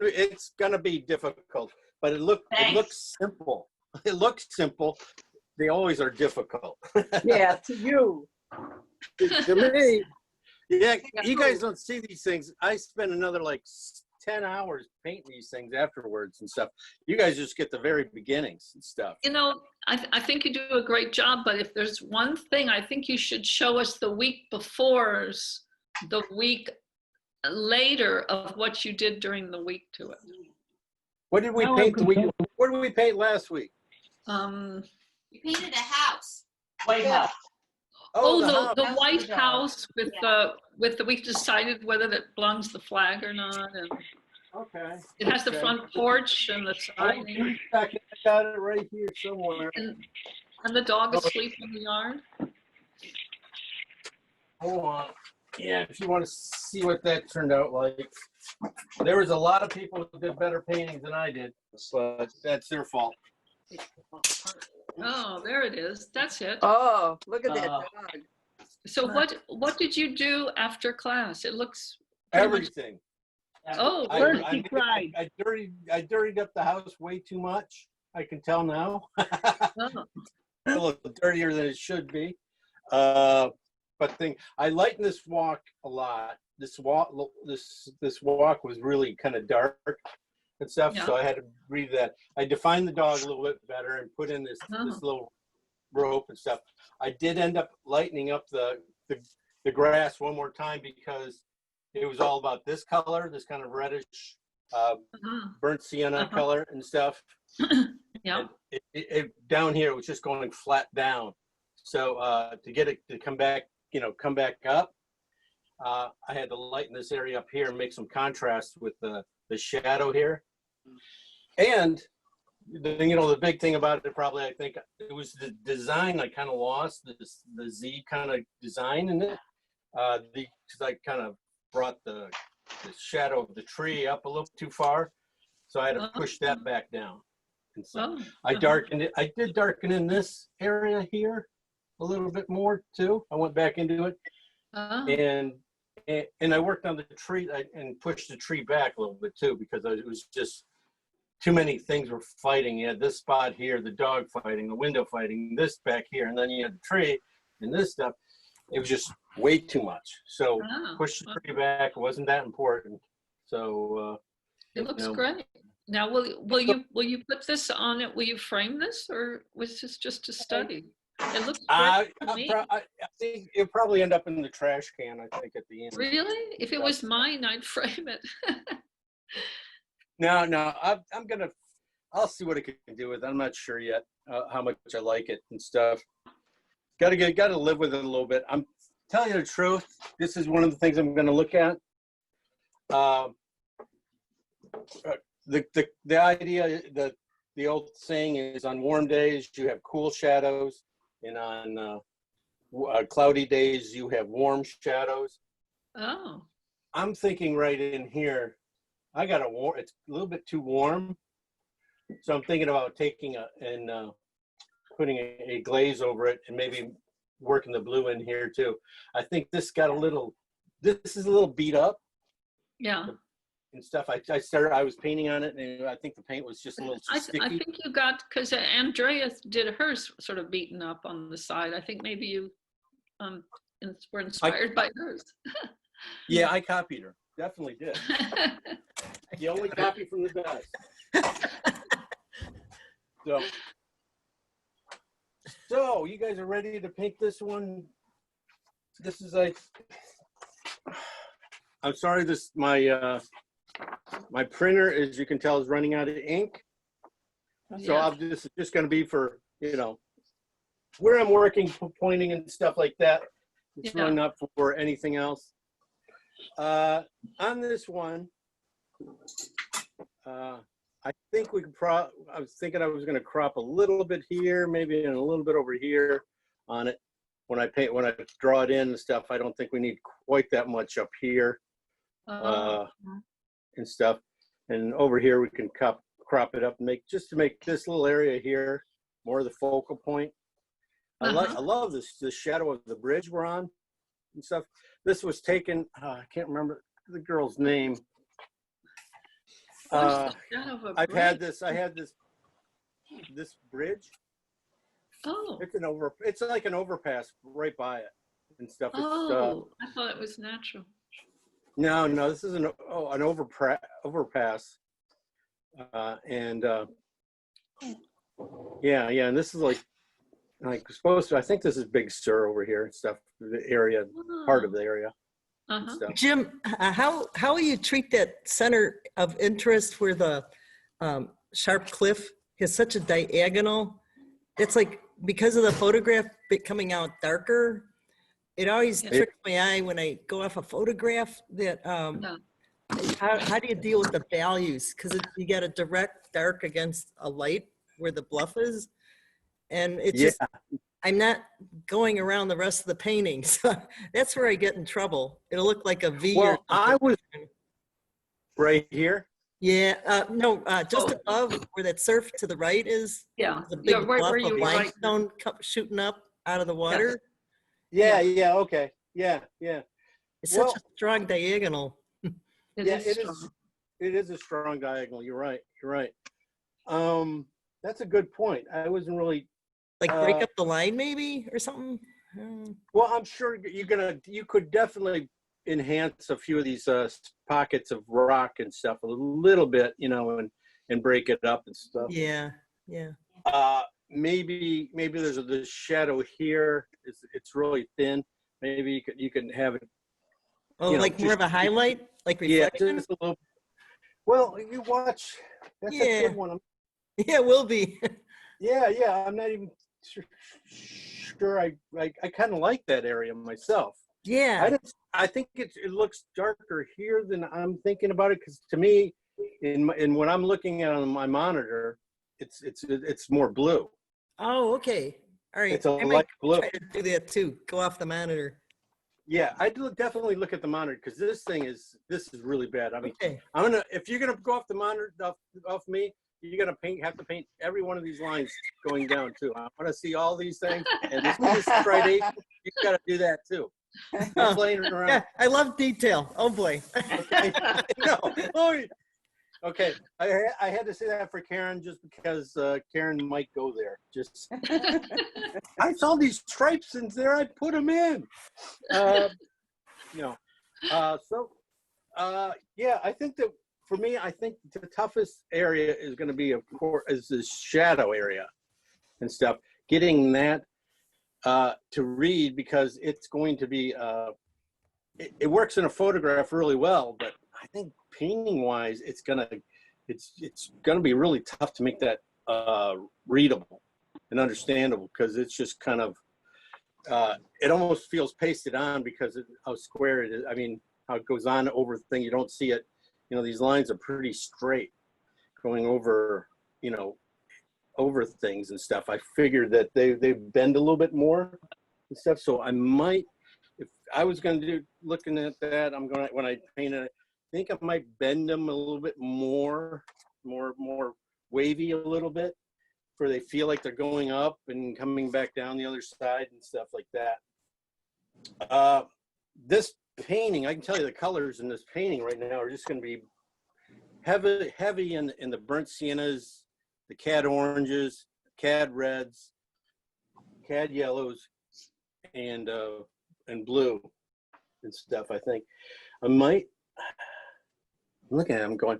it's gonna be difficult, but it looks simple. It looks simple. They always are difficult. Yeah, to you. To me, yeah, you guys don't see these things. I spend another like 10 hours painting these things afterwards and stuff. You guys just get the very beginnings and stuff. You know, I think you do a great job, but if there's one thing, I think you should show us the week before's, the week later of what you did during the week to it. What did we paint the week? What did we paint last week? We painted a house. White House. The White House with the we decided whether that belongs to the flag or not, and Okay. it has the front porch and the siding, I got it right here somewhere. and the dog is asleep in the yard. Hold on. Yeah, if you want to see what that turned out like. There was a lot of people who did better paintings than I did, but that's their fault. Oh, there it is. That's it. Oh, look at that dog. So what did you do after class? It looks Everything. Oh, First he cried. I dirtied up the house way too much. I can tell now. oh. A little dirtier than it should be. But I lightened this walk a lot. This walk was really kind of dark and stuff, so I had to breathe that. I defined the dog a little bit better and put in this little rope and stuff. I did end up lightening up the grass one more time because it was all about this color, this kind of reddish burnt sienna color and stuff. Yeah. And down here it was just going flat down. So to get it to come back up, I had to lighten this area up here and make some contrast with the shadow here. And the big thing about it, probably, I think it was the design. I kind of lost the Z kind of design in it. Because I kind of brought the shadow of the tree up a little too far, so I had to push that back down. And so I darkened it. I did darken in this area here a little bit more too. I went back into it, and I worked on the tree and pushed the tree back a little bit too, because it was just too many things were fighting. You had this spot here, the dog fighting, the window fighting, this back here, and then you had the tree and this stuff. It was just way too much. So push the tree back. It wasn't that important. So it looks great. Now, will you put this on it? Will you frame this, or was this just a study? It looks great to me. I think it'll probably end up in the trash can, I think, at the end. Really? If it was mine, I'd frame it. No, I'll see what I can do with it. I'm not sure yet how much I like it and stuff. Got to live with it a little bit. I'm telling you the truth. This is one of the things I'm going to look at. The idea that the old saying is, on warm days you have cool shadows, and on cloudy days you have warm shadows. Oh. I'm thinking right in here, it's a little bit too warm, so I'm thinking about taking putting a glaze over it and maybe working the blue in here too. I think this is a little beat up. Yeah. And stuff. I was painting on it, and I think the paint was just a little too sticky. I think you got, because Andrea did hers sort of beaten up on the side. I think maybe you were inspired by hers. Yeah, I copied her. Definitely did. The only copy from the best. So you guys are ready to paint this one? This is I'm sorry, my printer, as you can tell, is running out of ink. So this is just going to be for, where I'm working, pointing and stuff like that. It's really not for anything else. On this one, I think I was thinking I was going to crop a little bit here, maybe, and a little bit over here on it. When I draw it in and stuff, I don't think we need quite that much up here and stuff. And over here, we can crop it up and make this little area here more of the focal point. I love the shadow of the bridge we're on and stuff. This was taken, I can't remember the girl's name. What is Uh, the shadow of a I had bridge? this bridge. Oh, It's like an overpass right by it and stuff. oh, I thought it was natural. No, this is an overpass. And yeah, and this is like supposed to. I think this is Big Sur over here and stuff. The area, part of the area and Uh-huh. stuff. Jim, how will you treat that center of interest where the sharp cliff has such a diagonal? It's like, because of the photograph coming out darker, it always Yeah. tricks my eye when I go off a photograph that, Yeah. how do you deal with the values? Because you got a direct dark against a light where the bluff is. And it's Yeah, just, I'm not going around the rest of the painting. So that's where I get in trouble. It'll look like a V or well, I something. was right here. Yeah, no, just Oh. above where that surf to the right is. Yeah, The big yeah, right bluff where you of were, right. limestone shooting up out of the water. Yeah, okay. Yeah. It's Well, such a strong diagonal. It Yeah, is it strong. is. It is a strong diagonal. You're right. That's a good point. I wasn't really. Like break up the line maybe or something. Well, I'm sure you could definitely enhance a few of these pockets of rock and stuff a little bit, and break it up and stuff. Yeah. Maybe there's this shadow here. It's really thin. Maybe you can have it. Oh, like more of a highlight, like Yeah, reflection. just a little. Well, you watch. That's a Yeah. good one. Yeah, it will be. Yeah. I'm not even sure. I kind of like that area myself. Yeah. I think it looks darker here than I'm thinking about it, because to me, in when I'm looking at it on my monitor, it's more blue. Oh, okay. All right. It's a I might light blue. try to do that too. Go off the monitor. Yeah, I do definitely look at the monitor, because this is really bad. I mean, Okay. if you're gonna go off the monitor off me, you're gonna have to paint every one of these lines going down too. I want to see all these things, and this striation, you got to do that too. Not playing around. Yeah, I love detail. Oh boy. Okay. No. Oh, okay. I had to say that for Karen, just because Karen might go there. Just I saw these stripes in there. I put them in. Yeah. I think that for me, I think the toughest area is going to be, of course, is the shadow area and stuff. Getting that to read, because it's going to be. It works in a photograph really well, but I think painting wise, it's gonna be really tough to make that readable and understandable, because it's just kind of it almost feels pasted on because of how square it is. I mean, how it goes on over thing, you don't see it. These lines are pretty straight going over over things and stuff. I figured that they bend a little bit more and stuff, so I might. If I was going to looking at that, when I paint it, I think I might bend them a little bit more wavy a little bit, where they feel like they're going up and coming back down the other side and stuff like that. This painting, I can tell you the colors in this painting right now are just going to be heavy in the burnt siennas, the cad oranges, cad reds, cad yellows, and blue and stuff. I think I'm looking at it, I'm going,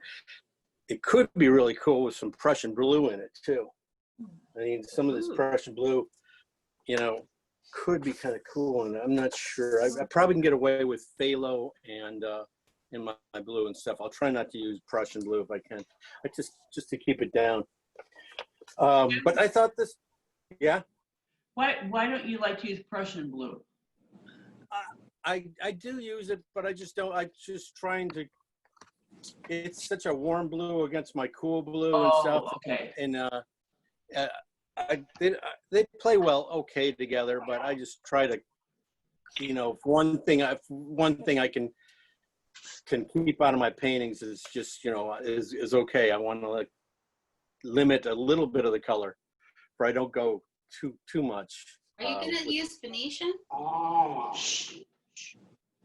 it could be really cool with some Prussian blue in it too. I mean, some of this Prussian blue, could be kind of cool, and I'm not sure. I probably can get away with phthalo and in my blue and stuff. I'll try not to use Prussian blue if I can. I just to keep it down. But I thought this, yeah. Why don't you like to use Prussian blue? I do use it, but I just don't. I just trying to. It's such a warm blue against my cool blue and stuff. Okay. And they play well, okay together. But I just try to, one thing I can keep out of my paintings is just is okay. I want to limit a little bit of the color, where I don't go too much. Are you gonna use Venetian?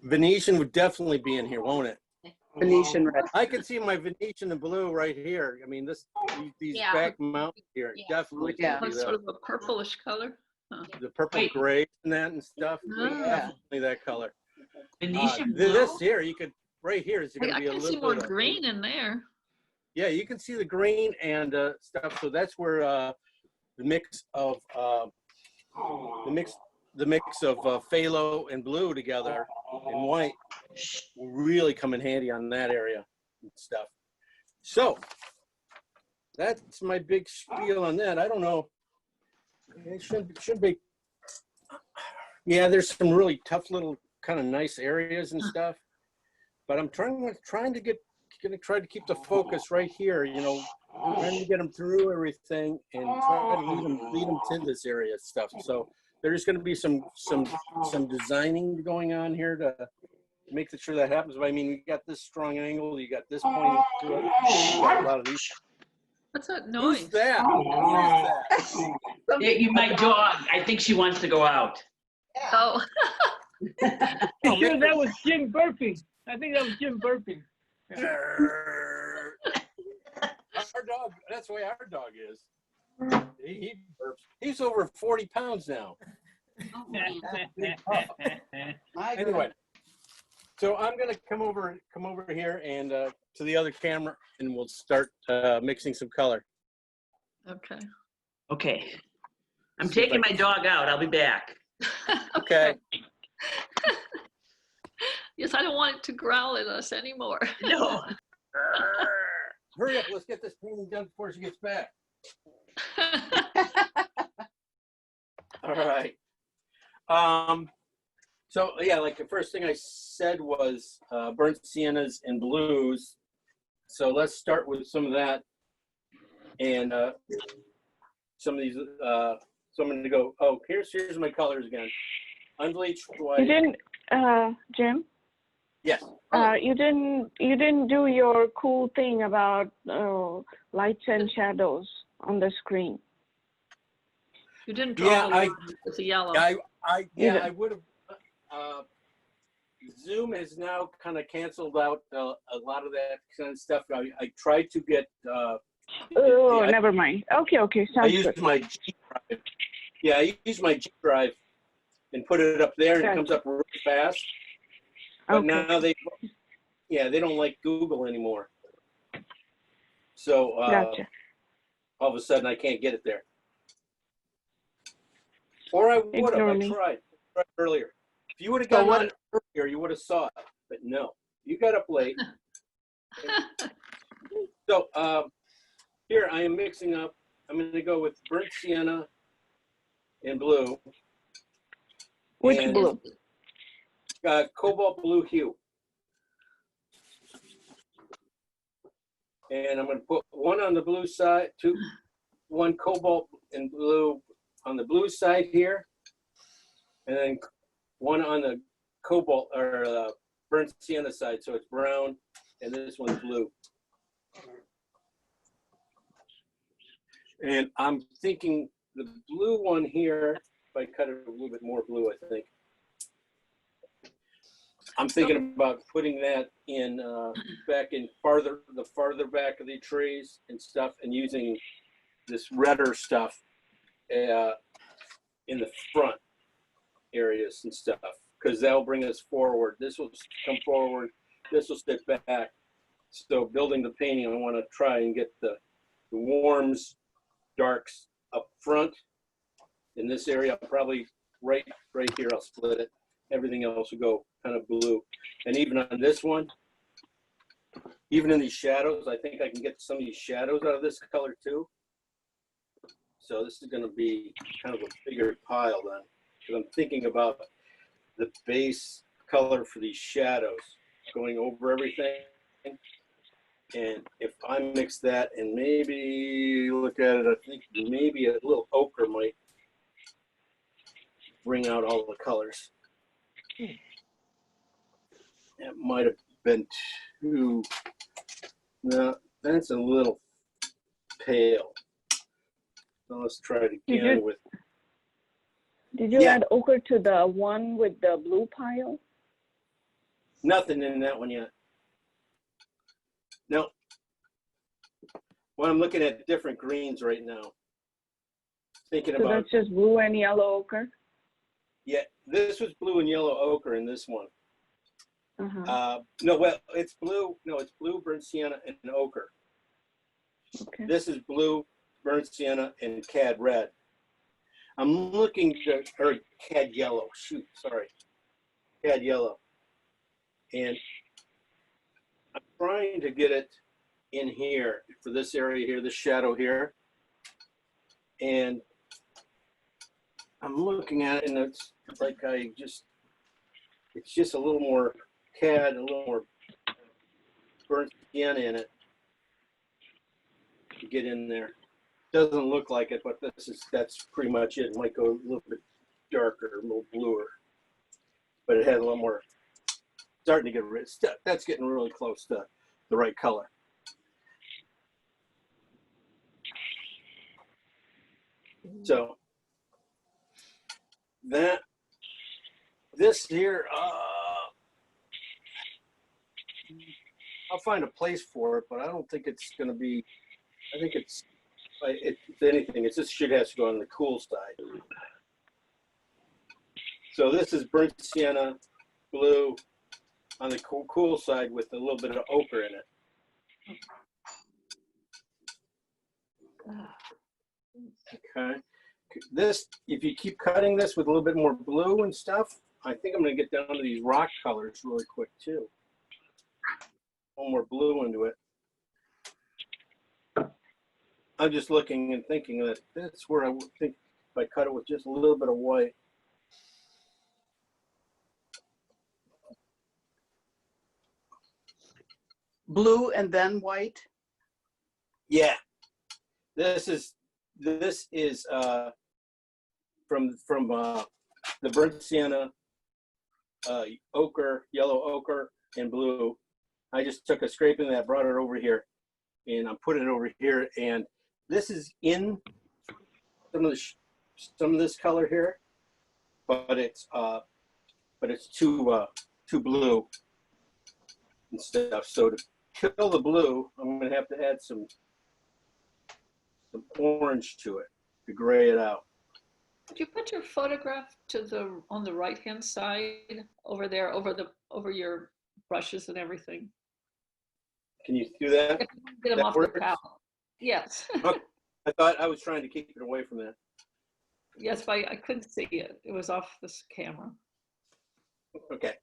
Venetian would definitely be in here, won't it? Venetian red. I can see my Venetian and blue right here. I mean, these Yeah. back mountains here, Yeah. definitely. Yeah. can That's see sort of a purplish color. Huh. the purple Wait. gray and that and stuff. Ah. Definitely that color. Venetian blue? This here, you could, right here is going to I be a can little see more bit of, green in there. yeah, you can see the green and stuff. So that's where the mix of phthalo and blue together and white will really come in handy on that area and stuff. So that's my big spiel on that. I don't know. It should be. Yeah, there's some really tough little kind of nice areas and stuff, but I'm trying to try to keep the focus right here. You know, trying to get them through everything and try to lead them to this area stuff. So there's going to be some designing going on here to make sure that happens. But I mean, you got this strong angle, you got this pointing to it. You got a lot of these. What's that noise? Who's that? Who is that? Yeah, my dog. I think she wants to go out. Oh, Oh, Sure, that was Jim burping. I think that was Jim burping. Our dog, that's the way our dog is. He burps. He's over 40 pounds now. Oh, man. Anyway, so I'm gonna come over here and to the other camera, and we'll start mixing some color. okay. Okay. I'm taking my dog out. I'll be back. Okay. Yes, I don't want it to growl at us anymore. No. Hurry up! Let's get this painting done before she gets back. All right. So yeah, like the first thing I said was burnt siennas and blues. So let's start with some of that, and some of these. So I'm going to go. Oh, here's my colors again. Unbleached white. You didn't, Jim. Yes. You didn't do your cool thing about lights and shadows on the screen. You didn't draw Yeah, the line with the yellow. I would have. Zoom has now kind of canceled out a lot of that kind of stuff. I tried to get. Oh, never mind. Okay, I sounds used good. my G drive. Yeah, I used my G drive and put it up there, and it comes up really fast. But Okay. now they don't like Google anymore. So Gotcha. all of a sudden I can't get it there. Or I would have. Ignore I me. tried earlier. If you would have So gotten what- on earlier, you would have saw it. But no, you got up late. So here I am mixing up. I'm going to go with burnt sienna and blue. Which and, blue? Cobalt blue hue. And I'm going to put one on the blue side, one cobalt and blue on the blue side here, and then one on the cobalt or burnt sienna side, so it's brown, and this one's blue. And I'm thinking the blue one here, if I cut it a little bit more blue, I think. I'm thinking about putting that in back in the farther back of the trees and stuff, and using this redder stuff in the front areas and stuff, because that'll bring us forward. This will come forward. This will sit back. So building the painting, I want to try and get the warms, darks up front in this area. Probably right here. I'll split it. Everything else will go kind of blue. And even on this one, even in these shadows, I think I can get some of these shadows out of this color too. So this is going to be kind of a bigger pile then, because I'm thinking about the base color for these shadows going over everything. And if I mix that and maybe look at it, I think maybe a little ochre might bring out all the colors. It might have been too, no, that's a little pale. So let's try it again with. Did you Yeah. add ochre to the one with the blue pile? Nothing in that one yet. Now, when I'm looking at different greens right now, thinking So about, that's just blue and yellow ochre? yeah, this was blue and yellow ochre in this one. Uh-huh. No, well, it's blue. No, it's blue, burnt sienna, and ochre. Okay. This is blue, burnt sienna, and cad red. I'm looking to, or cad yellow. Shoot, sorry, cad yellow, and I'm trying to get it in here for this area here, this shadow here, and I'm looking at it, and it's like it's just a little more cad, a little more burnt sienna in it to get in there. Doesn't look like it, but that's pretty much it. It might go a little bit darker, a little bluer, but it has a little more, starting to get rid. That's getting really close to the right color. So this here, I'll find a place for it, but I don't think it's going to be. I think if anything, this shit has to go on the cool side. So this is burnt sienna, blue, on the cool side with a little bit of ochre in it. Okay. This, if you keep cutting this with a little bit more blue and stuff, I think I'm going to get down to these rock colors really quick too. A little more blue into it. I'm just looking and thinking that that's where I would think if I cut it with just a little bit of white. Blue and then white? Yeah. This is from the burnt sienna, ochre, yellow ochre, and blue. I just took a scraping of that, brought it over here, and I'm putting it over here. And this is in some of this color here, but it's too blue and stuff. So to kill the blue, I'm gonna have to add some orange to it to gray it out. Could you put your photograph on the right-hand side over there, over your brushes and everything? Can you do that? Get them That off works? the palette. Yes. Okay. I thought I was trying to keep it away from that. Yes, but I couldn't see it. It was off this camera. Okay.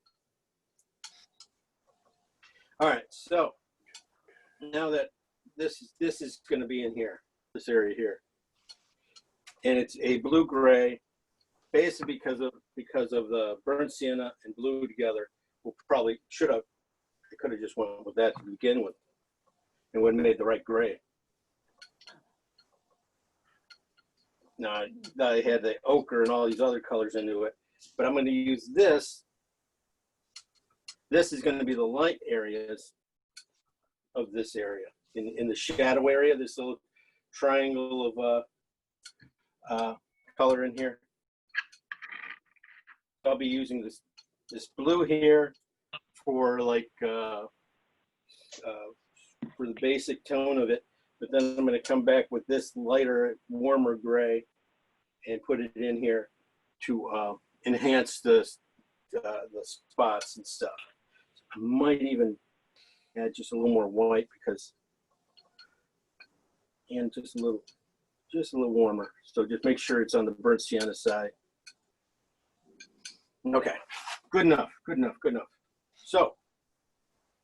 All right. So now that this is going to be in here, this area here, and it's a blue gray, basically because of the burnt sienna and blue together. We'll probably I could have just went with that to begin with, and would have made the right gray. Now I had the ochre and all these other colors into it, but I'm going to use this. This is going to be the light areas of this area. In the shadow area, this little triangle of color in here. I'll be using this blue here for for the basic tone of it, but then I'm going to come back with this lighter, warmer gray and put it in here to enhance the spots and stuff. I might even add just a little more white and just a little warmer. So just make sure it's on the burnt sienna side. Okay, good enough. So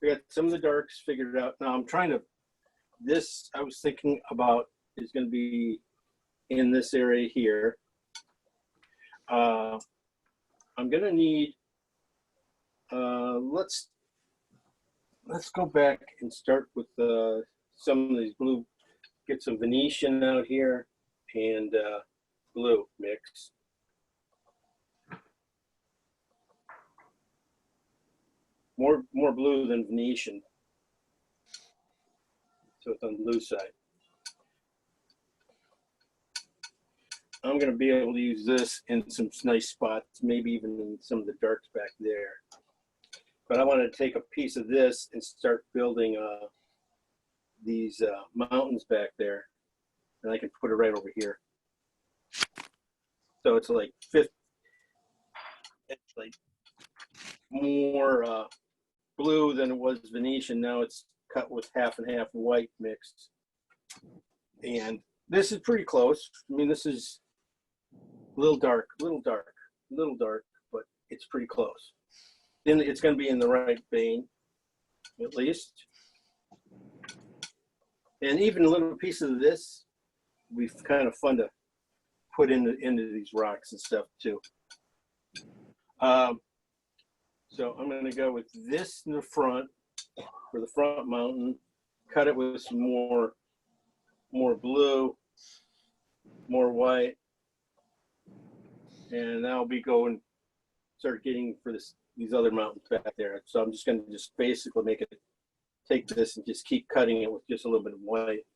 we got some of the darks figured out. Now I'm trying to, I was thinking about is going to be in this area here. I'm going to need, let's go back and start with some of these blue, get some Venetian out here and blue mix. More blue than Venetian. So it's on the blue side. I'm going to be able to use this in some nice spots, maybe even in some of the darks back there. But I want to take a piece of this and start building these mountains back there, and I can put it right over here. So it's like it's like more blue than it was Venetian. Now it's cut with half and half white mixed. And this is pretty close. I mean, this is a little dark, but it's pretty close. Then it's going to be in the right vein, at least. And even a little piece of this will be kind of fun to put into these rocks and stuff too. So I'm going to go with this in the front for the front mountain, cut it with some more blue, more white, and I'll be going, start getting for these other mountains back there. So I'm just going to just basically take this and just keep cutting it with just a little bit of white.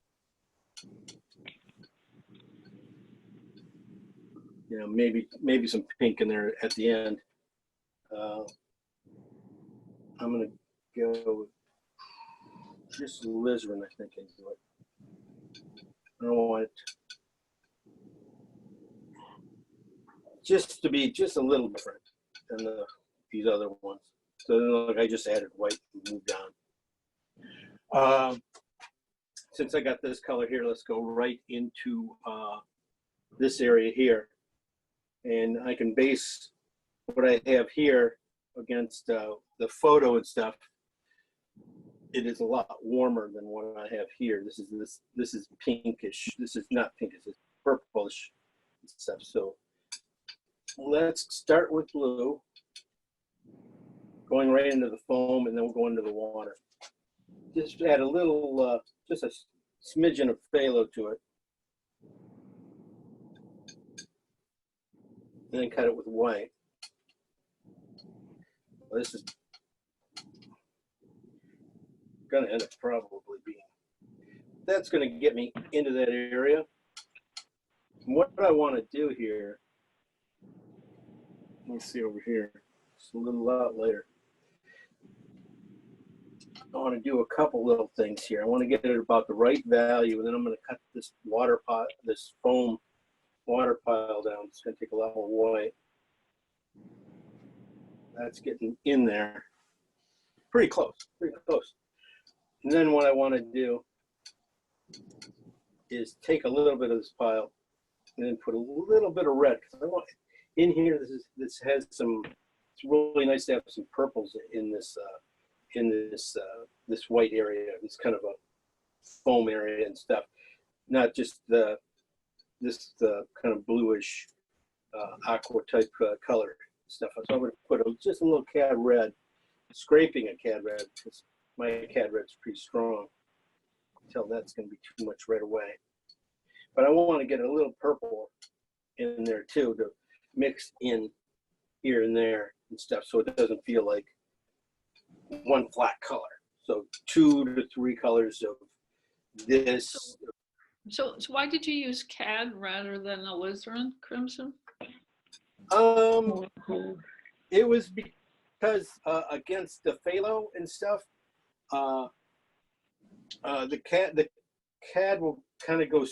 You know, maybe some pink in there at the end. I'm gonna go with just alizarin, I think, into it. I don't want it just to be just a little different than these other ones. So like I just added white and moved on. Since I got this color here, let's go right into this area here. And I can base what I have here against the photo and stuff. It is a lot warmer than what I have here. This is pinkish. This is not pinkish, it's purplish stuff. So let's start with blue, going right into the foam, and then we'll go into the water. Just add a little, just a smidgen of phthalo to it. And then cut it with white. Well, this is gonna end up probably being, that's gonna get me into that area. And what I wanna do here, let's see over here, just a little lot later. I wanna do a couple little things here. I wanna get it about the right value, and then I'm gonna cut this water pot, this foam water pile down. It's gonna take a lot more white. That's getting in there. Pretty close, pretty close. And then what I want to do is take a little bit of this pile and then put a little bit of red. I want in here. This has some. It's really nice to have some purples in this this white area. It's kind of a foam area and stuff, not just this kind of bluish aqua type color stuff. So I'm going to put just a little cad red, scraping a cad red, because my cad red's pretty strong. Until that's going to be too much right away. But I want to get a little purple in there too, to mix in here and there and stuff, so it doesn't feel like one flat color. So 2 to 3 colors of this. So why did you use cad rather than alizarin crimson? It was because against the phthalo and stuff, the cad will kind of go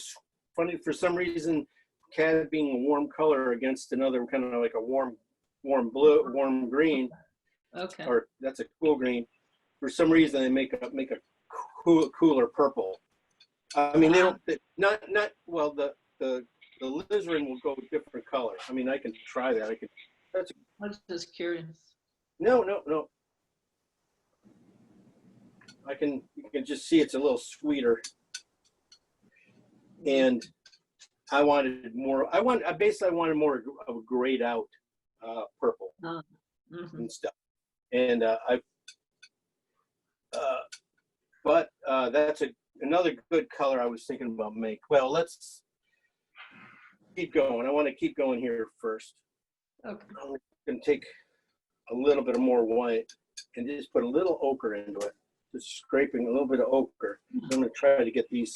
funny for some reason. Cad being a warm color against another kind of like a warm blue, warm green. Okay. Or that's a cool green. For some reason, they make a cooler purple. I mean, they don't not well. The alizarin will go a different color. I mean, I can try that. I was just curious. No. You can just see it's a little sweeter. And I wanted more. I basically wanted more of a grayed out purple and stuff. And but that's another good color I was thinking about make. Well, let's keep going. I want to keep going here first. Okay. I'm going to take a little bit of more white and just put a little ochre into it. Just scraping a little bit of ochre. I'm going to try to get these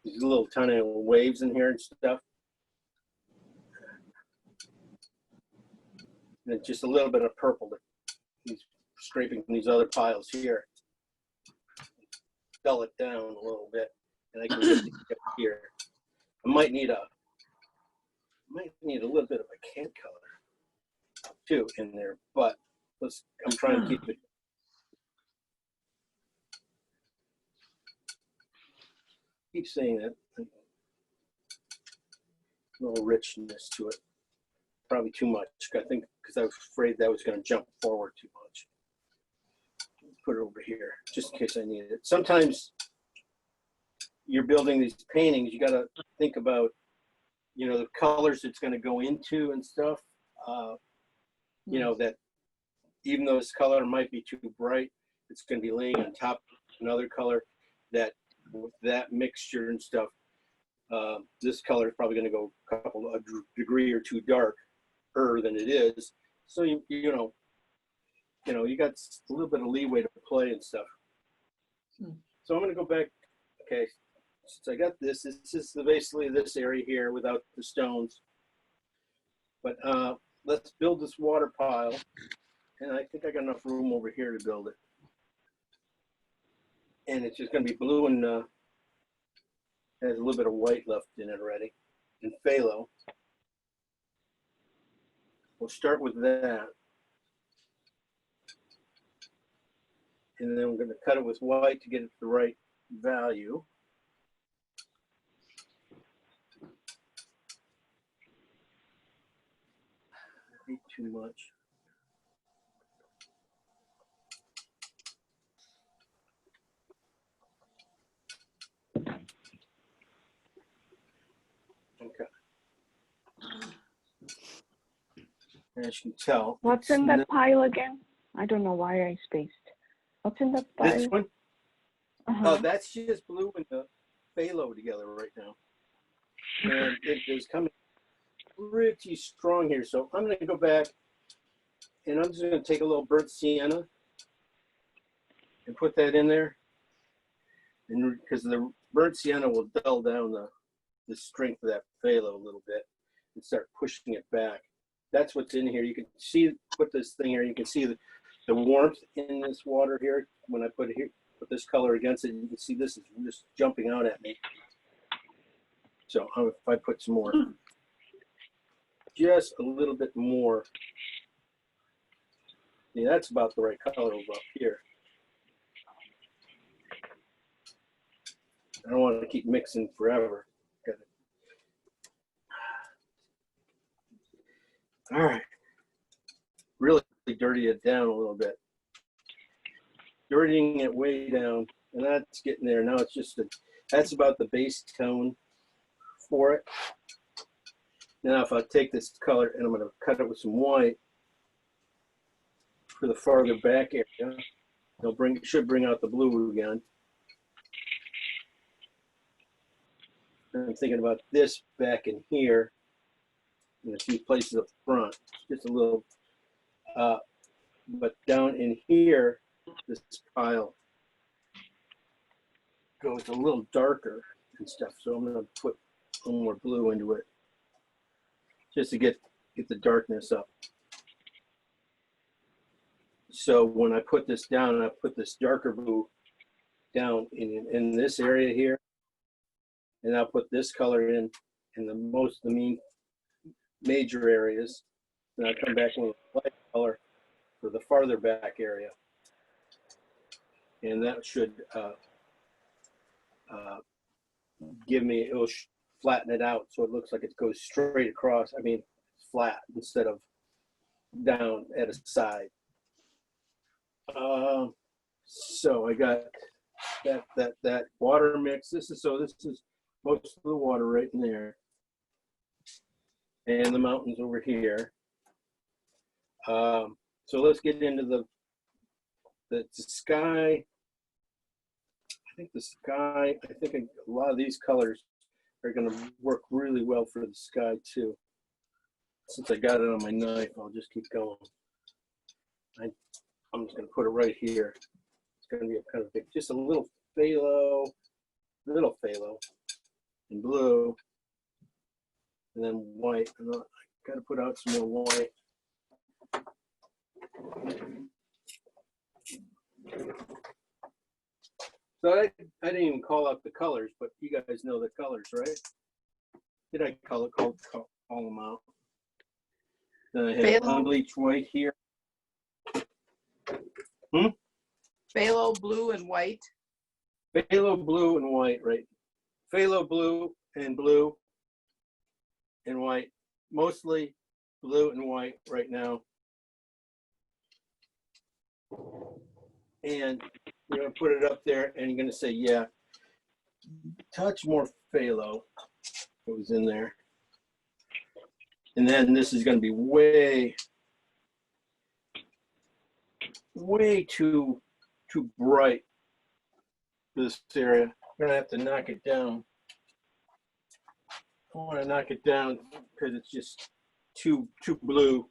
little tiny waves in here and stuff. And then just a little bit of purple. Scraping from these other piles here. dull it down a little bit, and I can get it up here. I might need a little bit of a can color too in there, but I'm trying to keep it. Keep saying that. A little richness to it. Probably too much, I think, because I was afraid that was going to jump forward too much. Put it over here, just in case I need it. Sometimes you're building these paintings, you got to think about, the colors it's going to go into and stuff. That even though this color might be too bright, it's going to be laying on top of another color that, with that mixture and stuff, this color is probably going to go a degree or two darker than it is. So you got a little bit of leeway to play and stuff. So I'm going to go back. Okay, since I got this is basically this area here without the stones. But let's build this water pile, and I think I got enough room over here to build it. And it's just going to be blue and has a little bit of white left in it already, and phthalo. We'll start with that. And then we're going to cut it with white to get it to the right value. Not too much. Okay. As you can tell. What's in that pile again? I don't know why I spaced. What's in that pile? This one? Uh-huh. That's just blue and the phthalo together right now. And it is coming pretty strong here. So I'm going to go back and I'm just going to take a little burnt sienna and put that in there. And because the burnt sienna will dull down the strength of that phthalo a little bit and start pushing it back. That's what's in here. You can see, put this thing here, you can see the warmth in this water here. When I put it here, put this color against it, you can see this is just jumping out at me. So if I put some more, just a little bit more. Yeah, that's about the right color over up here. I don't want to keep mixing forever. All right, really dirty it down a little bit. Dirtying it way down, and that's getting there. Now it's just that's about the base tone for it. Now if I take this color and I'm going to cut it with some white for the farther back area, should bring out the blue again. And I'm thinking about this back in here. In a few places up front, just a little, but down in here, this pile goes a little darker and stuff. So I'm going to put a little more blue into it, just to get the darkness up. So when I put this down, I put this darker blue down in this area here, and I'll put this color in the major areas, and I come back with a light color for the farther back area, and that should give me, it'll flatten it out so it looks like it goes straight across. I mean, flat instead of down at a side. So I got that water mix. This is most of the water right in there. And the mountains over here. So let's get into the sky. I think a lot of these colors are going to work really well for the sky too. Since I got it on my knife, I'll just keep going. I'm just going to put it right here. It's going to be a kind of big, just a little phthalo, and blue. And then white. I got to put out some more white. So I didn't even call out the colors, but you guys know the colors, right? Did I call them out? Then I have Phthalo, unbleached white here. phthalo blue and white. Phthalo blue and white, right? Phthalo blue and white. Mostly blue and white right now. And you're gonna put it up there and you're gonna say, yeah, touch more phthalo. It was in there. And then this is gonna be way too bright, this area. I'm gonna have to knock it down. I want to knock it down because it's just too blue.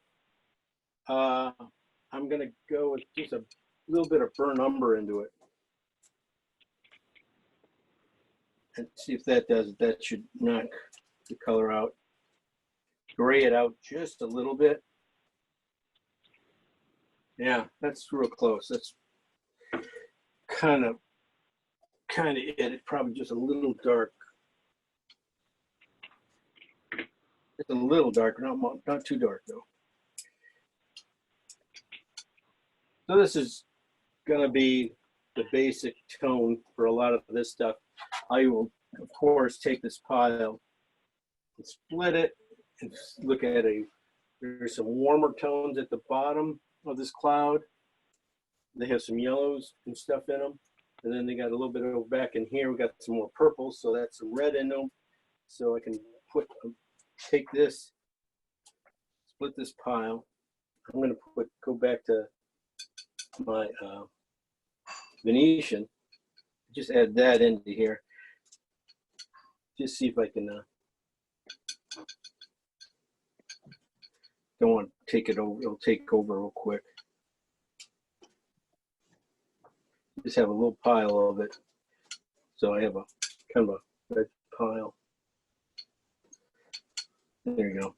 I'm gonna go with just a little bit of burnt umber into it and see if that does it. That should knock the color out. Gray it out just a little bit. Yeah, that's real close. That's kind of it. It's probably just a little dark. It's a little dark, not too dark though. So this is gonna be the basic tone for a lot of this stuff. I will, of course, take this pile and split it and look at there's some warmer tones at the bottom of this cloud. They have some yellows and stuff in them. And then they got a little bit over back in here. We got some more purples, so that's some red in them. So I can take this, split this pile. I'm gonna go back to my Venetian, just add that into here. Just see if I can, don't want to take it over, it'll take over real quick. Just have a little pile of it. So I have a kind of a red pile. There you go.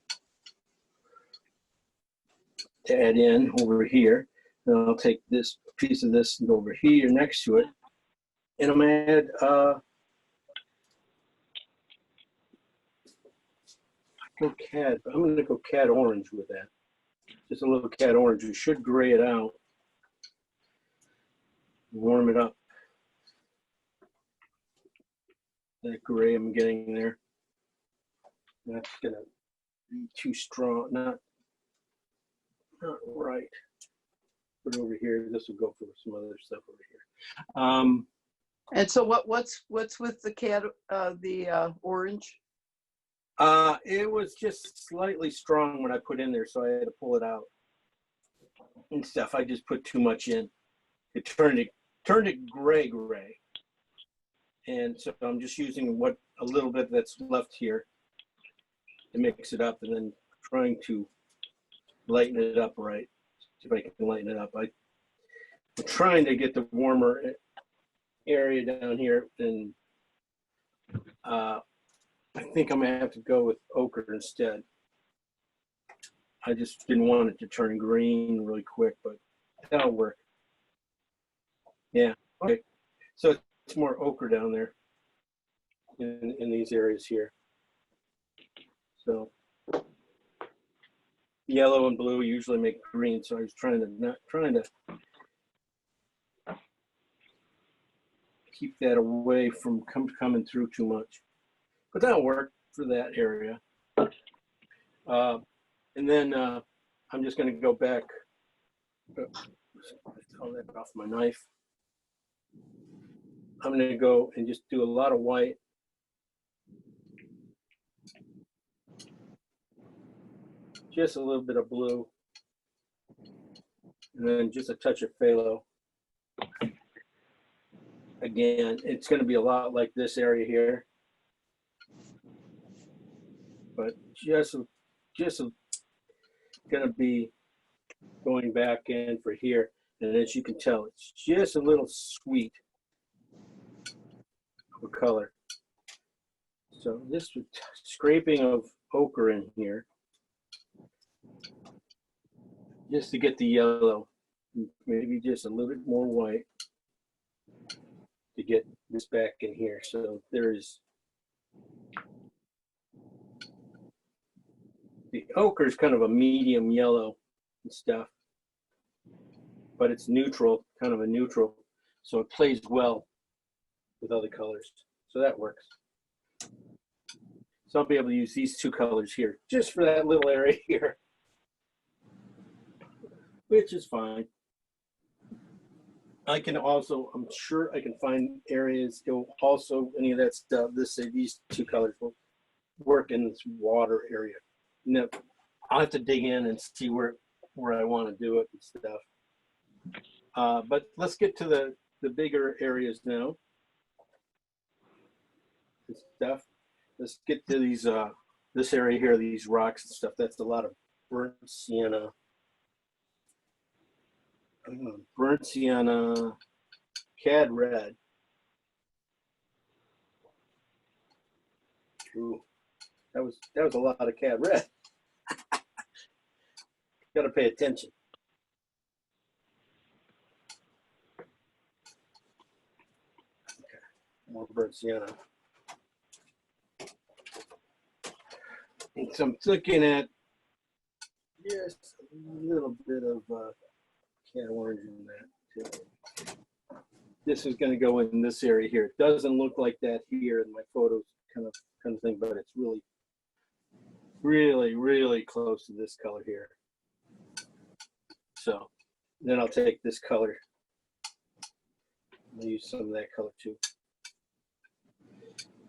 To add in over here. And I'll take this piece of this and go over here next to it. And I'm gonna add I'm gonna go cad orange with that. Just a little cad orange. You should gray it out. Warm it up. That gray I'm getting there. That's gonna be too strong, not right. Put it over here. This will go for some other stuff over here. And so what's with the orange? It was just slightly strong when I put in there, so I had to pull it out and stuff. I just put too much in. It turned it gray, and so I'm just using a little bit that's left here to mix it up, and then trying to lighten it up right. See if I can lighten it up. I'm trying to get the warmer area down here, and I think I'm gonna have to go with ochre instead. I just didn't want it to turn green really quick, but that'll work. Yeah, okay. So it's more ochre down there in these areas here. So yellow and blue usually make green, so I was not trying to keep that away from coming through too much. But that'll work for that area. And then I'm just going to go back. I'll let off my knife. I'm going to go and just do a lot of white. Just a little bit of blue. And then just a touch of phthalo. Again, it's going to be a lot like this area here. But just going to be going back in for here. And as you can tell, it's just a little sweet of a color. So this scraping of ochre in here, just to get the yellow, maybe just a little bit more white. to get this back in here. So there's the ochre is kind of a medium yellow and stuff, but it's neutral, kind of a neutral. So it plays well with other colors. So that works. So I'll be able to use these two colors here just for that little area here, which is fine. I can also, I'm sure I can find areas, it will also, any of that stuff, these two colors will work in this water area. Now, I'll have to dig in and see where I want to do it and stuff. But let's get to the bigger areas now. And stuff. Let's get to these, this area here, these rocks and stuff. That's a lot of burnt sienna. Burnt sienna, cad red. Ooh, that was a lot of cad red. Got to pay attention. Okay, more burnt sienna. And so I'm looking at just a little bit of cad orange in that too. This is going to go in this area here. It doesn't look like that here in my photos, kind of thing, but it's really close to this color here. So then I'll take this color. I'll use some of that color too,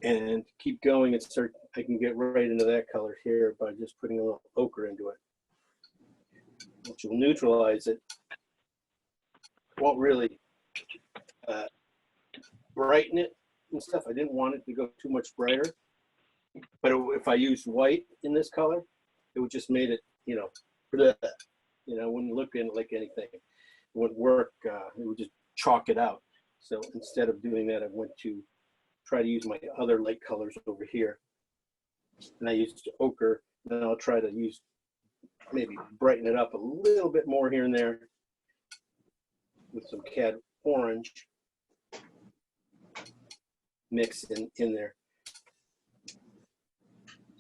and keep going and start. I can get right into that color here by just putting a little ochre into it, which will neutralize it. Won't really brighten it and stuff. I didn't want it to go too much brighter, but if I used white in this color, it would just made it, wouldn't look like anything. It wouldn't work. It would just chalk it out. So instead of doing that, I went to try to use my other light colors over here, and I used ochre. Then I'll try to use maybe brighten it up a little bit more here and there with some cad orange mix in there.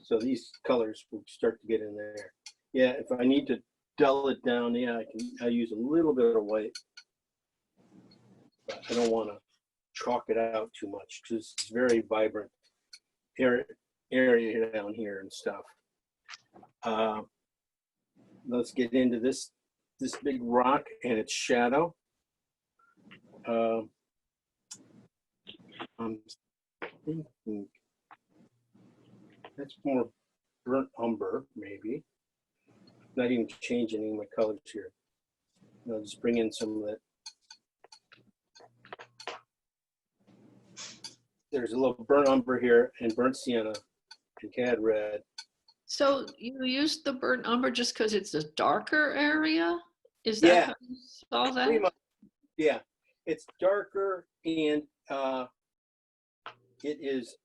So these colors will start to get in there. Yeah, if I need to dull it down, yeah, I use a little bit of white, but I don't want to chalk it out too much because it's very vibrant area down here and stuff. Let's get into this big rock and its shadow. I'm thinking that's more burnt umber, maybe. Not even changing any of my colors here. I'll just bring in some of that. There's a little burnt umber here and burnt sienna and cad red. So you used the burnt umber just because it's a darker area? Is that Yeah, how you saw that? pretty much. Yeah, it's darker and it is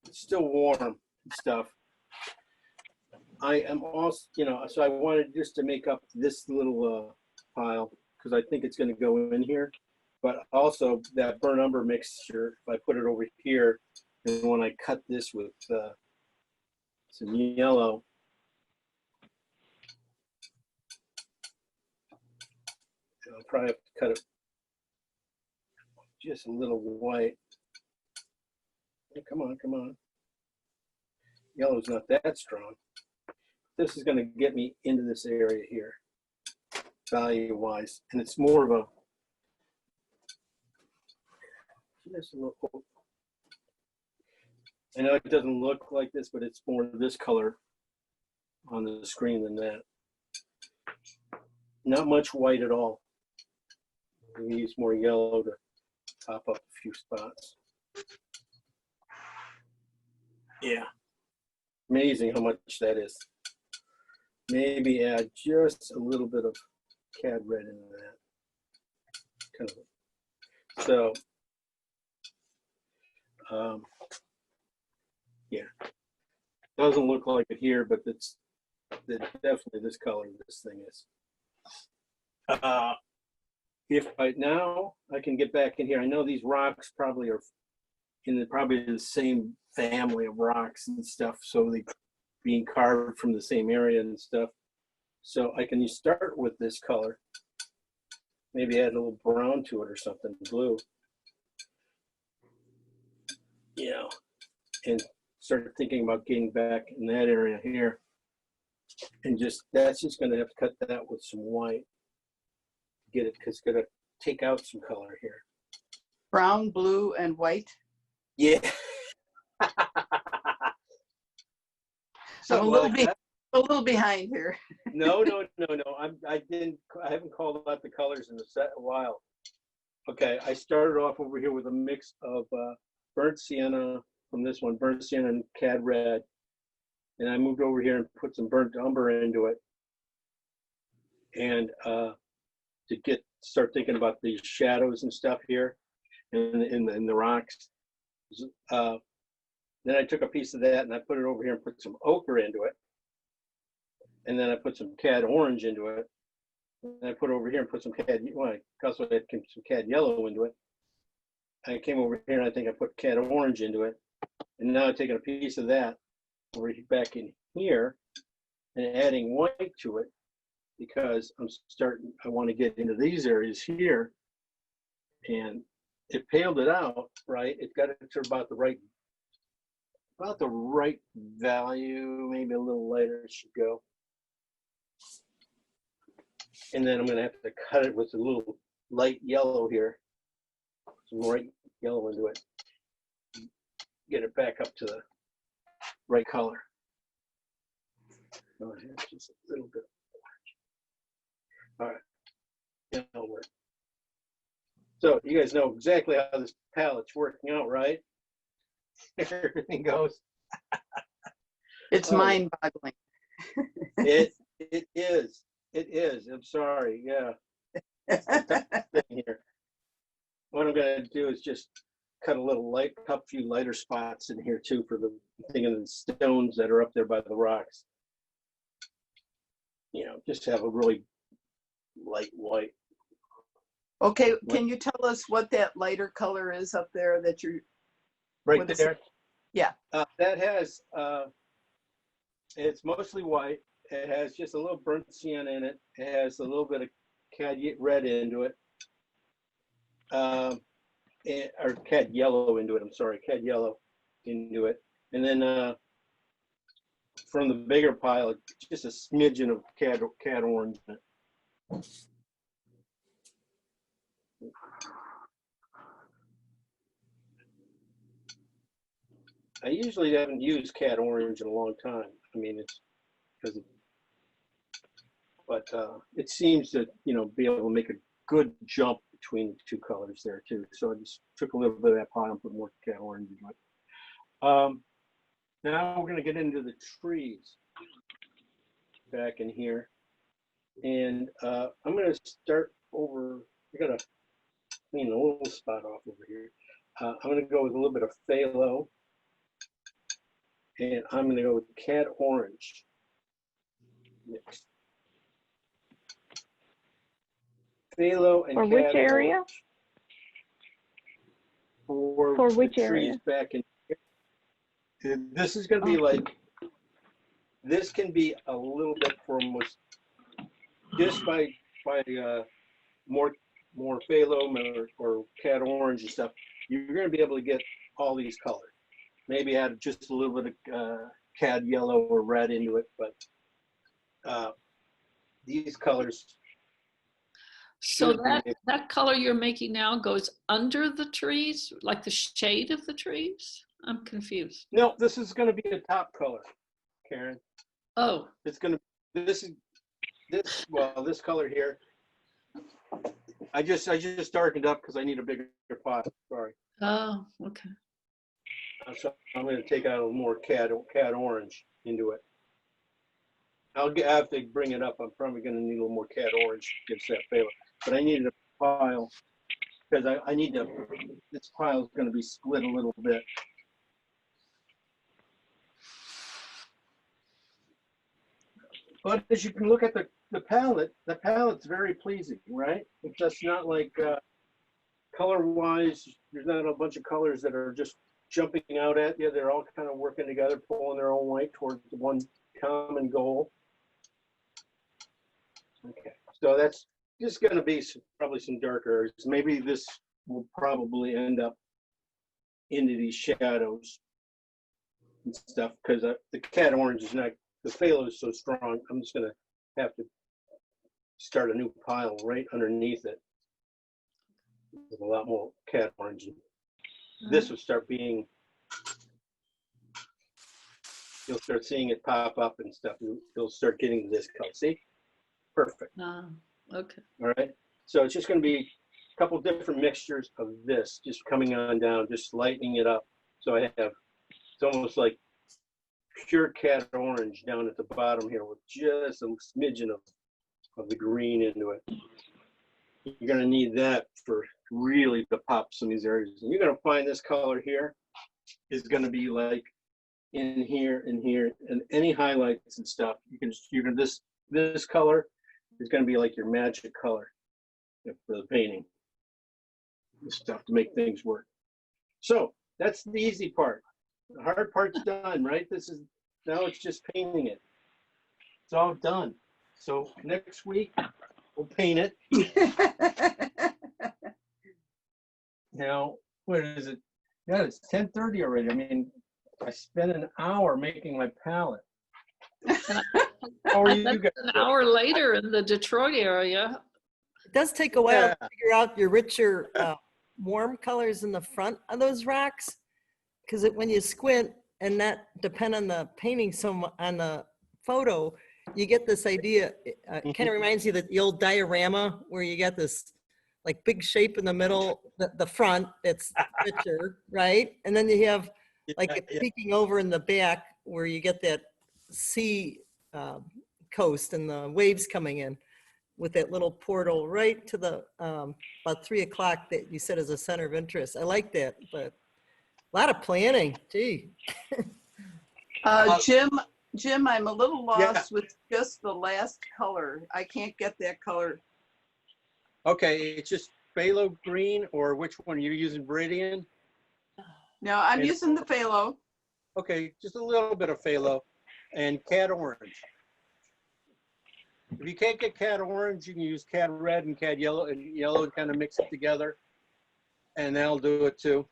it's still warm and stuff. I am also, so I wanted just to make up this little pile because I think it's going to go in here. But also that burnt umber mixture, if I put it over here, and when I cut this with some yellow, I'll probably have to cut it just a little white. Oh, come on. Yellow's not that strong. This is going to get me into this area here, value-wise, and it's more of a just a little. I know it doesn't look like this, but it's more this color on the screen than that. Not much white at all. We use more yellow to top up a few spots. Yeah, amazing how much that is. Maybe add just a little bit of cad red into that. Kind of. So, yeah, doesn't look like it here, but it's definitely this color this thing is. if now I can get back in here, I know these rocks probably are probably the same family of rocks and stuff, so they being carved from the same area and stuff. So I can start with this color, maybe add a little brown to it or something, blue, you know, and start thinking about getting back in that area here. And that's just gonna have to cut that with some white, get it, because it's gonna take out some color here. Brown, blue, and white. Yeah. So Something a little behind here. No. I haven't called out the colors in a while. Okay, I started off over here with a mix of burnt sienna from this one, burnt sienna and cad red. And I moved over here and put some burnt umber into it. And to start thinking about these shadows and stuff here in the rocks. Then I took a piece of that and I put it over here and put some ochre into it. And then I put some cad orange into it. And I put it over here and put some cad, well, I also had some cad yellow into it. I came over here and I think I put cad orange into it. And now I'm taking a piece of that over back in here and adding white to it because I want to get into these areas here. And it paled it out, right? It got it to about the right value, maybe a little lighter it should go. And then I'm gonna have to cut it with a little light yellow here, some light yellow into it. Get it back up to the right color. Oh, just a little bit of orange. All right, that'll work. So you guys know exactly how this palette's working out, right? Everything goes. It's mind-boggling. It is. It is. I'm sorry. Yeah. Thing here. What I'm gonna do is just cut a few lighter spots in here too for the thing of the stones that are up there by the rocks. You know, just have a really light white. Okay, can you tell us what that lighter color is up there that you're Right there. Yeah. That has it's mostly white. It has just a little burnt sienna in it. It has a little bit of cad red into it, or cad yellow into it. I'm sorry, cad yellow into it. And then from the bigger pile, just a smidgen of cad orange in it. I usually haven't used cad orange in a long time. I mean, it's because of, but it seems to, be able to make a good jump between the two colors there too. So I just took a little bit of that pile and put more cad orange into it. Now we're going to get into the trees back in here. And I'm going to start over, I got to clean a little spot off over here. I'm going to go with a little bit of phthalo. And I'm going to go with cad orange next. Phthalo and For cad which area? Orange For which the area? trees back in here. This is going to be like, this can be a little bit for almost just by more phthalo or cad orange and stuff. You're going to be able to get all these colors. Maybe add just a little bit of cad yellow or red into it, but these colors. So that color you're making now goes under the trees, like the shade of the trees? I'm confused. No, this is going to be the top color, Karen. Oh. It's going to, this color here. I just darkened up because I need a bigger pot. Sorry. Oh, okay. So I'm going to take out a little more cad orange into it. I'll have to bring it up. I'm probably going to need a little more cad orange against that phthalo. But I needed a pile because I need to. This pile is going to be split a little bit. But as you can look at the the palette's very pleasing, right? It's just not like, color-wise, there's not a bunch of colors that are just jumping out at you. They're all kind of working together, pulling their own way towards one common goal. Okay, so that's just going to be probably some darker areas. Maybe this will probably end up into these shadows and stuff because the cat orange is not, the phthalo is so strong. I'm just going to have to start a new pile right underneath it with a lot more cat orange. This will start being, you'll start seeing it pop up and stuff. You'll start getting this color. See? Perfect. Okay. All right. So it's just going to be a couple different mixtures of this just coming on down, just lightening it up. So I have, it's almost like pure cat orange down at the bottom here with just a smidgen of the green into it. You're going to need that for really to pop some of these areas. And you're going to find this color here is going to be like in here, and any highlights and stuff. This color is going to be like your magic color for the painting. This stuff to make things work. So that's the easy part. The hard part's done, right? Now it's just painting it. It's all done. So next week we'll paint it. Now, what is it? Yeah, it's 10:30 already. I mean, I spent an hour making my palette. How are you guys? An hour later in the Detroit area. It does take a while to Yeah. figure out your richer, warm colors in the front of those rocks. Because when you squint and not depend on the painting on the photo, you get this idea. It kind of reminds you of the old diorama where you got this like big shape in the middle, the front, it's richer, right? And then you have like it peeking over in the back where you get that sea coast and the waves coming in with that little portal right to the about 3 o'clock that you said is a center of interest. I like that, but a lot of planning, gee. Jim, I'm a little lost with just the last color. I can't get that color. Okay, it's just phthalo green, or which one you're using? Viridian? No, I'm using the phthalo. Okay, just a little bit of phthalo and cat orange. If you can't get cat orange, you can use cat red and cat yellow and kind of mix it together, and that'll do it too.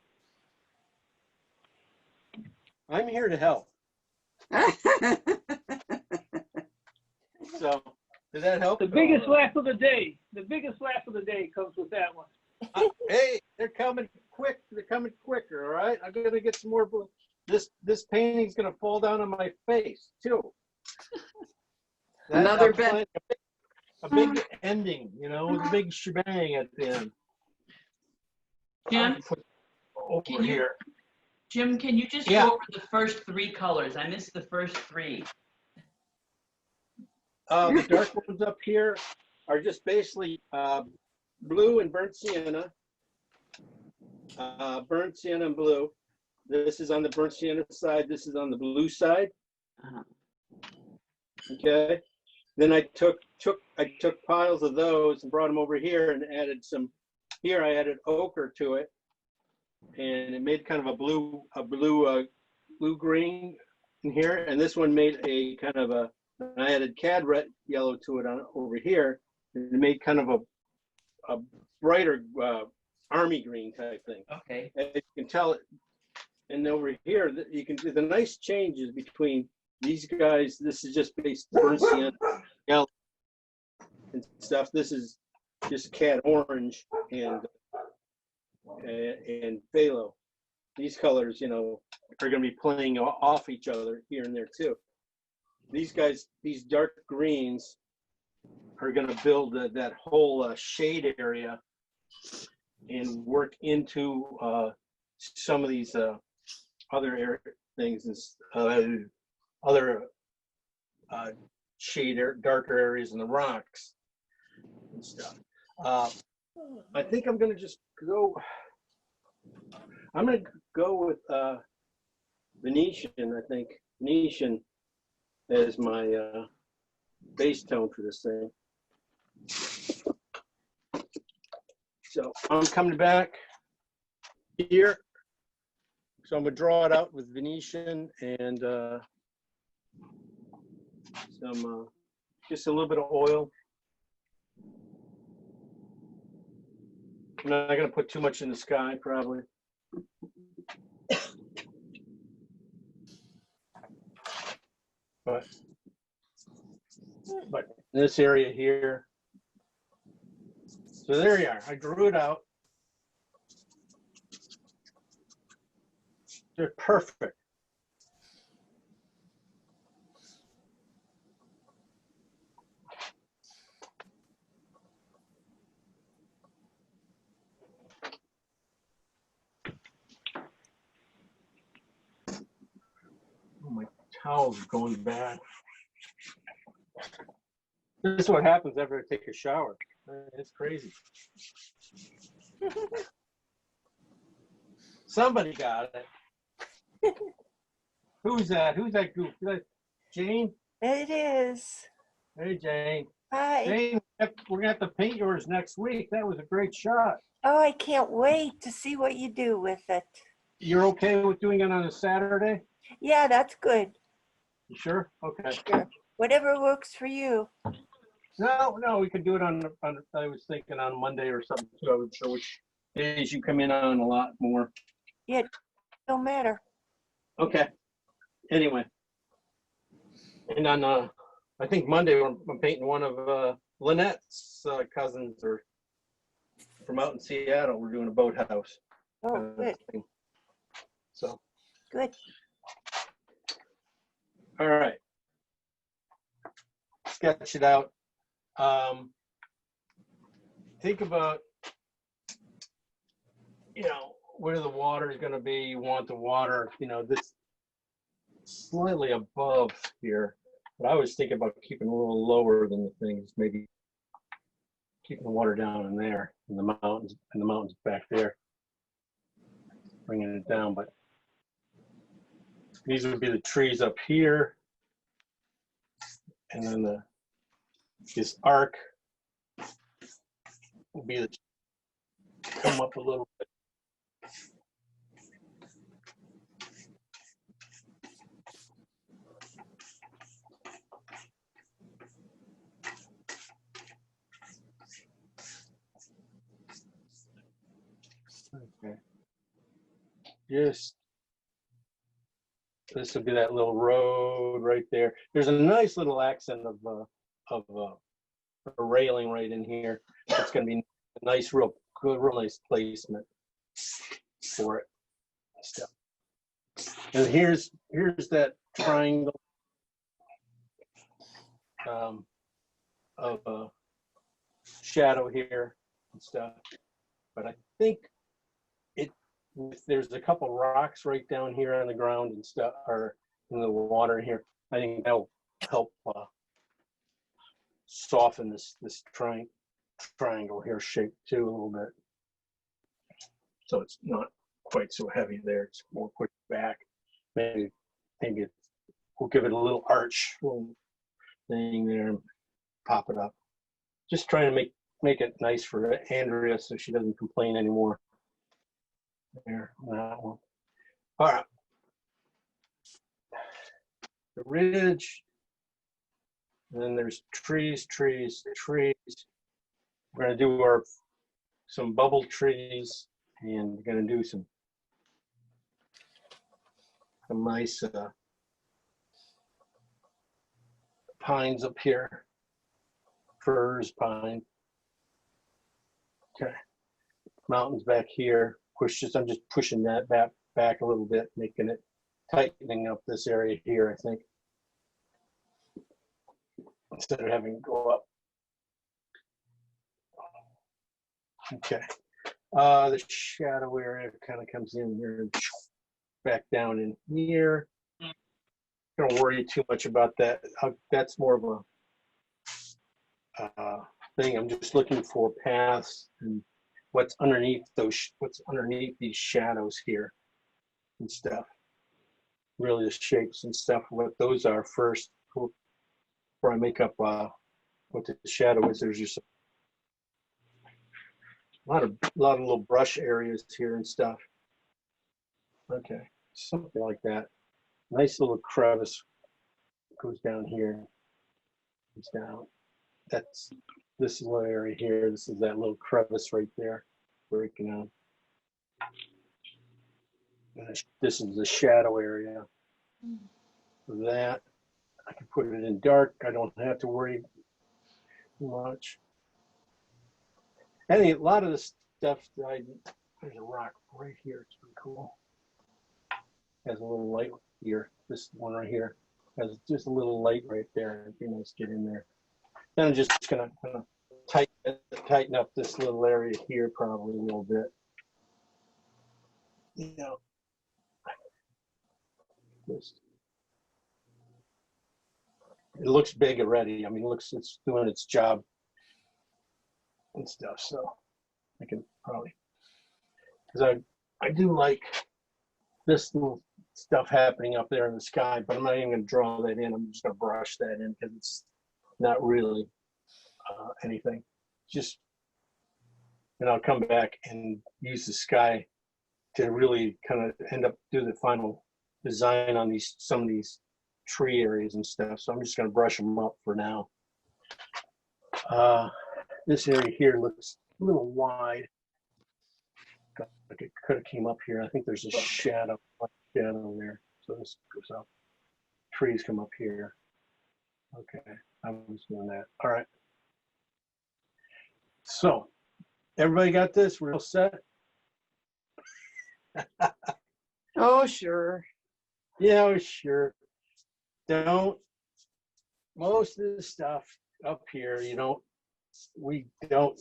I'm here to help. So, does that help? The biggest laugh of the day. The biggest laugh of the day comes with that one. Hey, they're coming quick. They're coming quicker. All right, I'm gonna get some more blue. This painting's gonna fall down on my face too. Another bend. A big ending, with a big shebang at the end. Jim, Over can you- here. Jim, can you just Yeah. go over the first 3 colors? I missed the first 3. The dark ones up here are just basically blue and burnt sienna. Burnt sienna and blue. This is on the burnt sienna side. This is on the blue side. Uh-huh. Okay. Then I took piles of those and brought them over here and added some. Here I added ochre to it, and it made kind of a blue green in here. And this one made a kind of I added cad red yellow to it over here, and it made kind of a brighter army green type thing. Okay. And you can tell it. And over here, you can do the nice changes between these guys. This is just based burnt sienna yellow and stuff. This is just cat orange and phthalo. These colors, are going to be playing off each other here and there too. These guys, these dark greens, are going to build that whole shade area and work into some of these other things, other darker areas in the rocks and stuff. I think I'm going to just go. I'm going to go with Venetian. I think Venetian as my base tone for this thing. So I'm coming back here. So I'm gonna draw it out with Venetian and some just a little bit of oil. I'm not gonna put too much in the sky, probably. But in this area here. So there you are. I drew it out. They're perfect. Oh, my towel's going bad. This is what happens after I take a shower. It's crazy. Somebody got it. Who's that? Who's that goof? Is that Jane? It is. Hey, Jane. Hi. Jane, we're gonna have to paint yours next week. That was a great shot. Oh, I can't wait to see what you do with it. You're okay with doing it on a Saturday? Yeah, that's good. You sure? Okay. Sure. Whatever works for you. No, we could do it on I was thinking on Monday or something too. I wasn't sure which days you come in on a lot more. Yeah, don't matter. Okay. Anyway. And on I think Monday I'm painting one of Lynette's cousins or from out in Seattle. We're doing a boathouse. Oh, good. Thing. So. Good. All right. Sketch it out. Think about, where the water is going to be. You want the water, this slightly above here. But I was thinking about keeping a little lower than the things, maybe keeping the water down in there, in the mountains back there, bringing it down. But these would be the trees up here, and then this arc will be the come up a little bit. Okay. Just this will be that little road right there. There's a nice little accent of a railing right in here. It's going to be a nice, real nice placement for it. Stuff. And here's that triangle of shadow here and stuff. But I think there's a couple rocks right down here on the ground and stuff, or in the water here. I think that'll help soften this triangle here shape too a little bit. So it's not quite so heavy there. It's more pushed back. Maybe we'll give it a little arch, little thing there, and pop it up. Just trying to make it nice for Andrea so she doesn't complain anymore. There, that one. All right. The ridge. And then there's trees. We're going to do some bubble trees, and we're going to do some nice pines up here. Firs, pine. Okay. Mountains back here. I'm just pushing that back a little bit, tightening up this area here, I think, instead of having to go up. Okay. The shadow area kind of comes in here and back down in here. Don't worry too much about that. That's more of a thing. I'm just looking for paths and what's underneath these shadows here and stuff. Really the shapes and stuff, what those are first before before I make up what the shadow is. There's just a lot of little brush areas here and stuff. Okay, something like that. Nice little crevice goes down here. It's down. That's this little area here. This is that little crevice right there, breaking out. And this is the shadow area. That I can put it in dark. I don't have to worry too much. And a lot of the stuff that there's a rock right here. It's pretty cool. Has a little light here. This one right here has just a little light right there. It'd be nice to get in there. Then I'm just gonna kind of tighten up this little area here probably a little bit. You know, just, it looks big already. I mean, it's doing its job and stuff. So I can probably, because I do like this little stuff happening up there in the sky, but I'm not even going to draw that in. I'm just going to brush that in because it's not really anything. Just, and I'll come back and use the sky to really kind of do the final design on some of these tree areas and stuff. So I'm just going to brush them up for now. This area here looks a little wide. Like it could have came up here. I think there's a shadow there. So this goes up. Trees come up here. Okay, I was doing that. All right. So everybody got this? We're all set? Oh, sure. Yeah, sure. Most of the stuff up here,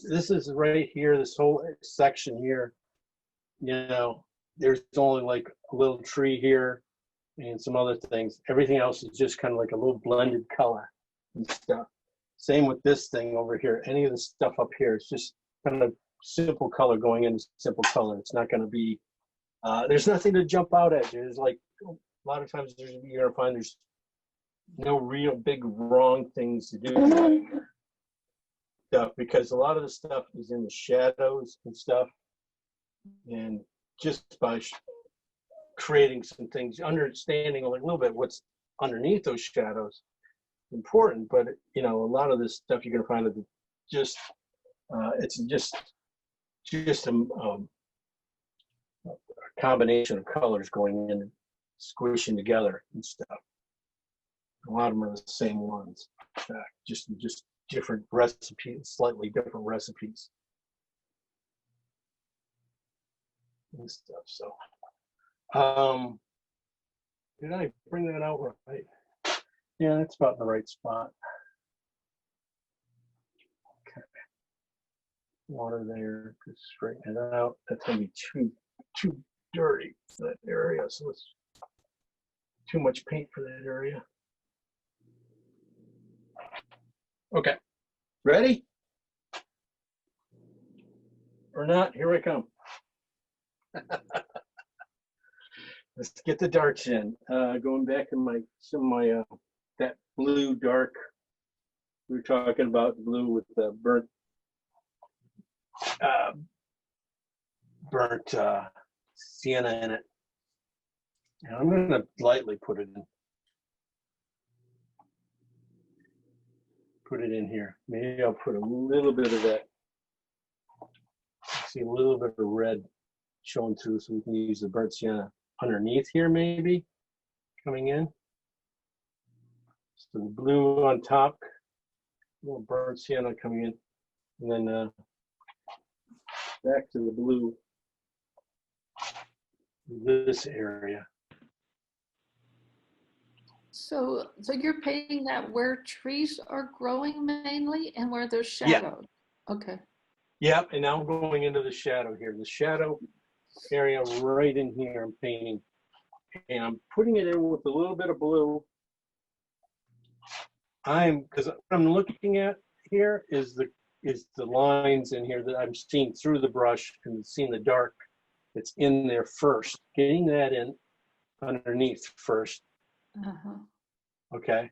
this is right here, this whole section here, there's only like a little tree here and some other things. Everything else is just kind of like a little blended color and stuff. Same with this thing over here. Any of the stuff up here, it's just kind of simple color going into simple color. It's not going to be, there's nothing to jump out at you. There's like, a lot of times you're going to find there's no real big wrong things to do stuff, because a lot of the stuff is in the shadows and stuff. And just by creating some things, understanding a little bit what's underneath those shadows, important. But a lot of this stuff you're going to find that just it's just a combination of colors going in and squishing together and stuff. A lot of them are the same ones, just different recipes, slightly different recipes and stuff. So, did I bring that out right? Yeah, that's about in the right spot. Okay. Water there to straighten it out. That's gonna be too dirty for that area, so it's too much paint for that area. Okay, ready? Or not? Here I come. Let's get the darks in. Going back to that blue dark. We were talking about blue with the burnt sienna in it. And I'm going to lightly put it in. Put it in here. Maybe I'll put a little bit of that. See a little bit of red showing through, so we can use the burnt sienna underneath here, maybe coming in. So the blue on top, a little burnt sienna coming in, and then back to the blue. This area. So you're painting that where trees are growing mainly and where there's shadows? Yeah. Okay. Yep, and now I'm going into the shadow here. The shadow area right in here I'm painting. And I'm putting it in with a little bit of blue. Because what I'm looking at here is the lines in here that I'm seeing through the brush and seeing the dark that's in there first. Getting that in underneath first. Uh-huh. Okay.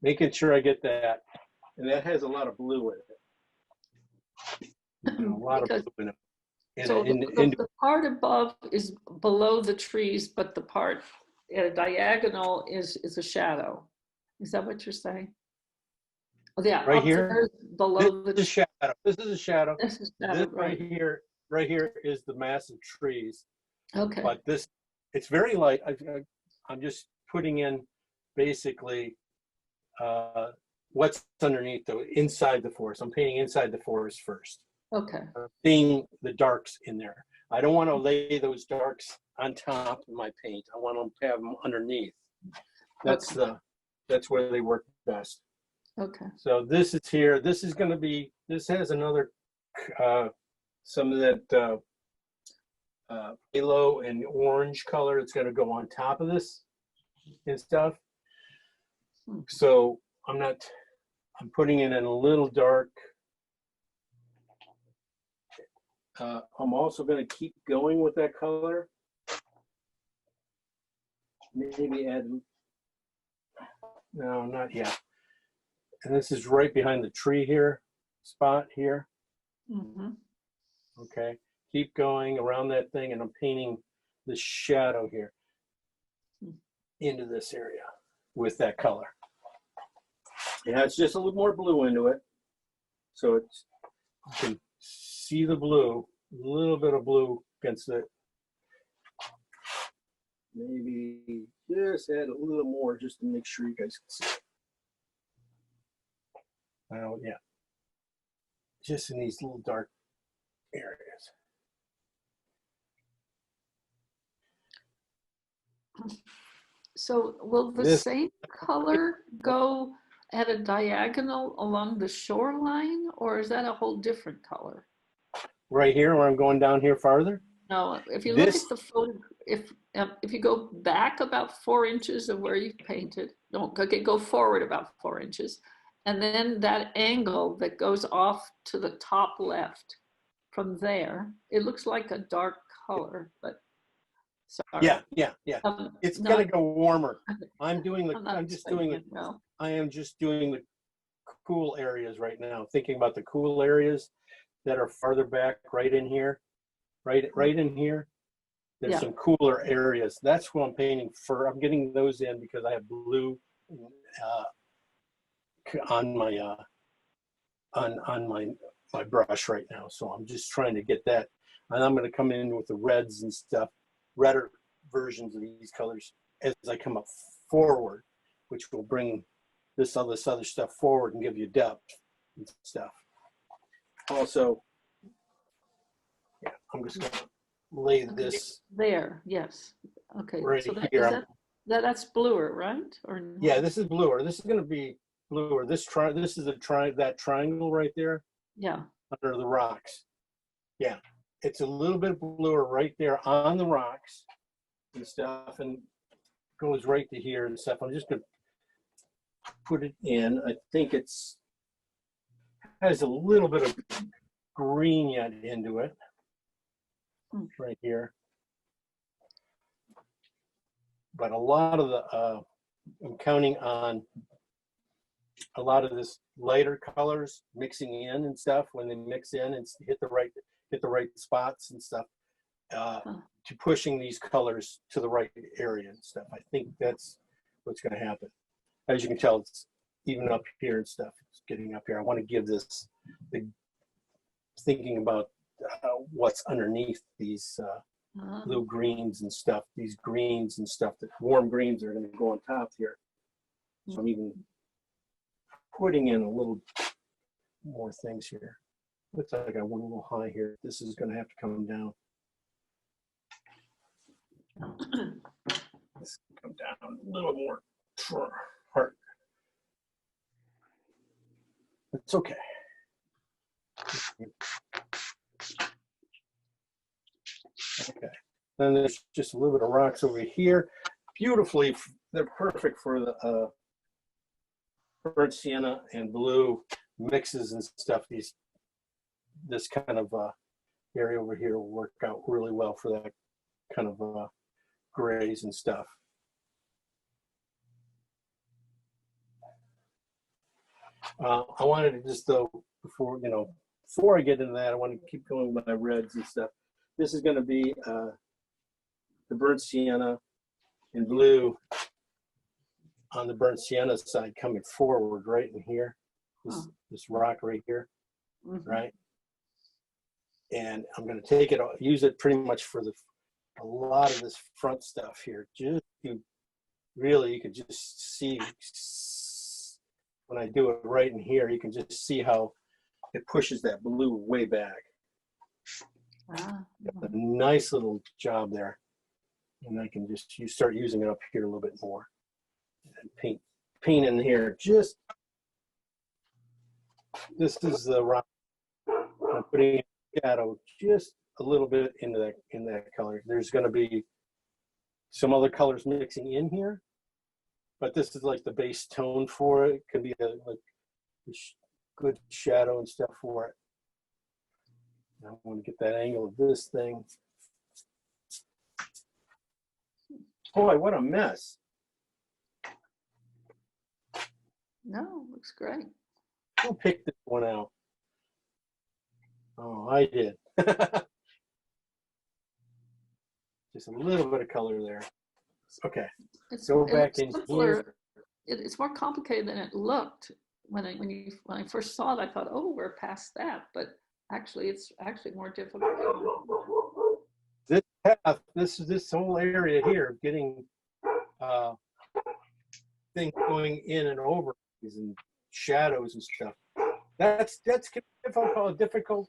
making sure I get that. And that has a lot of blue in it. A lot Because- of blue in it. So the part above is below the trees, but the part at a diagonal is a shadow. Is that what you're saying? Oh, yeah, Right up here? there below This the. is shadow. This is a shadow. This is shadow, This right here is the massive trees. Okay. But this, it's very light. I'm just putting in basically what's underneath, though, inside the forest. I'm painting inside the forest first. Okay. Seeing the darks in there. I don't want to lay those darks on top of my paint. I want them to have them underneath. That's where they work best. Okay. So this is here. This is going to be. This has another some of that yellow and orange color. It's going to go on top of this and stuff. So I'm putting it in a little dark. I'm also going to keep going with that color. Maybe add, no, not yet. And this is right behind the tree here, spot here. Mm-hmm. Okay, keep going around that thing, and I'm painting the shadow here into this area with that color. Yeah, it's just a little more blue into it. So it's, you can see the blue, a little bit of blue against it. Maybe just add a little more just to make sure you guys can see it. Oh, yeah. Just in these little dark areas. So will the same color go at a diagonal along the shoreline, or is that a whole different color? Right here, where I'm going down here farther? No, if you look at the photo, if you go back about 4 inches of where you painted, go forward about 4 inches, and then that angle that goes off to the top left, from there, it looks like a dark color, but sorry. Yeah. It's no, gonna go warmer. I'm not just saying doing it, no. I am just doing the cool areas right now, thinking about the cool areas that are farther back, right in here, right in here. There's some cooler areas. That's what I'm painting for. I'm getting those in because I have blue on my on my brush right now. So I'm just trying to get that, and I'm going to come in with the reds and stuff, redder versions of these colors as I come up forward, which will bring this other stuff forward and give you depth and stuff. Also, yeah, I'm just going to lay this there. Yes. Okay. right so here. That's bluer, right? Or no? Yeah, this is bluer. This is going to be bluer. This is that triangle right there. Yeah. Under the rocks. Yeah, it's a little bit bluer right there on the rocks and stuff, and goes right to here and stuff. I'm just going to put it in. I think has a little bit of green yet into it. Right here. But a lot of the, I'm counting on a lot of this lighter colors mixing in and stuff. When they mix in and hit the right spots and stuff, to pushing these colors to the right area and stuff. I think that's what's going to happen. As you can tell, it's even up here and stuff. It's getting up here. I want to give this thinking about what's underneath these blue greens and stuff. These greens and stuff, that warm greens are going to go on top here. So I'm even putting in a little more things here. Looks like I went a little high here. This is going to have to come down. This come down a little more hard. It's okay. Okay. Then there's just a little bit of rocks over here. Beautifully, they're perfect for the burnt sienna and blue mixes and stuff. This kind of area over here will work out really well for that kind of grays and stuff. I wanted to just though, before I get into that, I want to keep going with my reds and stuff. This is going to be the burnt sienna in blue on the burnt sienna side coming forward right in here. This rock right here, right? And I'm going to take it, use it pretty much for a lot of this front stuff here. Just you can just see when I do it right in here, you can just see how it pushes that blue way back. A nice little job there. And I can just start using it up here a little bit more. And paint in here. Just this is the rock. I'm putting shadow just a little bit in that color. There's going to be some other colors mixing in here, but this is like the base tone for it. It can be like a good shadow and stuff for it. I want to get that angle of this thing. Boy, what a mess. No, looks great. Who picked this one out? Oh, I did. Just a little bit of color there. Okay. Go back in here. It's more complicated than it looked when I first saw it. I thought, oh, we're past that, but actually, it's actually more difficult. This path, this whole area here, getting things going in and over and shadows and stuff. That's difficult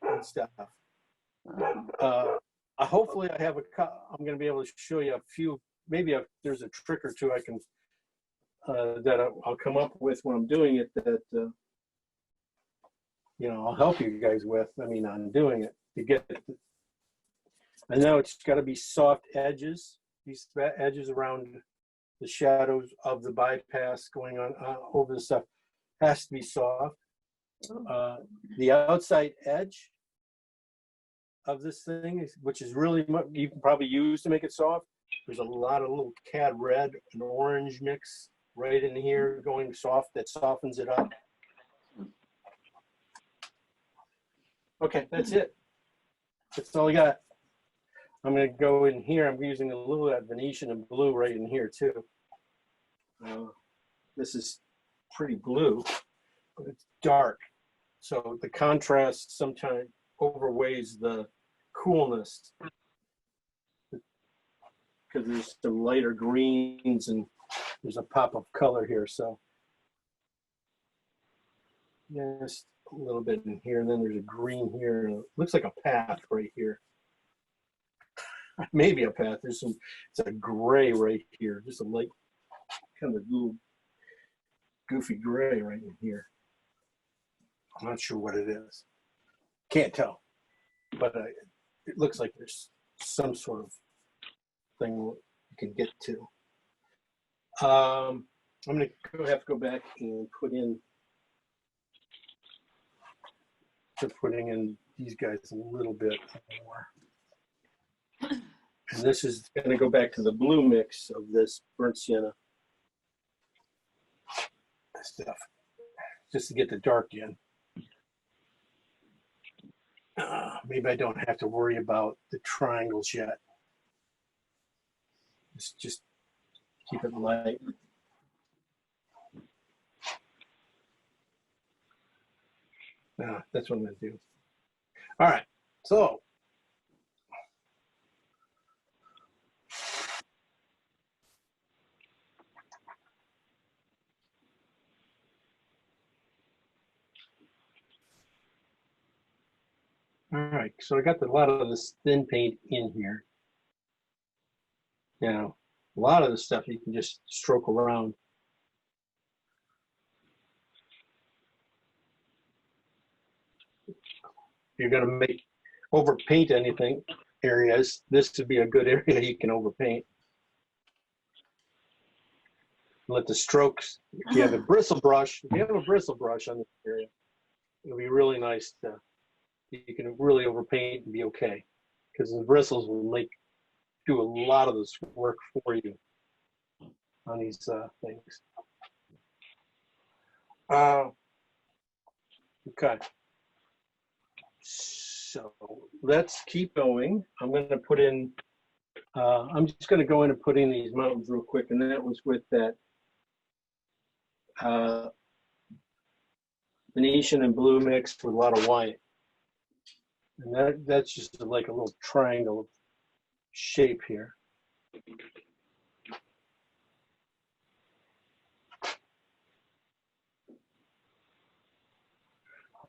and stuff. Hopefully, I'm going to be able to show you a few. Maybe there's a trick or two I can that I'll come up with when I'm doing it that I'll help you guys with. I mean, on doing it to get it. I know it's got to be soft edges. These edges around the shadows of the bypass going on over the stuff has to be soft. The outside edge of this thing, which is really you can probably use to make it soft. There's a lot of little cad red and orange mix right in here going soft that softens it up. Okay, that's it. That's all I got. I'm going to go in here. I'm using a little of that Venetian and blue right in here too. This is pretty blue, but it's dark. So the contrast sometimes overweighs the coolness because there's some lighter greens and there's a pop of color here. So just a little bit in here. And then there's a green here. And it looks like a path right here. Maybe a path. It's a gray right here. Just a light, kind of little goofy gray right in here. I'm not sure what it is. Can't tell. But it looks like there's some sort of thing you can get to. I'm going to have to go back and putting in these guys a little bit more. And this is going to go back to the blue mix of this burnt sienna stuff, just to get the dark in. Maybe I don't have to worry about the triangles yet. Just keep it light. That's what I'm going to do. All right, so. All right, so I got a lot of this thin paint in here. Now, a lot of the stuff you can just stroke around. If you're going to overpaint anything areas, this would be a good area you can overpaint. Let the strokes, if you have a bristle brush on this area, it'll be really nice to. You can really overpaint and be okay, because the bristles will do a lot of this work for you on these things. Okay. So let's keep going. I'm going to put in, I'm just going to go in and put in these mountains real quick. And that was with that Venetian and blue mixed with a lot of white. And that's just like a little triangle shape here.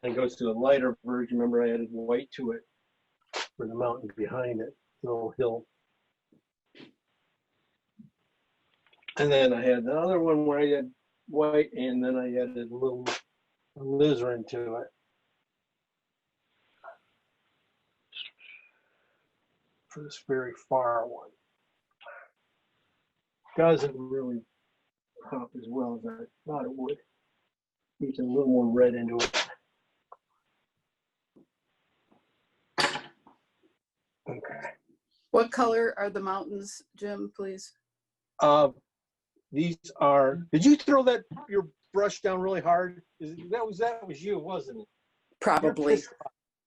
And it goes to a lighter version. Remember, I added white to it for the mountain behind it, little hill. And then I had the other one where I had white, and then I added a little alizarin to it. For this very far one. Doesn't really pop as well as I thought it would. Needs a little more red into it. Okay. What color are the mountains, Jim, please? These are, did you throw your brush down really hard? That was you, wasn't it? Probably.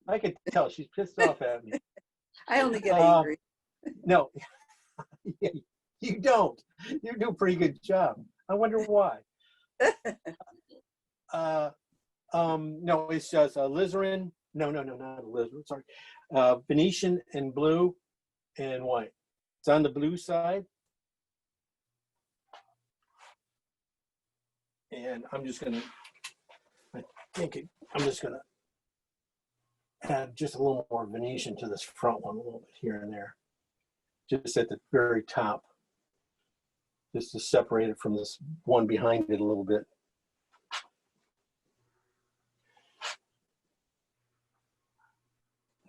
I could tell she's pissed off at me. I only get angry. No, you don't. You do a pretty good job. I wonder why. No, it's just alizarin. No, not alizarin. Sorry, Venetian and blue and white. It's on the blue side, and I'm just gonna add just a little more Venetian to this front one, a little bit here and there, just at the very top, just to separate it from this one behind it a little bit.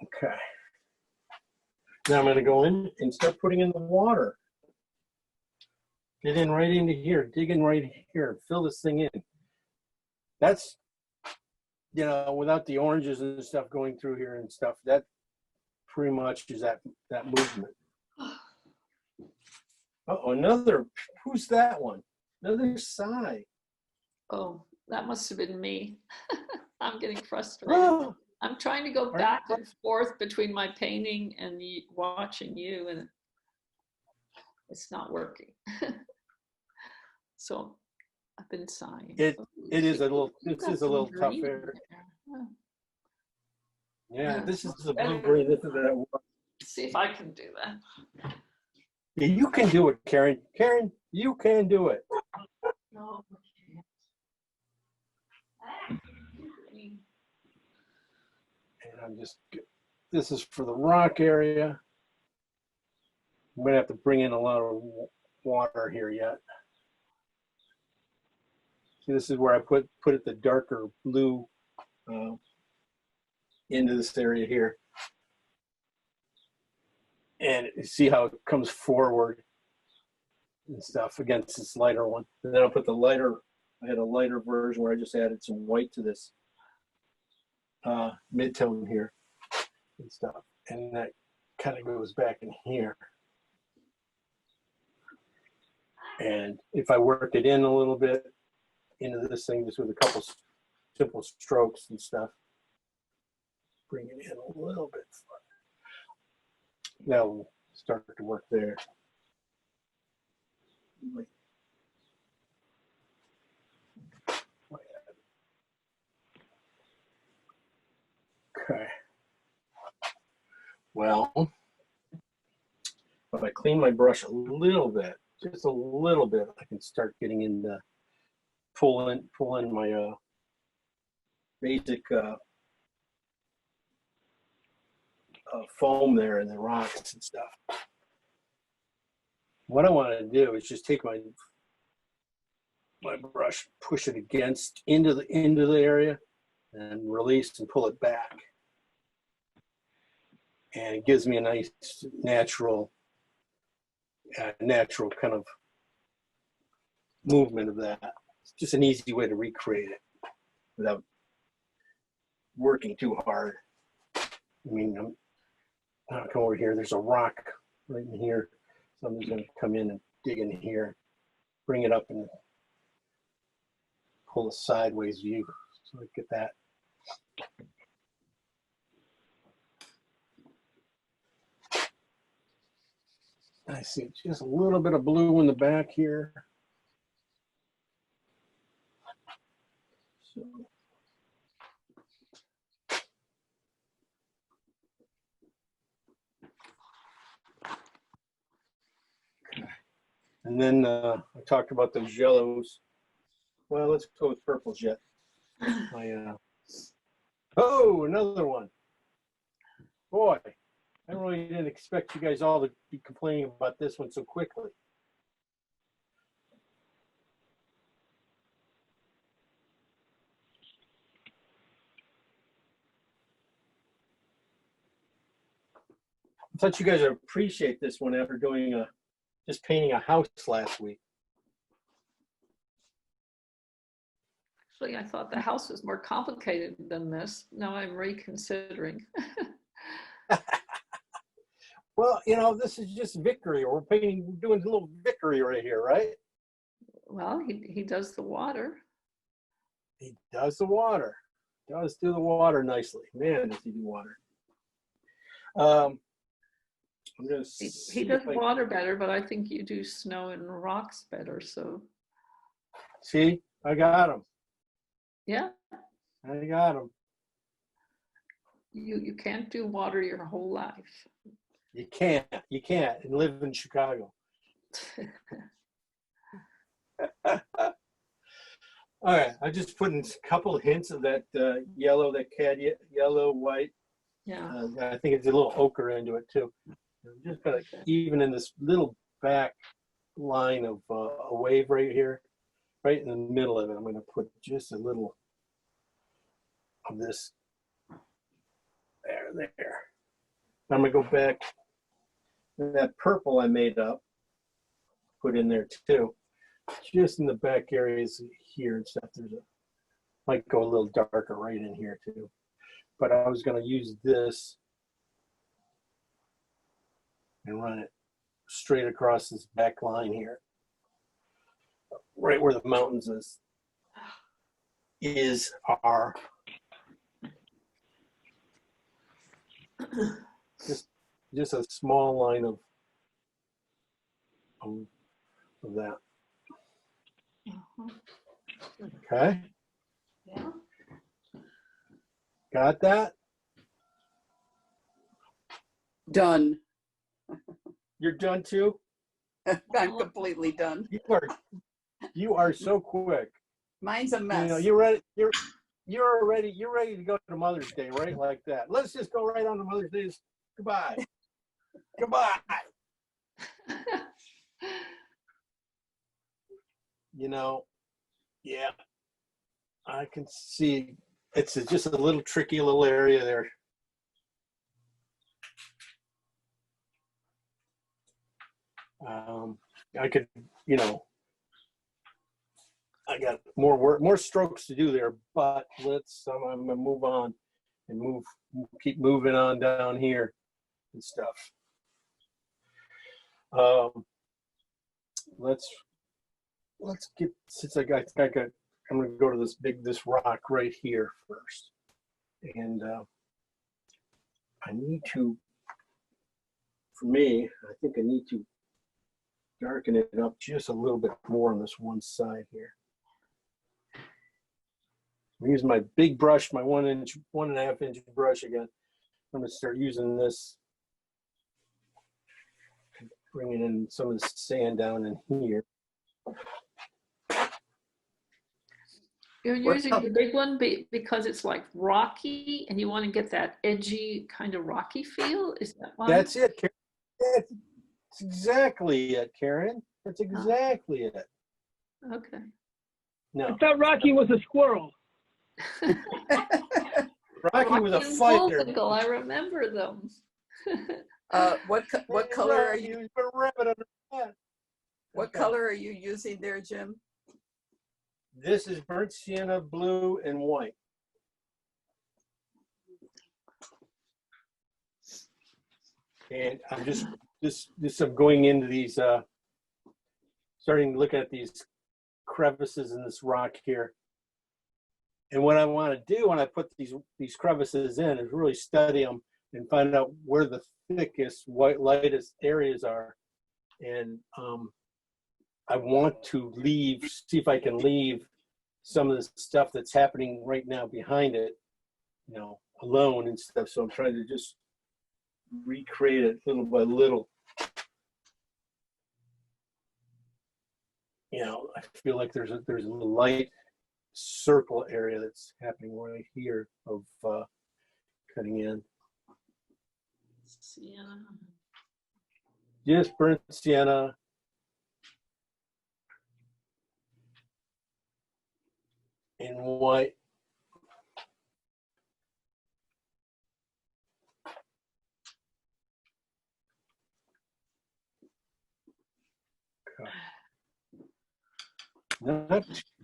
Okay. Now I'm going to go in and start putting in the water. Get in right into here, dig in right here, fill this thing in. That's, without the oranges and stuff going through here and stuff, that pretty much is that movement. Oh, who's that one? Another sigh. Oh, that must have been me. I'm getting frustrated. Oh, I'm trying to go back and forth between my painting and watching you, and it's not working. So I've been sighing. This is a little tough area. Yeah, this is the blue green. This is that. See if I can do that. Yeah, you can do it, Karen. Karen, you can do it. No. And this is for the rock area. I'm gonna have to bring in a lot of water here yet. See, this is where I put it the darker blue into this area here. And you see how it comes forward and stuff against this lighter one. And then I'll put I had a lighter version where I just added some white to this mid-tone here and stuff. And that kind of goes back in here. And if I work it in a little bit into this thing, just with a couple simple strokes and stuff, bring it in a little bit further. Now we'll start to work there. Okay. Well, if I clean my brush a little bit, just a little bit, I can start getting into pull in my basic foam there in the rocks and stuff. What I want to do is just take my brush, push it into the area, and release and pull it back. And it gives me a nice natural kind of movement of that. It's just an easy way to recreate it without working too hard. I mean, I'll come over here. There's a rock right in here. So I'm just going to come in and dig in here, bring it up and pull a sideways view so we get that. I see just a little bit of blue in the back here. So. And then I talked about those yellows. Well, let's go with purples yet. Oh, another one. Boy, I really didn't expect you guys all to be complaining about this one so quickly. I thought you guys would appreciate this one after doing just painting a house last week. Actually, I thought the house was more complicated than this. Now I'm reconsidering. Well, you know, this is just victory. We're doing a little victory right here, right? Well, he does the water. He does the water. Does do the water nicely. Man, does he do water. I'm gonna He does water better, but I think you do snow and rocks better. So see, I got him. yeah, I got him. you can't do water your whole life. You can't and live in Chicago. All right, I just put in a couple of hints of that yellow, that cad yellow, white. Yeah. I think it's a little ochre into it too. I'm just gonna even in this little back line of a wave right here, right in the middle of it. I'm gonna put just a little of this there. I'm gonna go back. That purple I made up, put in there too, just in the back areas here and stuff. Might go a little darker right in here too. But I was going to use this and run it straight across this back line here, right where the mountains are. Just a small line of that. Okay. Yeah. Got that? Done. You're done too? I'm completely done. You are so quick. Mine's a mess. You know, you're ready. You're ready to go to Mother's Day, right? Like that. Let's just go right on to Mother's Day. Goodbye. Goodbye. You know, yeah, I can see it's just a little tricky little area there. I could, you know, I got more work, more strokes to do there, but I'm gonna move on and keep moving on down here and stuff. Let's get, since I'm gonna go to this rock right here first. And I need to, for me, I think I need to darken it up just a little bit more on this one side here. I'm using my big brush, my 1.5 inch brush again. I'm gonna start using this, bringing in some of the sand down in here. You're using the big one because it's like rocky and you want to get that edgy kind of rocky feel? Is that why? That's it, Karen. That's exactly it, Karen. That's exactly it. Okay. No. I thought Rocky was a squirrel. Rocky was a and fighter. Bullwinkle, I remember them. What color are you? Put a rabbit under that. What color are you using there, Jim? This is burnt sienna, blue, and white. And I'm just I'm going into these, starting to look at these crevices in this rock here. And what I want to do when I put these crevices in is really study them and find out where the thickest, lightest areas are. And I want to see if I can leave some of the stuff that's happening right now behind it, alone and stuff. So I'm trying to just recreate it little by little. I feel like there's a light circle area that's happening right here of cutting in. Sienna. Just burnt sienna. And white.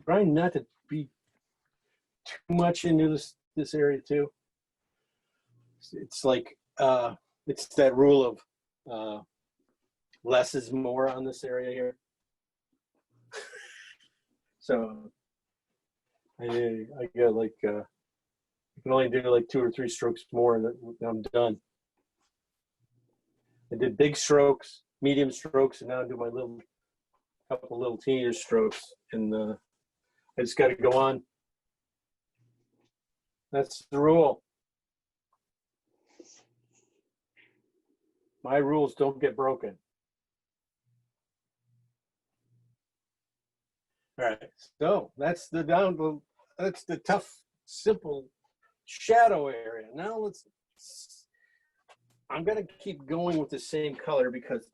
Trying not to be too much into this area too. It's like it's that rule of less is more on this area here. So I got like I can only do like 2 or 3 strokes more and then I'm done. I did big strokes, medium strokes, and now I do my couple little teenier strokes, and I just got to go on. That's the rule. My rules don't get broken. All right, so that's the tough, simple shadow area. Now I'm gonna keep going with the same color because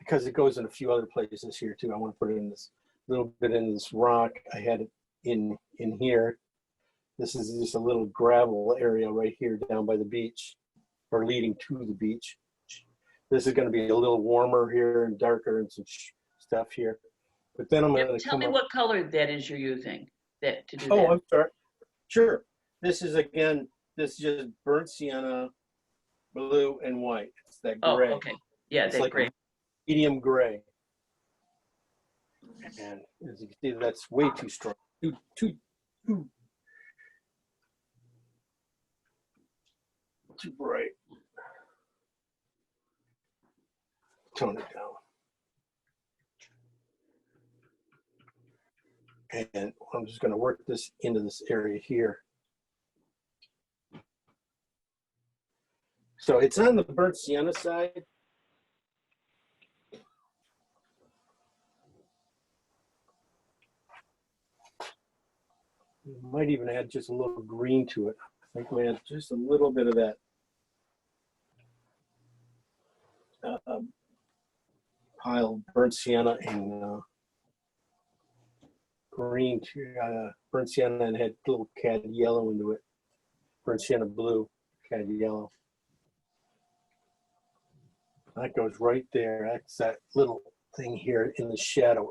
because it goes in a few other places here too. I want to put it in this little bit in this rock. I had it in here. This is just a little gravel area right here down by the beach, or leading to the beach. This is going to be a little warmer here and darker and some stuff here. But then I'm going to tell me what color that is you're using to do that. Oh, I'm sorry. Sure. This is just burnt sienna, blue and white. It's that gray. Oh, okay. Yeah, it's that like gray. Medium gray. And as you can see, that's way too strong. Too bright. Tone it down. And I'm just going to work this into this area here. So it's on the burnt sienna side. Might even add just a little green to it. I think we add just a little bit of that pile of burnt sienna and green to burnt sienna, and had a little cad yellow into it. Burnt sienna blue, cad yellow. That goes right there. That's that little thing here in the shadow area.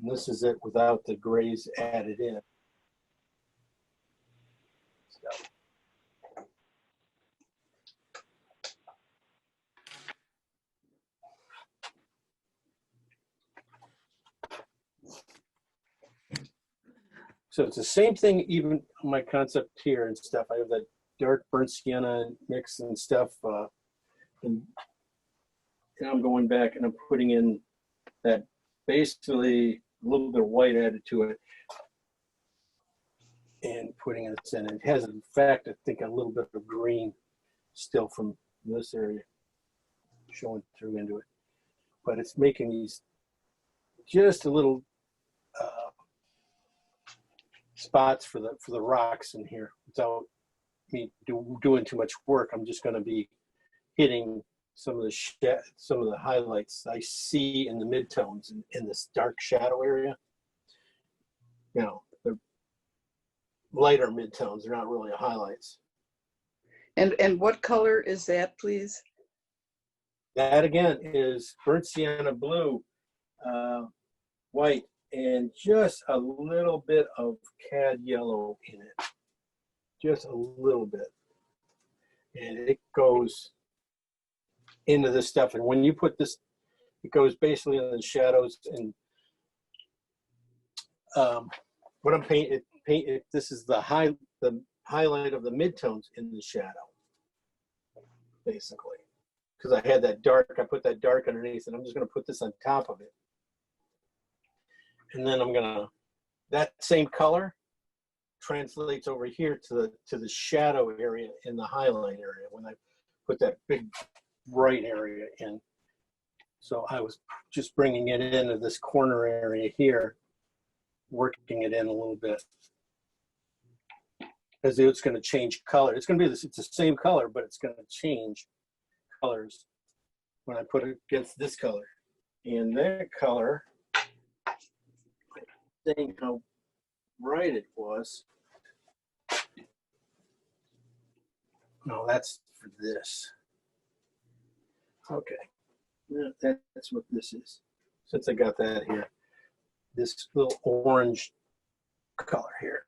And this is it without the grays added in. So it's the same thing, even my concept here and stuff. I have that dark burnt sienna mix and stuff. And I'm going back and I'm putting in that basically a little bit of white added to it and putting it in. It has, in fact, I think a little bit of green still from this area showing through into it. But it's making these just a little spots for the rocks in here without me doing too much work. I'm just going to be hitting some of the highlights I see in the midtones in this dark shadow area. The lighter midtones, they're not really highlights. And what color is that, please? That again is burnt sienna blue, white, and just a little bit of cad yellow in it. Just a little bit. And it goes into this stuff. And when you put this, it goes basically in the shadows. And what I'm painting, this is the highlight of the midtones in the shadow, basically. Because I had that dark, I put that dark underneath, and I'm just going to put this on top of it. And then I'm gonna, that same color translates over here to the shadow area in the highlight area when I put that big bright area in. So I was just bringing it into this corner area here, working it in a little bit. Because it's going to change color. It's going to be this, it's the same color, but it's going to change colors when I put it against this color. And that color, saying how bright it was. No, that's for this. Okay, yeah, that's what this is. Since I got that here, this little orange color here.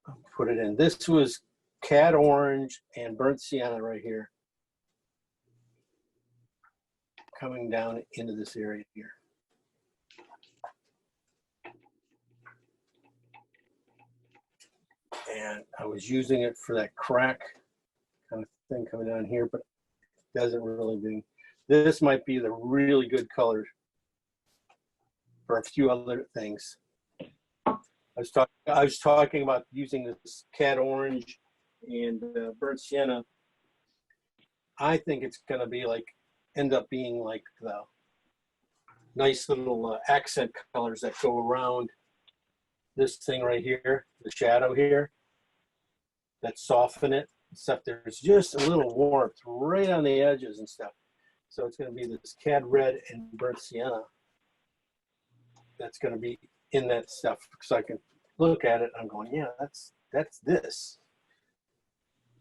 I'll put it in. This was cad orange and burnt sienna right here. Coming down into this area here. And I was using it for that crack kind of thing coming down here, but it doesn't really do. This might be the really good color for a few other things. I was talking about using this cad orange and burnt sienna. I think it's going to be like, end up being like the nice little accent colors that go around this thing right here, the shadow here, that soften it, except there's just a little warmth right on the edges and stuff. So it's going to be this cad red and burnt sienna that's going to be in that stuff, because I can look at it and I'm going, yeah, that's this.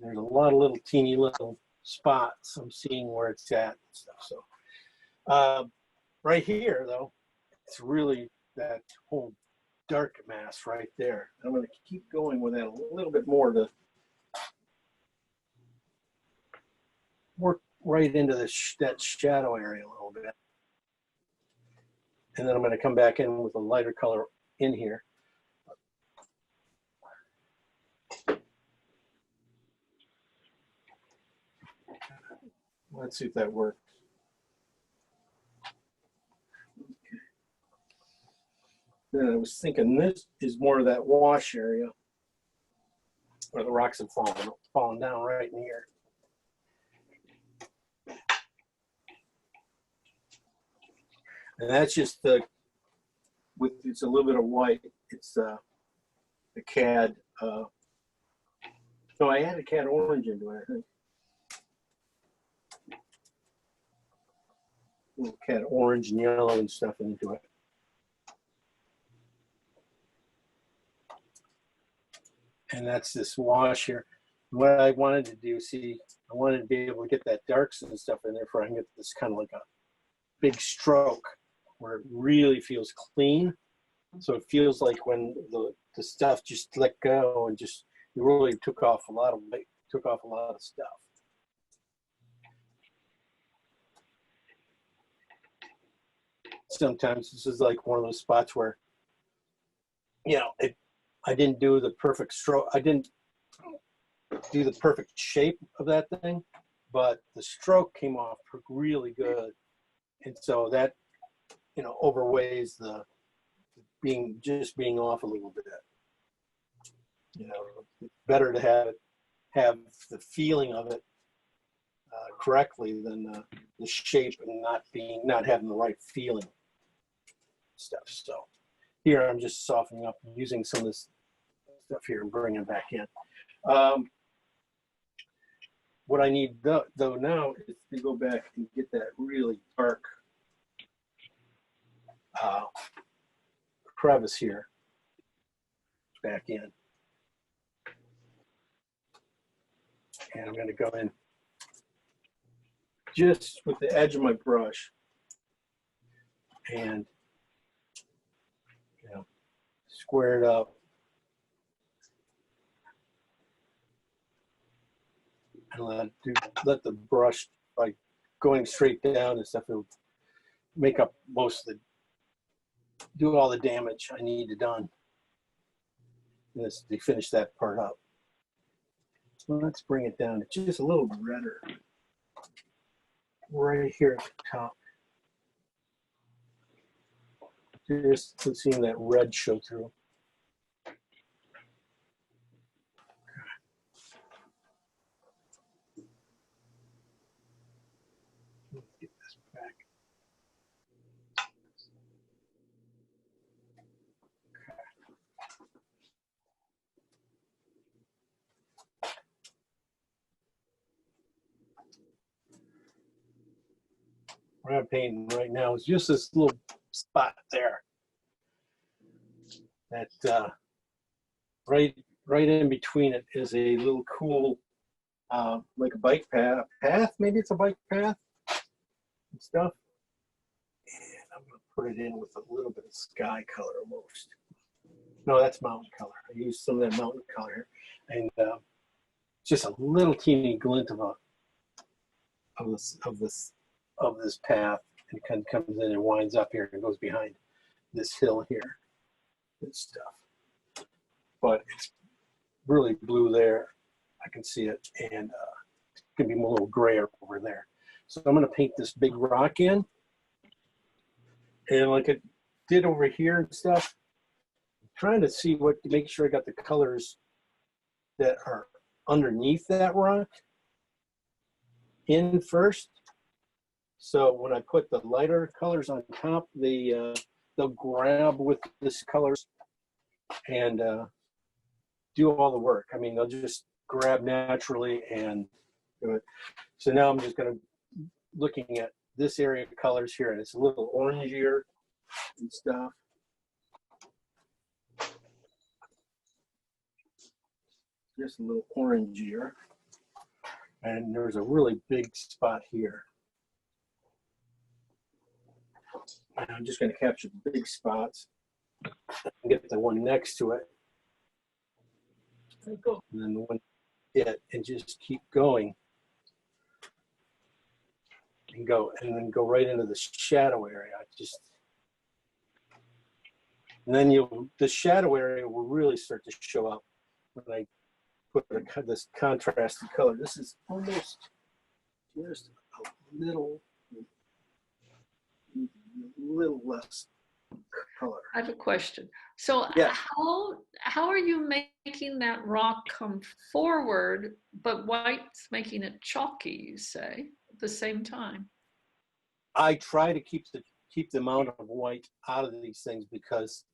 There's a lot of little teeny little spots I'm seeing where it's at and stuff. So right here though, it's really that whole dark mass right there. I'm going to keep going with that a little bit more to work right into that shadow area a little bit. And then I'm going to come back in with a lighter color in here. Let's see if that works. Okay. Then I was thinking this is more of that wash area where the rocks have fallen down right in here. And that's just with it's a little bit of white. It's the cad. No, I added cad orange into it, I think. A little cad orange and yellow and stuff into it. And that's this wash here. What I wanted to do, see, I wanted to be able to get that darks and stuff in there for I can get this kind of like a big stroke where it really feels clean. So it feels like when the stuff just let go and just you really took off a lot of weight, took off a lot of stuff. Sometimes this is like one of those spots where, you know, I didn't do the perfect stroke. I didn't do the perfect shape of that thing, but the stroke came off really good. And so that, you know, overweighs the being off a little bit. You know, it's better to have the feeling of it correctly than the shape and not having the right feeling stuff. So here I'm just softening up using some of this stuff here and bringing it back in. What I need though now is to go back and get that really dark crevice here back in. And I'm going to go in just with the edge of my brush and, you know, square it up. And let the brush like going straight down and stuff, it would make up most of the, do all the damage I needed done. And this, to finish that part up. Well, let's bring it down to just a little redder. Right here at the top. Just to see that red show through. Let's get this back. What I'm painting right now is just this little spot there. That right in between it is a little cool, like a bike path. Maybe it's a bike path and stuff. And I'm gonna put it in with a little bit of sky color almost. No, that's mountain color. I used some of that mountain color here, and just a little teeny glint of this path, and kind of comes in and winds up here and goes behind this hill here. Good stuff. But it's really blue there. I can see it, and it's gonna be a little grayer over there. So I'm gonna paint this big rock in, and like I did over here and stuff, I'm trying to see what to make sure I got the colors that are underneath that rock in first. So when I put the lighter colors on top, they'll grab with this colors and do all the work. I mean, they'll just grab naturally and do it. So now I'm just going to looking at this area of colors here, and it's a little orangier and stuff. Just a little orangier. And there's a really big spot here. And I'm just going to capture the big spots and get the one next to it. And then the one hit, and just keep going. And then go right into the shadow area. And then the shadow area will really start to show up when I put this contrasted color. This is almost just a little less color. I have a question. So Yeah. how are you making that rock come forward, but white's making it chalky, you say, at the same time? I try to keep the amount of white out of these things because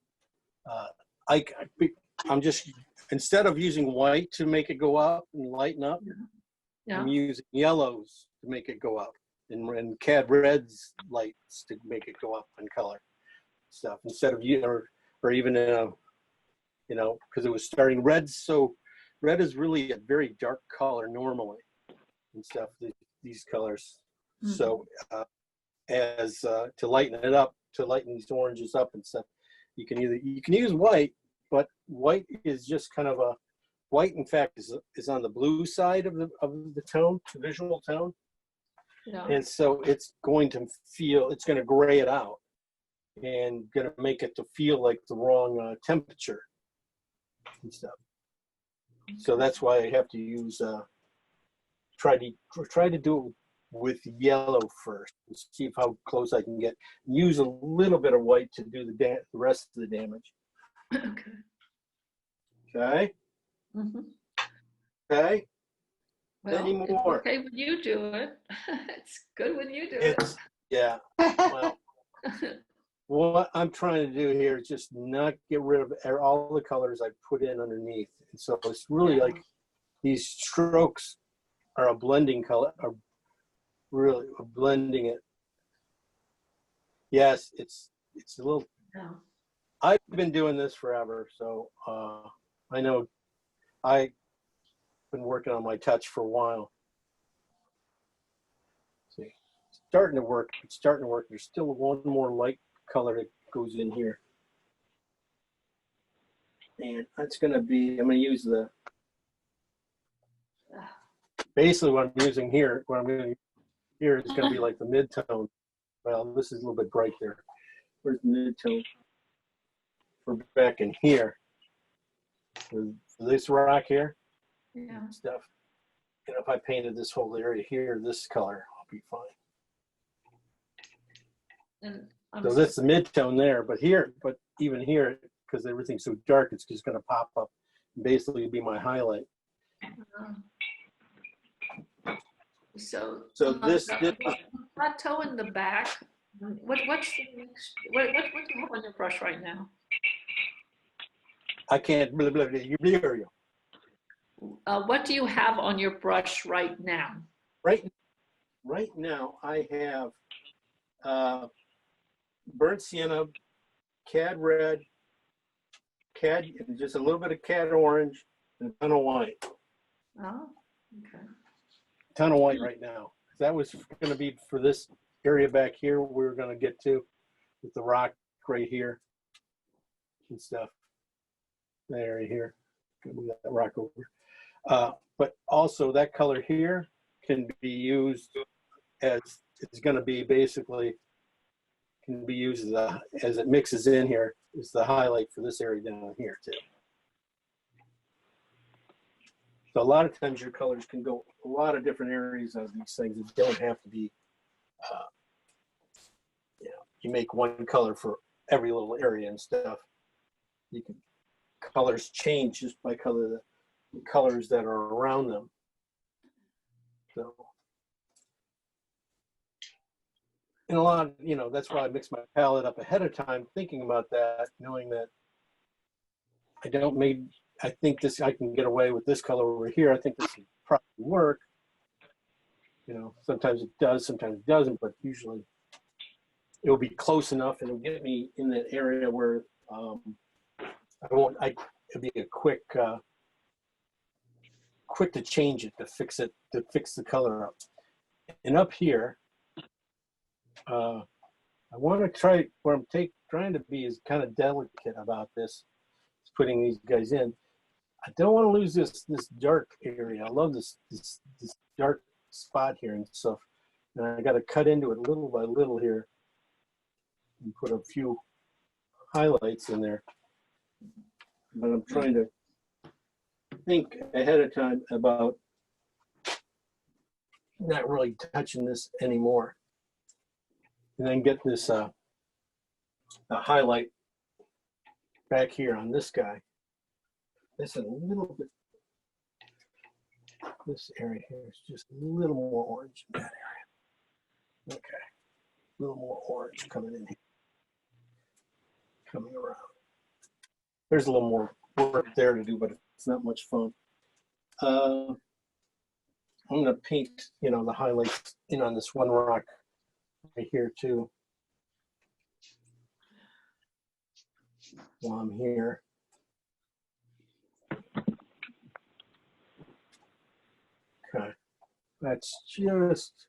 I'm just, instead of using white to make it go up and lighten up, Yeah. I'm using yellows to make it go up and cad reds lights to make it go up in color stuff instead of or even because it was starting red. So red is really a very dark color normally and stuff, these colors. Mm-hmm. So to lighten it up, to lighten these oranges up and stuff, you can use white, but white is just kind of white in fact is on the blue side of the tone, the visual tone. Yeah. And so it's going to gray it out and going to make it to feel like the wrong temperature and stuff. So that's why I have to use try to do it with yellow first and see how close I can get. Use a little bit of white to do the rest of the damage. Okay. Okay. Mm-hmm. Okay. Well, any more? It's okay when you do it. It's good when you do it. Yeah. Well, what I'm trying to do here is just not get rid of all the colors I put in underneath. And so it's really like these strokes are a blending color, are really blending it. Yes, it's a little. Yeah. I've been doing this forever, so I know I've been working on my touch for a while. See, it's starting to work. It's starting to work. There's still one more light color that goes in here. And that's going to be, I'm going to use basically what I'm using here, what I'm going to here is going to be like the mid-tone. Well, this is a little bit bright there. Where's the mid-tone? We're back in here. For this rock here, Yeah. stuff. And if I painted this whole area here, this color, I'll be fine. And So that's the mid-tone there, but even here, because everything's so dark, it's just going to pop up. Basically, be my highlight. So this plateau in the back. What's the next? What do you have on your brush right now? I can't. You hear you. What do you have on your brush right now? Right now, I have burnt sienna, cad red, cad, just a little bit of cad orange, and a ton of white. Oh, okay. Ton of white right now. That was going to be for this area back here. We were going to get to with the rock right here and stuff. That area here. Move that rock over. But also that color here can be used as it's going to be basically can be used as it mixes in here is the highlight for this area down here too. So a lot of times your colors can go a lot of different areas of these things. It don't have to be, you make one color for every little area and stuff. You can colors change just by color the colors that are around them. So, and a lot, that's why I mix my palette up ahead of time, thinking about that, knowing that I think I can get away with this color over here. I think this will probably work. Sometimes it does, sometimes it doesn't, but usually it'll be close enough and it'll get me in that area where it'll be a quick to change it, to fix the color up. And up here, I want to try, what I'm trying to be is kind of delicate about this, putting these guys in. I don't want to lose this dark area. I love this dark spot here and stuff. And I got to cut into it little by little here and put a few highlights in there. But I'm trying to think ahead of time about not really touching this anymore. And then get this a highlight back here on this guy. This is a little bit, this area here is just a little more orange in that area. Okay, a little more orange coming in here, coming around. There's a little more work there to do, but it's not much fun. I'm gonna paint, the highlights in on this one rock right here too. While I'm here. Okay, that's just,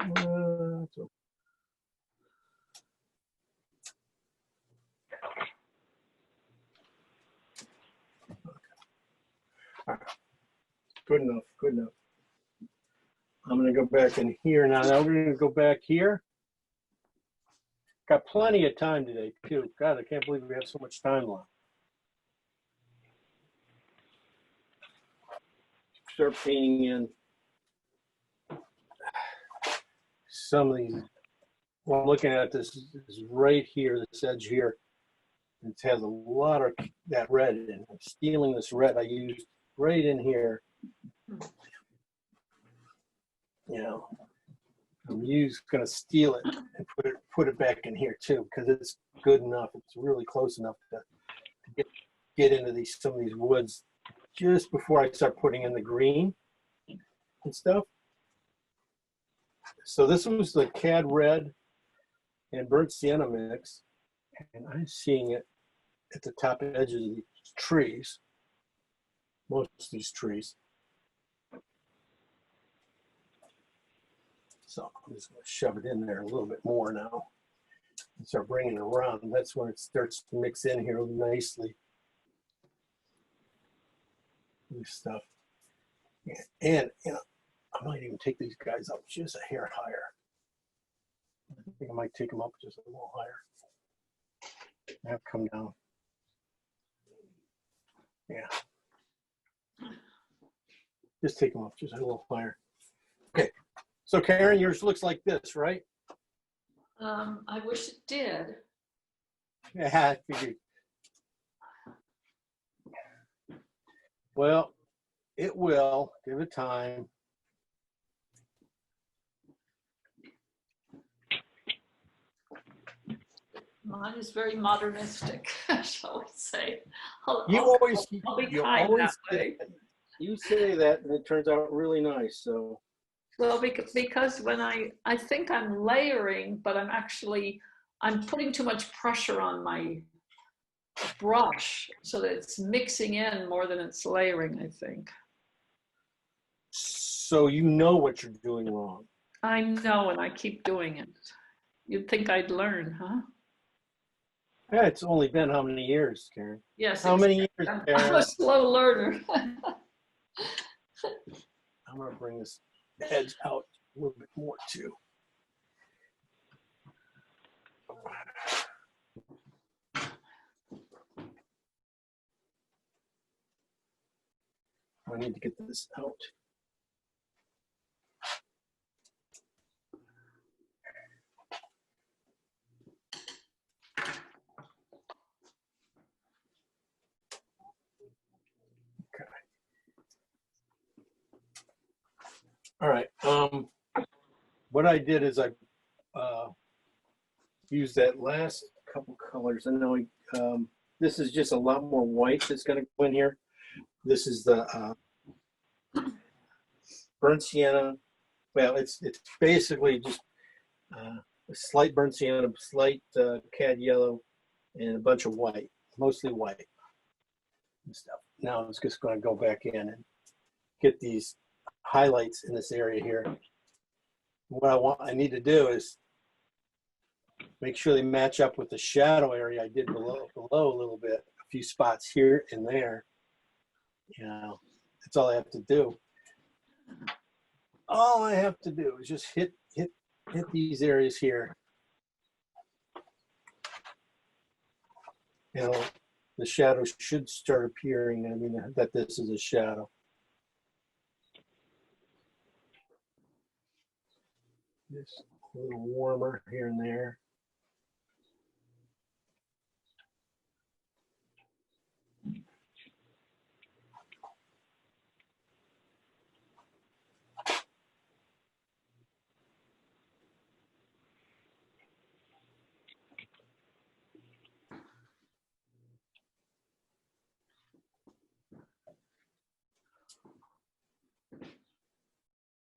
all right. Good enough, good enough. I'm gonna go back in here now. Now we're gonna go back here. Got plenty of time today too. God, I can't believe we have so much time left. Start painting in some of these. What I'm looking at this is right here, this edge here. It has a lot of that red in it. I'm stealing this red I used right in here. I'm gonna steal it and put it back in here too, because it's good enough. It's really close enough to get into some of these woods just before I start putting in the green and stuff. So this was the cad red and burnt sienna mix, and I'm seeing it at the top edges of these trees, most of these trees. So I'm just going to shove it in there a little bit more now and start bringing it around. That's when it starts to mix in here nicely. This stuff. And I'm I might even take these guys up just a hair higher. I think I might take them up just a little higher. Have come down. Yeah. Just take them up just a little higher. Okay. So Karen, yours looks like this, right? I wish it did. Yeah, I figured. Well, it will. Give it time. Mine is very modernistic, shall we say. I'll You be you kind always that way. you say that, and it turns out really nice. So Well, because when I think I'm layering, but I'm putting too much pressure on my brush so that it's mixing in more than it's layering, I think. so you know what you're doing wrong. I know, and I keep doing it. You'd think I'd learn, huh? Yeah, it's only been how many years, Karen? Yes. How many years, I'm Karen? a slow learner. I'm gonna bring this edge out a little bit more too. I need to get this out. Okay. All right. What I did is I used that last couple colors. I know this is just a lot more white that's going to go in here. This is the burnt sienna. Well, it's basically just a slight burnt sienna, slight cad yellow, and a bunch of white, mostly white and stuff. Now I'm just going to go back in and get these highlights in this area here. What I need to do is make sure they match up with the shadow area I did below a little bit, a few spots here and there. You know, that's all I have to do. All I have to do is just hit these areas here. You know, the shadows should start appearing. I mean, that this is a shadow. Just a little warmer here and there.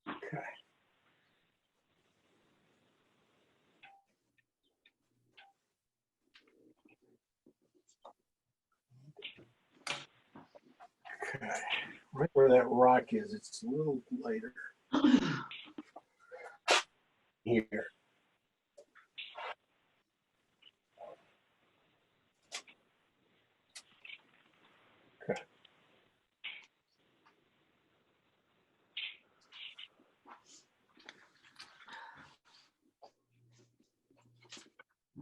Okay. Okay, right where that rock is, it's a little lighter here. Okay.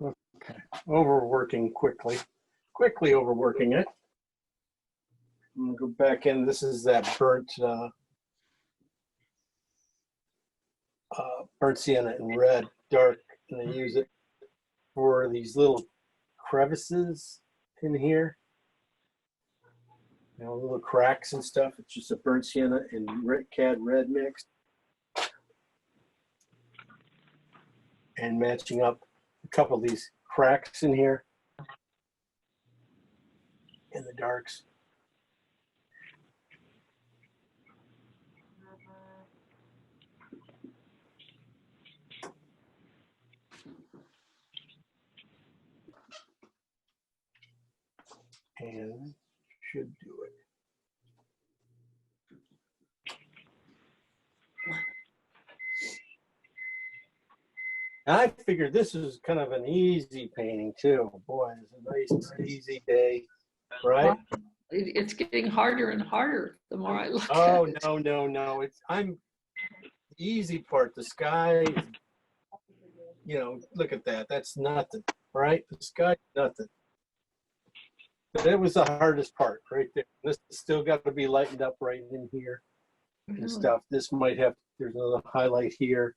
Okay, overworking quickly overworking it. I'm gonna go back in. This is that burnt sienna in red, dark, and I use it for these little crevices in here. You know, little cracks and stuff. It's just a burnt sienna and cad red mixed, and matching up a couple of these cracks in here in the darks. And should do it. I figured this is kind of an easy painting too. Boy, it's a nice, easy day, right? It's getting harder and harder the more I look Oh at it. no! It's the easy part, the sky, you know, look at that. That's nothing, right? The sky, nothing. But it was the hardest part right there. This has still got to be lightened up right in here and stuff. This might have, there's another highlight here.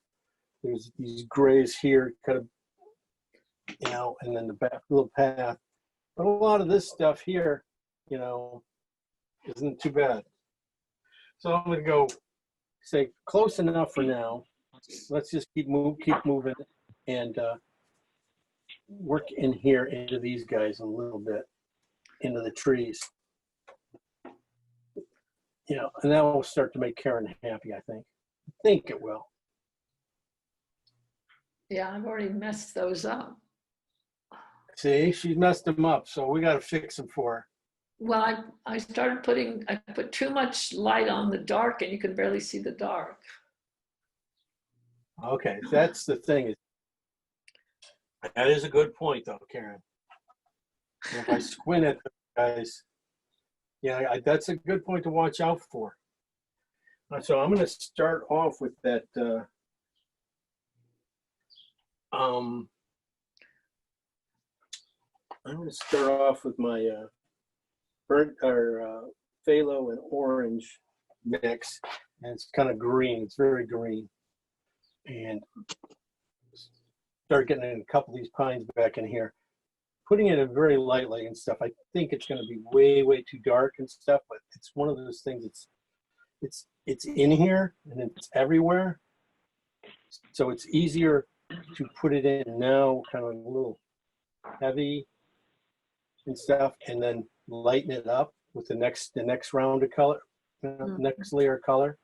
There's these grays here, kind of, you know, and then the back little path. But a lot of this stuff here, you know, isn't too bad. So I'm going to go say close enough for now. Let's just keep moving and work in here into these guys a little bit, into the trees. You know, and that will start to make Karen happy, I think. I think it will. Yeah, I've already messed those up. See, she messed them up, so we got to fix them for her. Well, I started putting, I put too much light on the dark and you can barely see the dark. Okay, that's the thing. That is a good point, though, Karen. If I squint at the guys, yeah, that's a good point to watch out for. So I'm going to start off with that. I'm going to start off with my burnt or phthalo and orange mix, and it's kind of green. It's very green, and start getting in a couple of these pines back in here. Putting it in very lightly and stuff. I think it's going to be way too dark and stuff, but it's one of those things. It's in here and it's everywhere, so it's easier to put it in now, kind of a little heavy and stuff, and then lighten it up with the next round of color, next layer of color.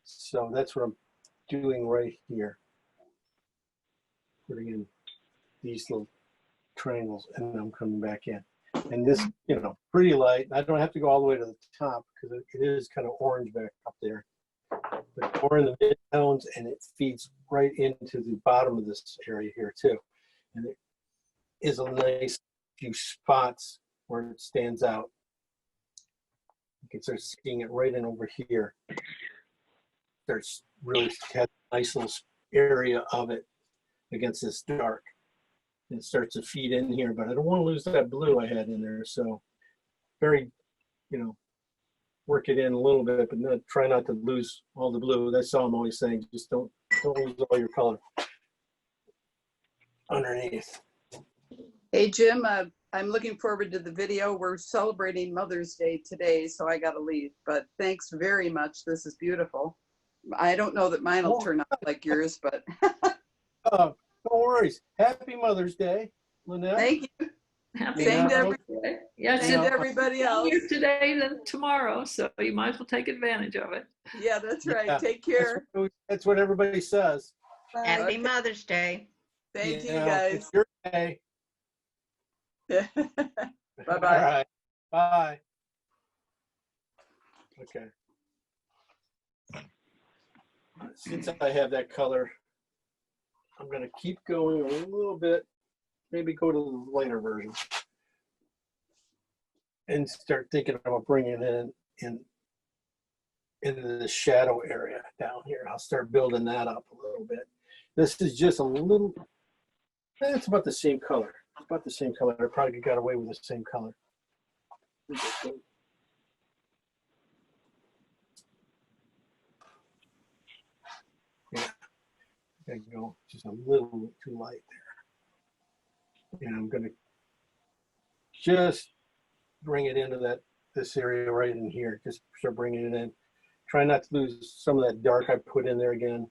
So that's what I'm doing right here. Putting in these little triangles, and then I'm coming back in. And this, you know, pretty light. I don't have to go all the way to the top because it is kind of orange back up there. But more in the mid-tones, and it feeds right into the bottom of this area here too. And it is a nice few spots where it stands out. You can start seeing it right in over here. There's really has a nice little area of it against this dark. It starts to feed in here, but I don't want to lose that blue I had in there. So very, you know, work it in a little bit, but try not to lose all the blue. That's all I'm always saying. Just don't lose all your color underneath. Hey, Jim, I'm looking forward to the video. We're celebrating Mother's Day today, so I got to leave. But thanks very much. This is beautiful. I don't know that mine will turn out like yours, but. No worries. Happy Mother's Day, Lynette. Thank you. Happy Same to Mother's Day. Yes, Same to it's everybody else. easier today than tomorrow, so you might as well take advantage of it. Yeah, that's right. Yeah, Take care. That's what everybody says. Happy Okay. Mother's Day. Thank you, Yeah, guys. it's your day. Bye-bye. All right. Bye. Okay. Since I have that color, I'm going to keep going a little bit, maybe go to the lighter version and start thinking about bringing it into the shadow area down here. I'll start building that up a little bit. This is just a little, it's about the same color. It's about the same color. I probably got away with the same color. Yeah, there you go. Just a little too light there. And I'm going to just bring it into this area right in here. Just start bringing it in. Try not to lose some of that dark I put in there again,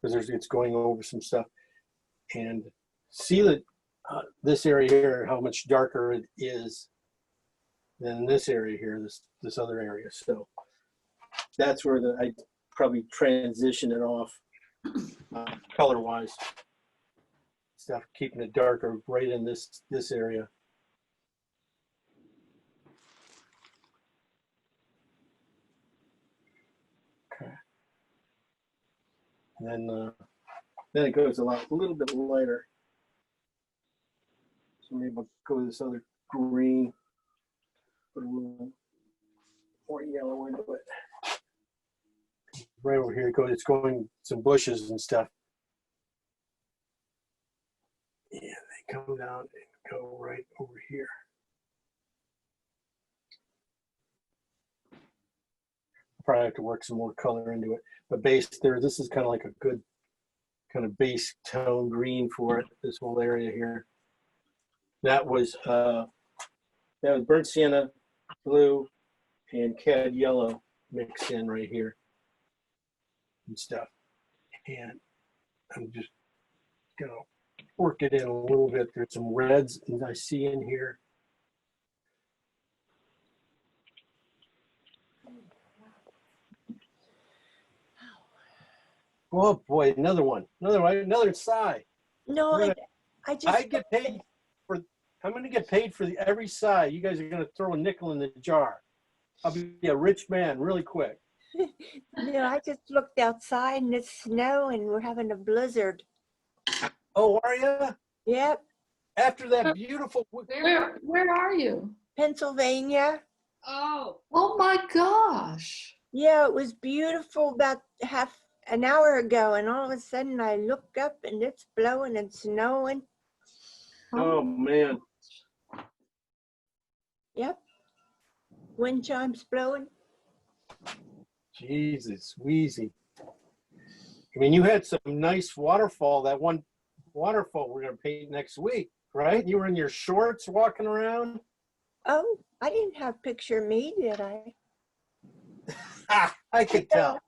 because it's going over some stuff. And see that this area here, how much darker it is than this area here, this other area. So that's where I probably transition it off color-wise. Stuff, keeping it darker right in this area. Okay. And then it goes a little bit lighter. So maybe I'll go with this other green, put a little more yellow into it. right over here. It's going some bushes and stuff. Yeah, they come down and go right over here. Probably have to work some more color into it. But base there, this is kind of like a good kind of base tone green for it, this whole area here. That was burnt sienna, blue, and cad yellow mixed in right here and stuff. And I'm just gonna work it in a little bit. There's some reds that I see in here. Oh boy, another one, another sigh. No, We're gonna- I just. I get paid for. I'm going to get paid for every sigh. You guys are going to throw a nickel in the jar. I'll be a rich man really quick. No, I just looked outside and it's snow and we're having a blizzard. Oh, are you? Yep, After that beautiful. Where are you? Pennsylvania. Oh, Oh my gosh. Yeah, it was beautiful about half an hour ago, and all of a sudden I look up and it's blowing and snowing. Oh man. Yep. Wind chimes blowing. Jesus, wheezy. I mean, you had some nice waterfall. That one waterfall we're going to paint next week, right? You were in your shorts walking around. Oh, I didn't have picture of me, did I? I could tell.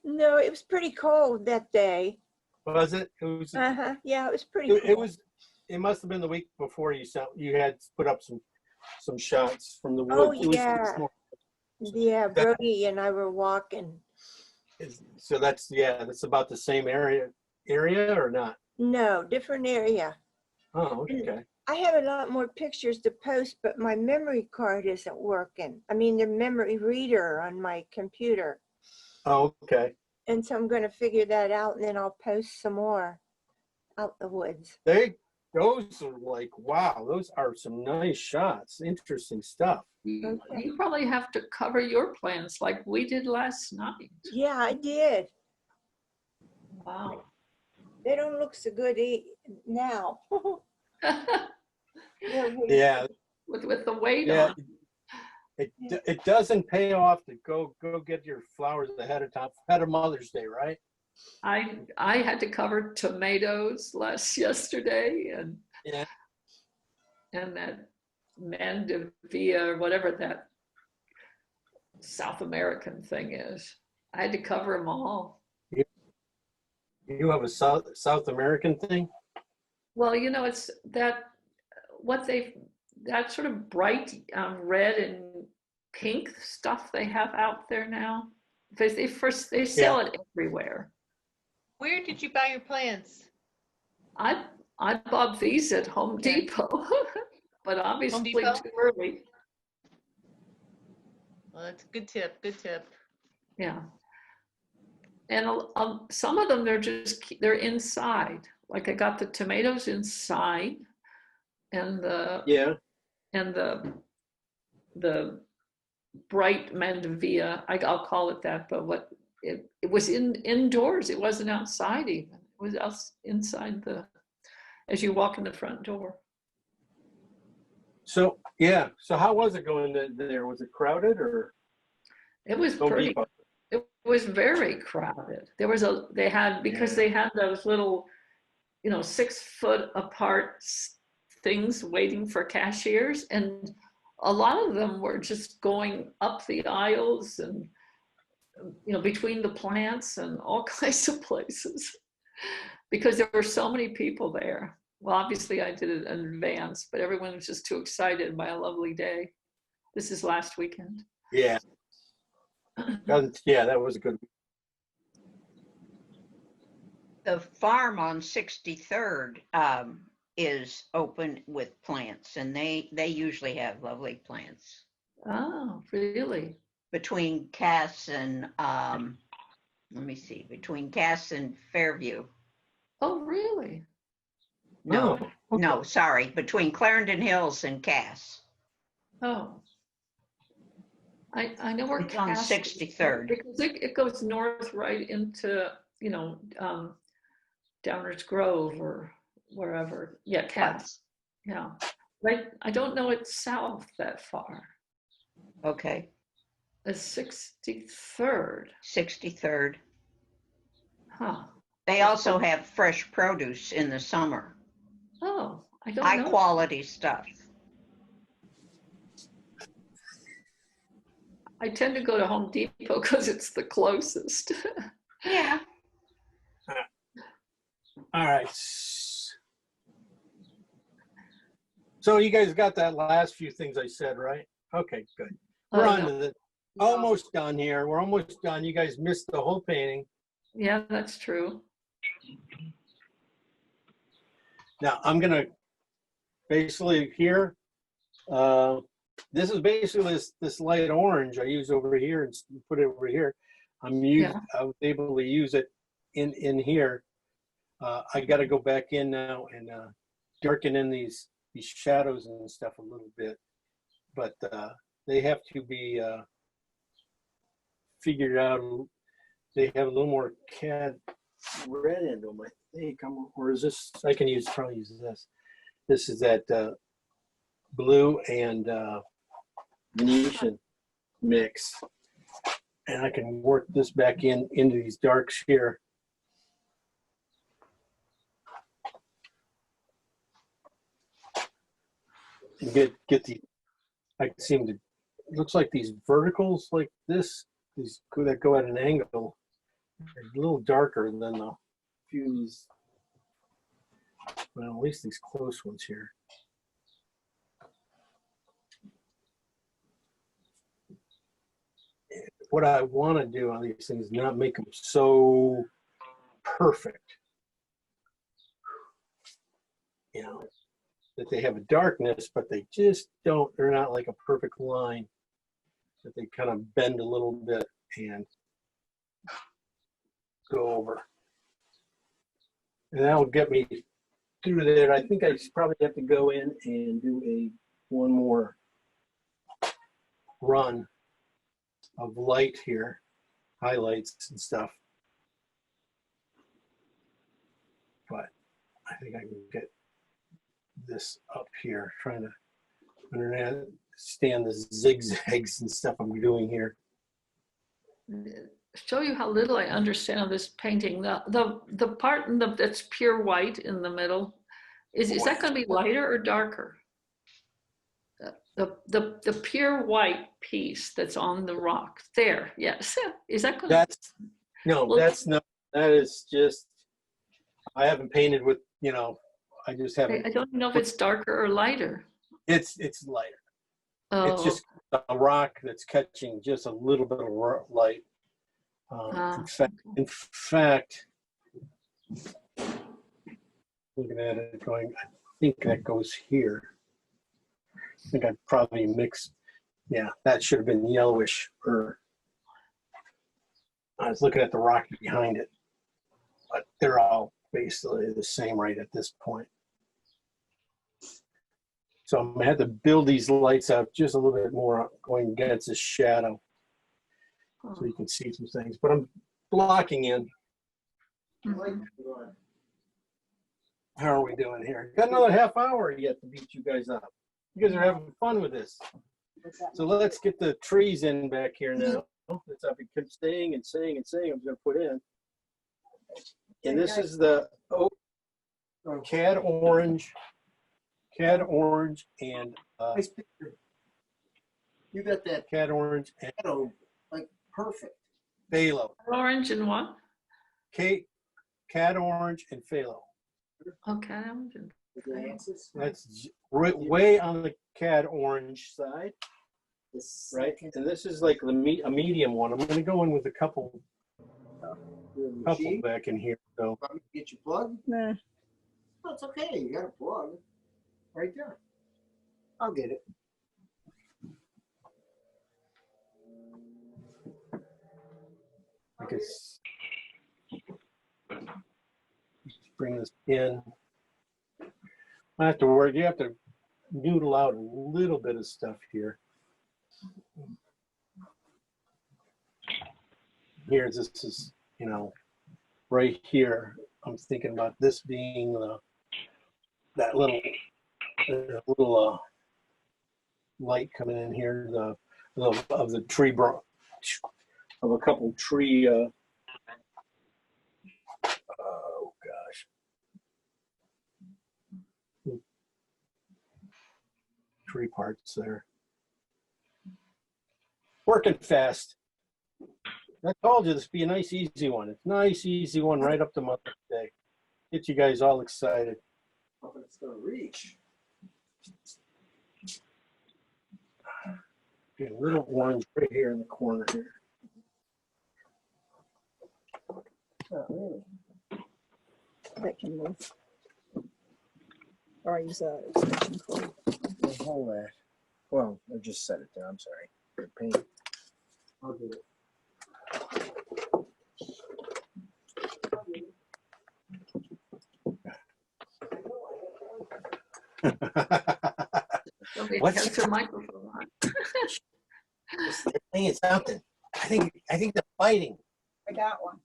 No, it was pretty cold that day. Was it? It was. Yeah, it was pretty cold. It was. It must have been the week before you had put up some shots from the woods. Oh, It was yeah. Yeah, Brody and I were walking. So that's about the same area or not? No, different area. Oh, okay. I have a lot more pictures to post, but my memory card isn't working. I mean, the memory reader on my computer. Oh, okay. And so I'm going to figure that out, and then I'll post some more out the woods. Those are like, wow, those are some nice shots. Interesting stuff. You probably have to cover your plants like we did last night. Yeah, I did. Wow. They don't look so good now. Yeah. With the weight Yeah. on. It doesn't pay off to go get your flowers ahead of Mother's Day, right? I had to cover tomatoes yesterday and Yeah. and that mandevilla or whatever that South American thing is. I had to cover them all. You have a South American thing? Well, it's that that sort of bright red and pink stuff they have out there now. They sell it everywhere. Where did you buy your plants? I bought these at Home Depot, but obviously Depot? too early. Well, that's a good tip. Good tip. Yeah. And some of them, they're inside. Like I got the tomatoes inside and the bright mandevilla, I'll call it that, but it was indoors. It wasn't outside even. It was inside as you walk in the front door. So how was it going there? Was it crowded or? It was it was very crowded. They had those little, 6 foot apart things waiting for cashiers, and a lot of them were just going up the aisles and between the plants and all kinds of places because there were so many people there. Well, obviously I did it in advance, but everyone was just too excited by a lovely day. This is last weekend. Yeah. Yeah, that was a good. the farm on 63rd is open with plants, and they usually have lovely plants. Oh, really? Between Cass and between Cass and Fairview. Oh, really? No, okay. no, sorry, between Clarendon Hills and Cass. Oh. I know where It's on Cass is, 63rd. because it goes north right into, Downers Grove or wherever. Yeah, Cass. Yeah. Right. I don't know it's south that far. Okay, The 63rd. 63rd. Huh. They also have fresh produce in the summer, Oh, I don't high know. quality stuff. I tend to go to Home Depot because it's the closest. Yeah. All right. So you guys got that last few things I said, right? Okay, good. We're on to the, almost done here. We're almost done. You guys missed the whole painting. Yeah, that's true. Now I'm gonna basically here, this is basically this light orange I use over here and put it over here. I was able to use it in here. I got to go back in now and darken in these shadows and stuff a little bit, but they have to be figured out. They have a little more CAD red in them, I think. Or is this? I can probably use this. This is that blue and Venetian mix, and I can work this back into these darks here. And get the, I seem to, it looks like these verticals like this, these that go at an angle, are a little darker than the fuse. Well, at least these close ones here. What I want to do on these things is not make them so perfect, that they have a darkness, but they just don't, they're not like a perfect line, that they kind of bend a little bit and go over. And that'll get me through there. I think I probably have to go in and do one more run of light here, highlights and stuff. But I think I can get this up here, trying to understand the zigzags and stuff I'm doing here. Show you how little I understand of this painting. The part that's pure white in the middle, is that going to be lighter or darker? The pure white piece that's on the rock there, yes. Is that going to? That's not. That is just. I haven't painted with. I just haven't. I don't know if it's darker or lighter. It's lighter. Oh. It's just a rock that's catching just a little bit of light. In fact, looking at it, going, I think that goes here. I think I'd probably mix. Yeah, that should have been yellowish. Or I was looking at the rock behind it, but they're all basically the same right at this point. So I'm gonna have to build these lights up just a little bit more, going against the shadow, so you can see some things. But I'm blocking in. How are we doing here? Got another half hour yet to beat you guys up. You guys are having fun with this. So let's get the trees in back here now. That's I've been saying and saying and saying I'm going to put in. And this is the CAD orange and nice picture. You got that CAD orange and like perfect. phthalo. Orange and what? CAD orange and phthalo. Okay, orange and that's way on the CAD orange side, right? And this is like a medium one. I'm going to go in with a couple back in here. So get your plug? Nah. No, it's okay. You got a plug right there. I'll get it. I guess bring this in. I have to work. You have to noodle out a little bit of stuff here. here, this is, you know, right here. I'm thinking about this being that little light coming in here, of the tree branch, of a couple tree. Oh gosh. Tree parts there. Working fast. I told you this would be a nice, easy one. It's a nice, easy one right up to Mother's Day. Get you guys all excited. Hoping it's gonna reach. Get a little orange right here in the corner here. Not really. That can move. Or use a extension cord. Well, hold that. Well, I just set it there. I'm sorry. Good paint. I'll do it. Somebody What's- has their microphone on. They're saying something. I think they're fighting. I got one.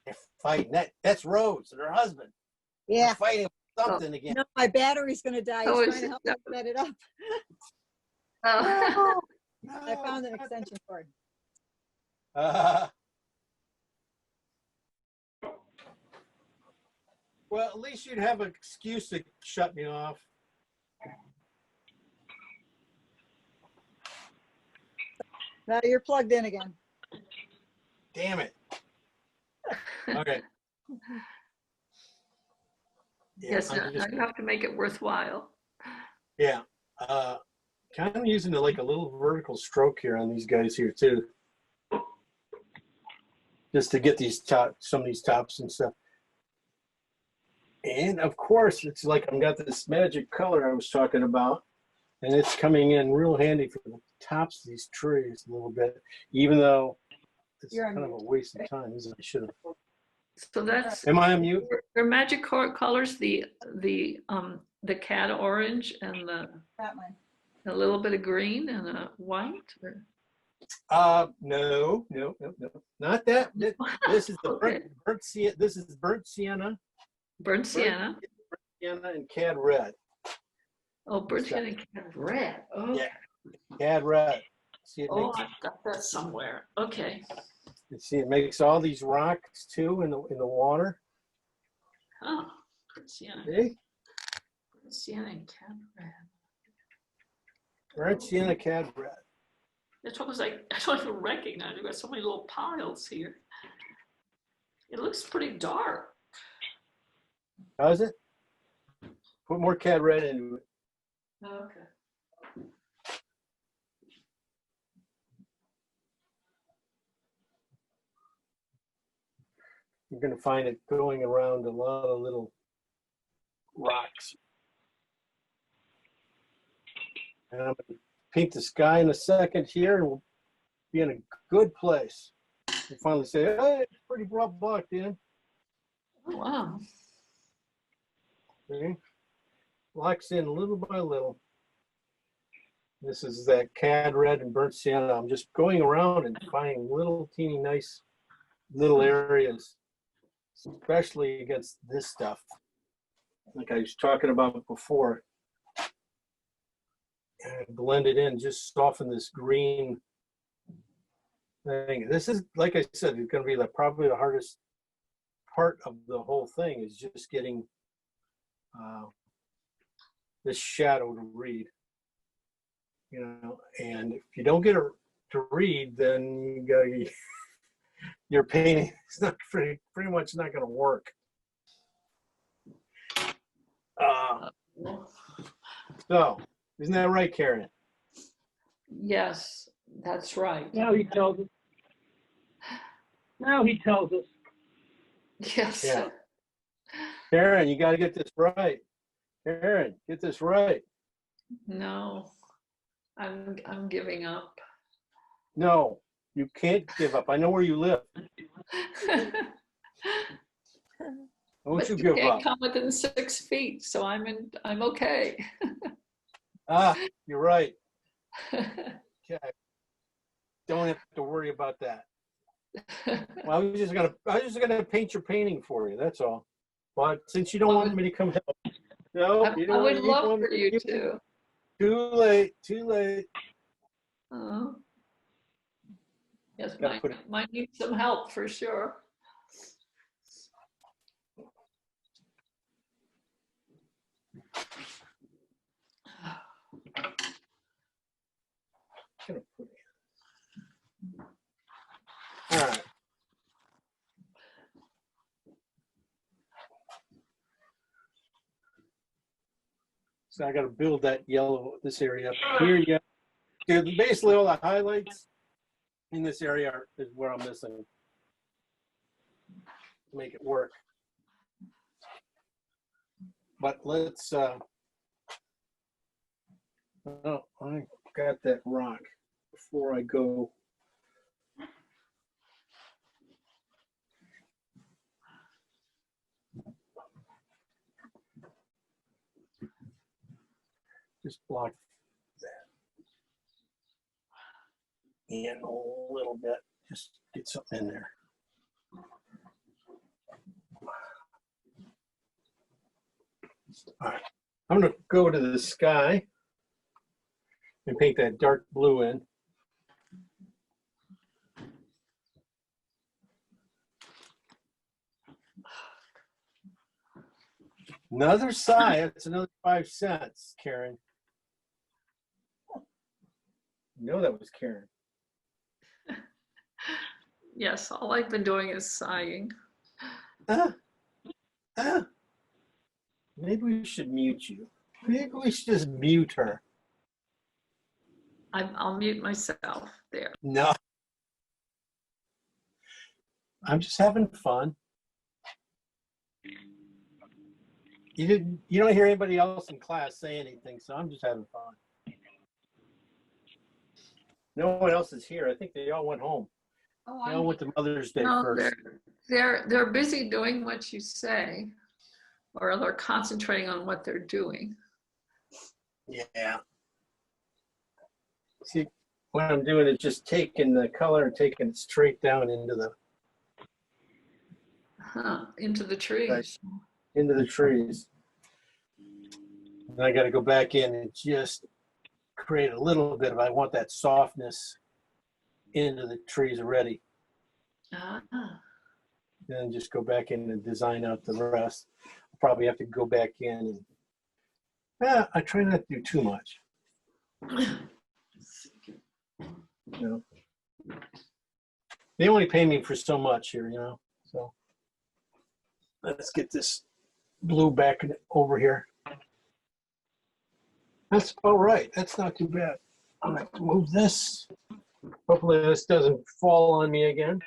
They're fighting. That's Rose and her husband. Yeah. They're fighting something again. No, my battery's gonna die. Oh, He's is trying to help it- me set it up. Oh. I found an extension cord. Well, at least you'd have an excuse to shut me off. Now you're plugged in again. Damn it. Okay. Yes, I'm now just- you have to make it worthwhile. Yeah. Kind of using like a little vertical stroke here on these guys here too. Just to get these some of these tops and stuff. And of course, it's like I've got this magic color I was talking about, and it's coming in real handy for the tops of these trees a little bit, even though it's You're on kind of a waste of time, isn't it? I should have. So that's Am I on mute? your magic colors, the cad orange and That one. a little bit of green and a white. Or? No, not that. This is the Okay. burnt sienna. This is burnt sienna. Burnt sienna. Sienna and cad red. Oh, burnt sienna and cad red. Oh, Yeah. Cad red. See, oh, I've got that somewhere. Okay. it makes all these rocks too in the water. Oh, burnt sienna. See? Burnt sienna and cad red. Burnt sienna, cad red. The trouble is I don't even recognize it. We've got so many little piles here. It looks pretty dark. Does it? Put more cad red into it. Okay. You're going to find it going around a lot of little rocks. And I'm going to paint the sky in a second here, and we'll be in a good place. We'll finally say, hey, it's pretty broad blocked in. Oh, wow. See? Blocks in little by little. This is that cad red and burnt sienna. I'm just going around and finding little teeny nice little areas, especially against this stuff. Like I was talking about before. And blend it in, just soften this green thing. This is, like I said, it's going to be probably the hardest part of the whole thing is just getting this shadow to read. You know, and if you don't get it to read, then you got your painting is not pretty much not going to work. So, isn't that right, Karen? Yes, that's right. Now he tells us. Now he tells us. Yes. Yeah. Karen, you got to get this right. Karen, get this right. No, I'm giving up. No, you can't give up. I know where you live. Don't But you you give can't up. come within 6 feet, so I'm okay. Ah, you're right. Okay. don't have to worry about that. Well, I was just gonna paint your painting for you. That's all. But since you don't want me to come help, no, you I don't. would you love want for me- you to. Too late. Too late. Yes, Gotta put it- might need some help for sure. All right. So I got to build that yellow, this area up here. Yeah. Basically all the highlights in this area is where I'm missing to make it work. But let's, oh, I got that rock before I go. Just block that in a little bit. Just get something in there. All right, I'm going to go to the sky and paint that dark blue in. Another sigh. That's another 5 cents, Karen. You know that was Karen. Yes, all I've been doing is sighing. Maybe we should mute you. Maybe we should just mute her. I'll mute myself there. No. I'm just having fun. You don't hear anybody else in class say anything, so I'm just having fun. No one else is here. I think they all went home. Oh, They all went to Mother's Day no, first. they're busy doing what you say, or they're concentrating on what they're doing. Yeah. See, what I'm doing is just taking the color and taking it straight down into the Into the trees. into the trees. And I got to go back in and just create a little bit of, I want that softness into the trees already. Then just go back in and design out the rest. I'll probably have to go back in and I try not to do too much. You know, they only pay me for so much here, you know. So let's get this blue back over here. That's about right. That's not too bad. I'm gonna have to move this. Hopefully this doesn't fall on me again.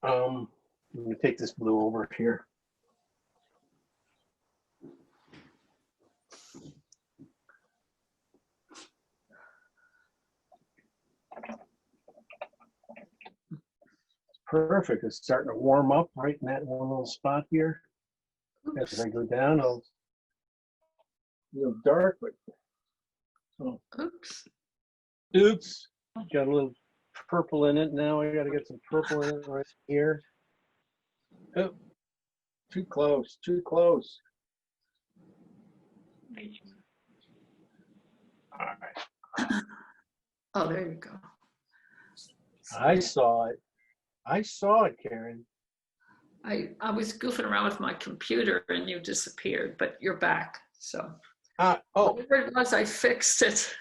Let me take this blue over here. Perfect. It's starting to warm up right in that one little spot here. As I go down, I'll a little dark, but oh. Oops. Got a little purple in it. Now I got to get some purple in it right here. Oh, too close, too close. All right. Oh, there you go. I saw it. I saw it, Karen. I was goofing around with my computer and you disappeared, but you're back. So whatever it was, I fixed it.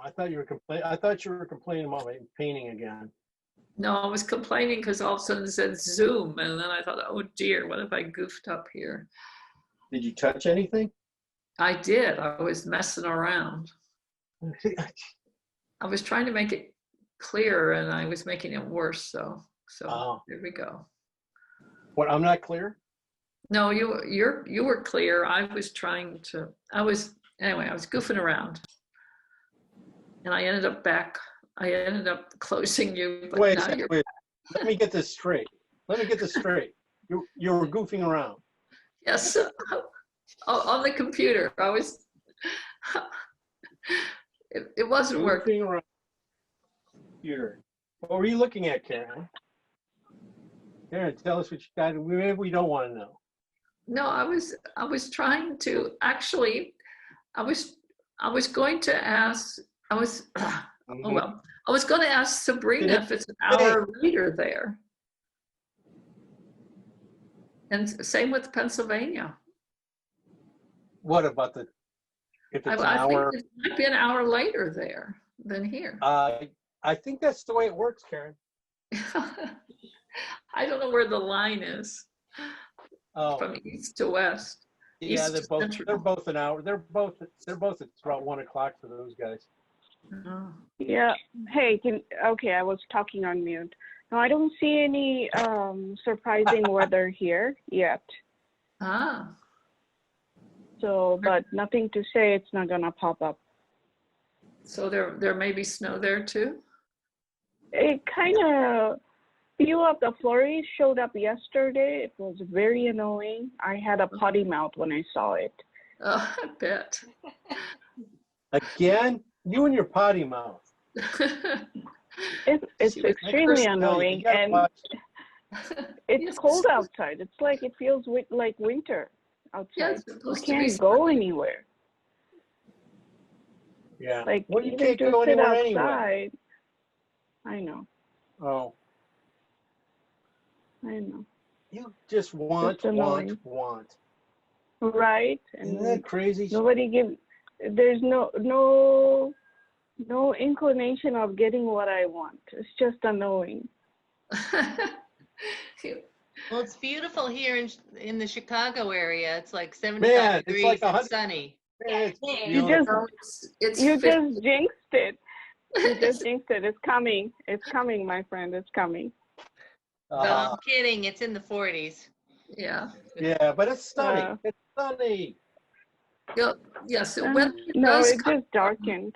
I thought you were complaining. I thought you were complaining about my painting again. No, I was complaining because all of a sudden it said Zoom, and then I thought, oh dear, what if I goofed up here? Did you touch anything? I did. I was messing around. I was trying to make it clear, and I was making it worse. So there we go. What? I'm not clear? No, you were clear. I was trying to. Anyway. I was goofing around, and I ended up closing you. But Wait, now you're. wait. Let me get this straight. You were goofing around. Yes, on the computer. I was, it wasn't working. Goofing around. Computer. What were you looking at, Karen? Karen, tell us what you got. Maybe we don't want to know. No, I was trying to, actually, I was going to ask, I was, oh well, I was going to ask Sabrina if it's an hour reader there. And same with Pennsylvania. What about the, if it's an I hour? think it might be an hour later there than here. I think that's the way it works, Karen. I don't know where the line is Oh, from east to west. yeah, East they're to both, central. they're both an hour. They're both at about 1 o'clock for those guys. Oh. Yeah. Hey, okay, I was talking on mute. No, I don't see any surprising weather here yet. Ah, So, but nothing to say it's not gonna pop up. so there may be snow there too? It kind of, few of the flurries showed up yesterday. It was very annoying. I had a potty mouth when I saw it. Oh, I bet. Again, you and your potty mouth. It's extremely annoying, and it's cold outside. It's like it feels like winter outside. Yeah, it's You supposed to be can't go sunny. anywhere. Yeah. Like Well, you even can't to go sit anywhere outside. anyway. I know. Oh, I know. you just want. Annoying. Right? Isn't that crazy? Nobody gives. There's no inclination of getting what I want. It's just annoying. Well, it's beautiful here in the Chicago area. It's like 75 Man, it's degrees like and 100. sunny. You just it's jinxed it. You just jinxed it. It's coming. It's coming, my friend. It's coming. No, I'm kidding. It's in the 40s. Yeah. Yeah, but it's sunny. It's sunny. Yes, when it No, does it come just darkened.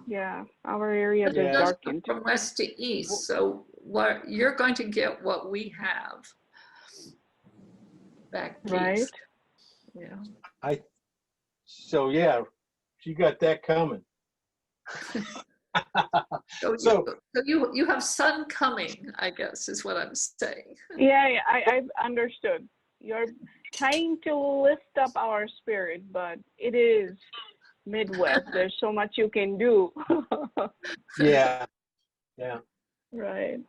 Yeah, our area it just does come darkened. from west to east, so what you're going to get what we have back Right. east. Yeah. So yeah, you got that coming. So you have sun coming, I guess, is what I'm saying. Yeah, I've understood. You're trying to lift up our spirit, but it is Midwest. There's so much you can do. Yeah. Yeah. Right.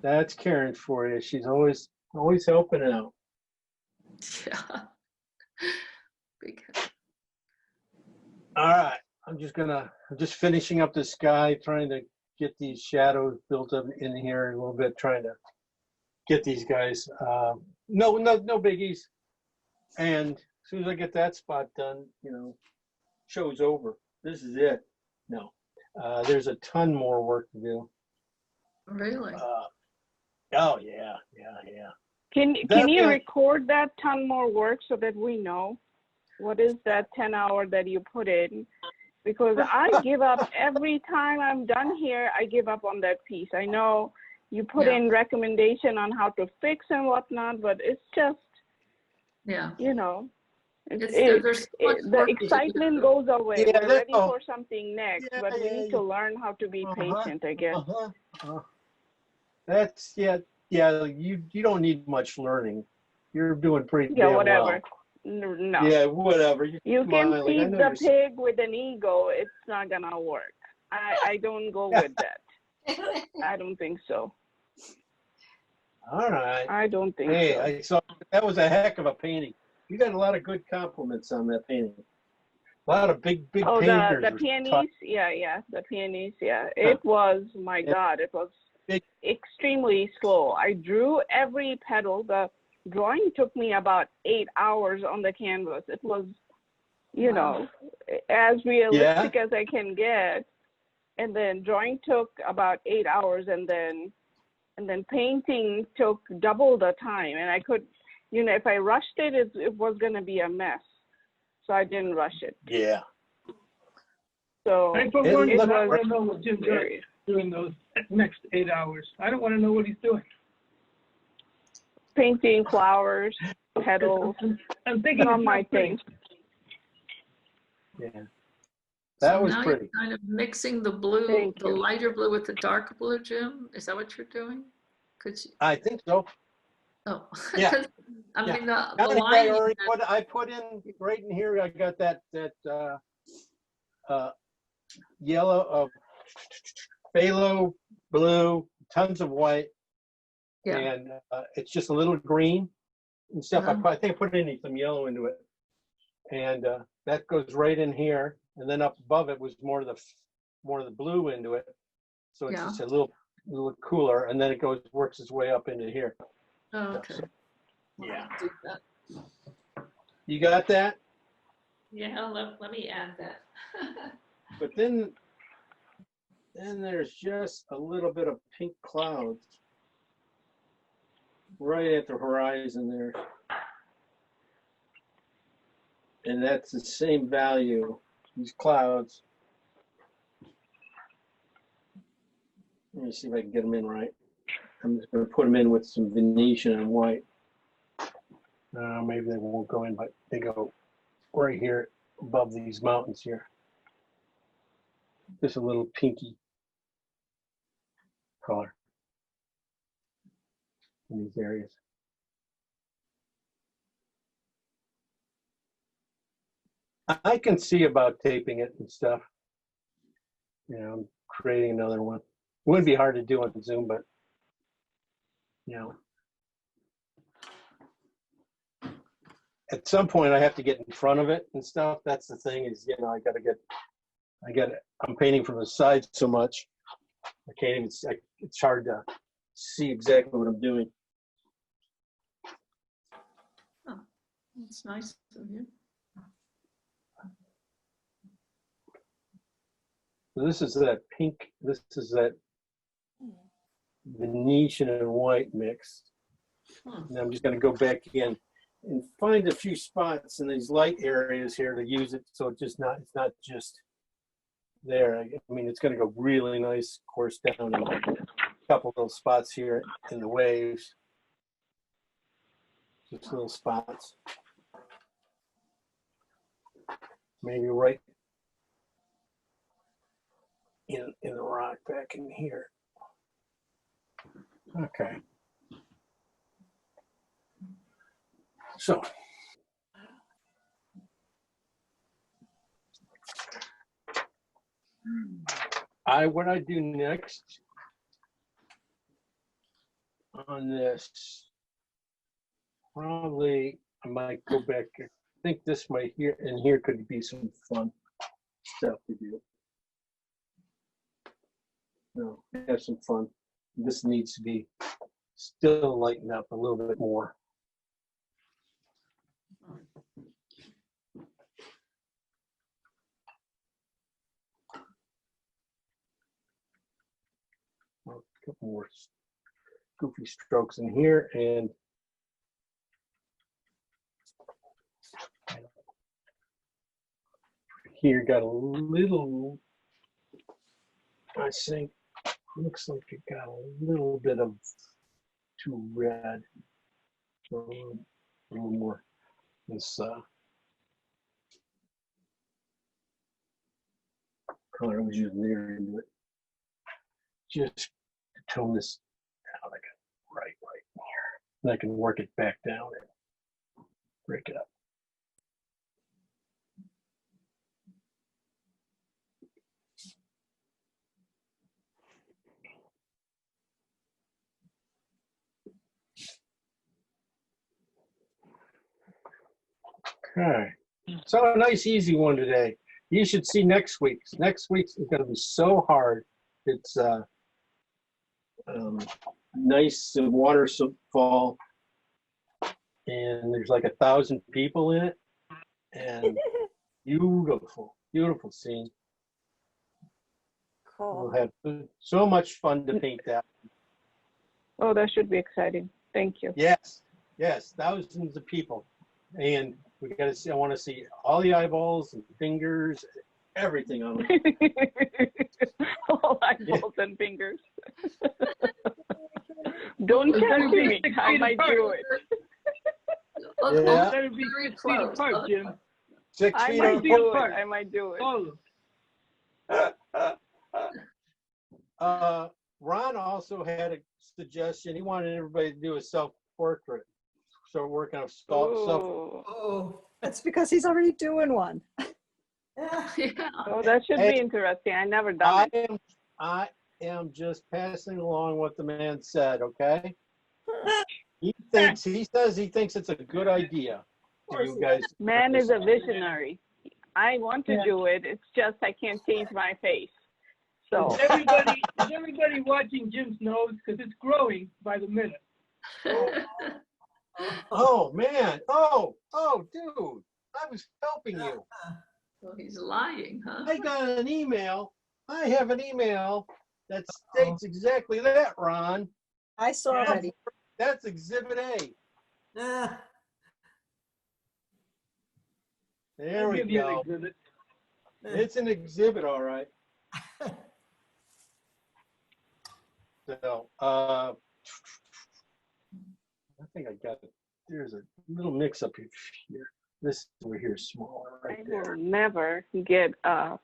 That's Karen for you. She's always helping out. Yeah. All right. I'm just finishing up this guy, trying to get these shadows built up in here a little bit, trying to get these guys. No biggies. And as soon as I get that spot done, show's over. This is it. No, there's a ton more work to do. Really? Oh yeah. Can you record that ton more work so that we know what is that 10 hour that you put in? Because I give up every time I'm done here. I give up on that piece. I know you put in recommendation on how to fix and whatnot, but it's just, the excitement goes away. Yeah, We're ready for something next, but we need to learn how to be patient, I guess. That's you don't need much learning. You're doing pretty damn whatever. well. No. Yeah, whatever. You can feed the pig with an ego. It's not gonna work. I don't go with that. I don't think so. All right. I don't think so. Hey, I saw that was a heck of a painting. You got a lot of good compliments on that painting. A lot of big painters. The peonies, the peonies, It was, my God, it was extremely slow. I drew every petal. The drawing took me about 8 hours on the canvas. It was, as realistic as I can get. And then drawing took about 8 hours, and then painting took double the time. And I could, if I rushed it, it was going to be a mess. So I didn't rush it. Yeah. I So want to know what Jim does during those next 8 hours. I don't want to know what he's doing. painting flowers, petals. I'm thinking Not it's my not pretty. thing. Yeah. That So was now pretty. you're kind of mixing the blue, Thank the you. lighter blue with the darker blue, Jim? Is that what you're doing? Could you, I think so. oh, Yeah. 'cause, I Yeah. mean, the Down here, line. I put in right in here. I got that yellow of phthalo blue, tons of white, Yeah. and it's just a little green and stuff. Uh-huh. I think I put in some yellow into it, and that goes right in here. And then up above it was more of the blue into it, so it's Yeah. just a little cooler. And then it works its way up into here. Oh, okay. Yeah. Do that. You got that? Yeah, let me add that. But then there's just a little bit of pink clouds right at the horizon there. And that's the same value, these clouds. Let me see if I can get them in right. I'm just going to put them in with some Venetian and white. Maybe they won't go in, but they go right here above these mountains here. Just a little pinky color in these areas. I can see about taping it and stuff. You know, creating another one. It wouldn't be hard to do on Zoom, but you know, at some point I have to get in front of it and stuff. That's the thing is, you know, I'm painting from the side so much. I can't even, it's hard to see exactly what I'm doing. Oh, that's nice of you. So this is that pink, this is that Venetian and white mix. And I'm just going to go back in and find a few spots in these light areas here to use it, so it's not just there. I mean, it's going to go really nice, of course, down in a couple little spots here in the waves. Just little spots. Maybe right in the rock back in here. Okay. So what I do next on this, probably I might go back. I think this might here could be some fun stuff to do. No, have some fun. This needs to be still lighten up a little bit more. A couple more goofy strokes in here, and here got a little, I think, looks like it got a little bit of too red. So a little more this color I was using there into it. Just to tone this out, I got right here. And I can work it back down and break it up. Okay, so a nice easy one today. You should see next week's. Next week's is going to be so hard. It's nice waterfall, and there's like 1,000 people in it, and beautiful, beautiful scene. Cool. We'll have so much fun to paint that. Oh, that should be exciting. Thank you. Yes, yes, thousands of people, and we got to see. I want to see all the eyeballs and fingers, everything on it. All eyeballs and fingers. Don't It's gotta tempt be me. 6 I feet might apart. do it. Well, Yeah. those It's are gotta be very 6 feet close. apart, Jim. 6 I feet might apart. do it. I might do it. All of them. Ron also had a suggestion. He wanted everybody to do a self-portrait. So we're working on self. Ooh. Oh, that's because he's already doing one. Yeah. Oh, that should Hey, be interesting. I never done it. I am just passing along what the man said, okay? He says he thinks it's a good idea. Do you guys? Man is a visionary. I want to do it. It's just I can't change my face. So Is everybody watching Jim's nose? Because it's growing by the minute. Oh man! Oh, dude! I was helping you. So he's lying, huh? I got an email. I have an email that states exactly that, Ron. I saw already. That's Exhibit A. There I'll we give you an go. exhibit. It's an exhibit, all right. So, I think I got it. There's a little mix up here. This over here is smaller right I there. will never get a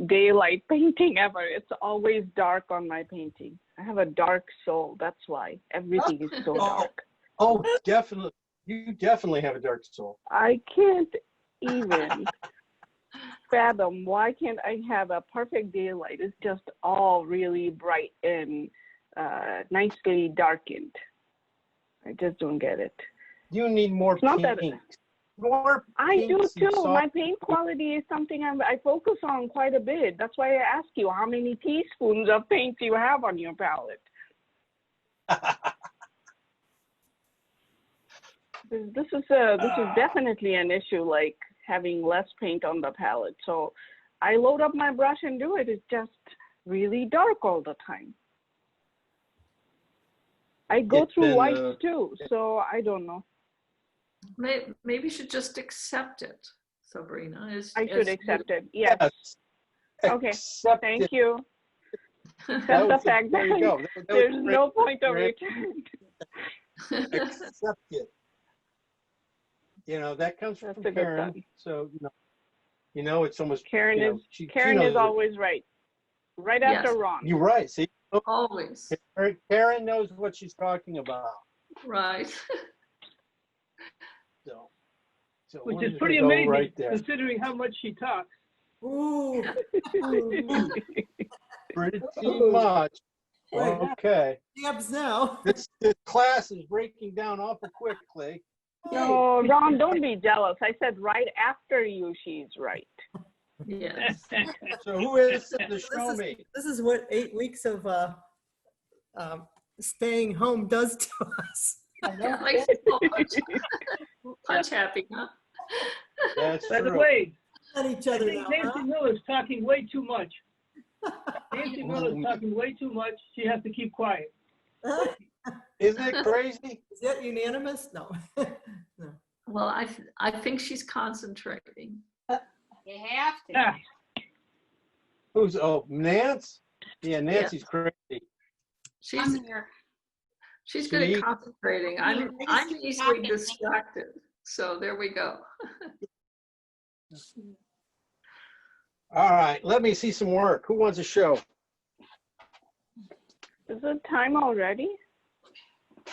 daylight painting ever. It's always dark on my painting. I have a dark soul. That's why everything is so dark. Oh, definitely. You definitely have a dark soul. I can't even fathom why can't I have a perfect daylight? It's just all really bright and nicely darkened. I just don't get it. You need more It's not that pink. More I do pinks and too. soft- My paint quality is something I focus on quite a bit. That's why I ask you how many teaspoons of paint you have on your palette. This is definitely an issue, like having less paint on the palette. So I load up my brush and do it. It's just really dark all the time. I go It's through been, whites too, so I don't know. Maybe you should just accept it, Sabrina. I should accept it. Yes. Okay. Accept Thank it. you. That Accept the was fact there you that go. That was there's great. no point of Great. return. Accept it. You know, that comes That's from a good Karen. thing. So, you know, it's almost, Karen you know, is she Karen knows is it. always right. Right Yes. after Ron. You're right. See, Always. Karen knows what she's talking about. Right. So Which we're is just pretty gonna go amazing right there. considering how much she talks. Ooh. Pretty much. Right. Okay. Yep, now. This class is breaking down awful quickly. No, Ron, don't be jealous. I said right after you, she's right. Yes. So who is it to show me? This is what 8 weeks of staying home does to us. Yeah, makes you so punch happy, huh? That's By the true. way, At each I other think now, Nancy huh? Miller's talking way too much. Nancy Miller's talking way too much. She has to keep quiet. Isn't it crazy? Is that unanimous? No. No. Well, I think she's concentrating. You have to. Ah, Who's, Nance? Yeah, Nancy's crazy. She's good See? at concentrating. I'm easily distracted. So there we go. All right, let me see some work. Who wants a show? Is it time already?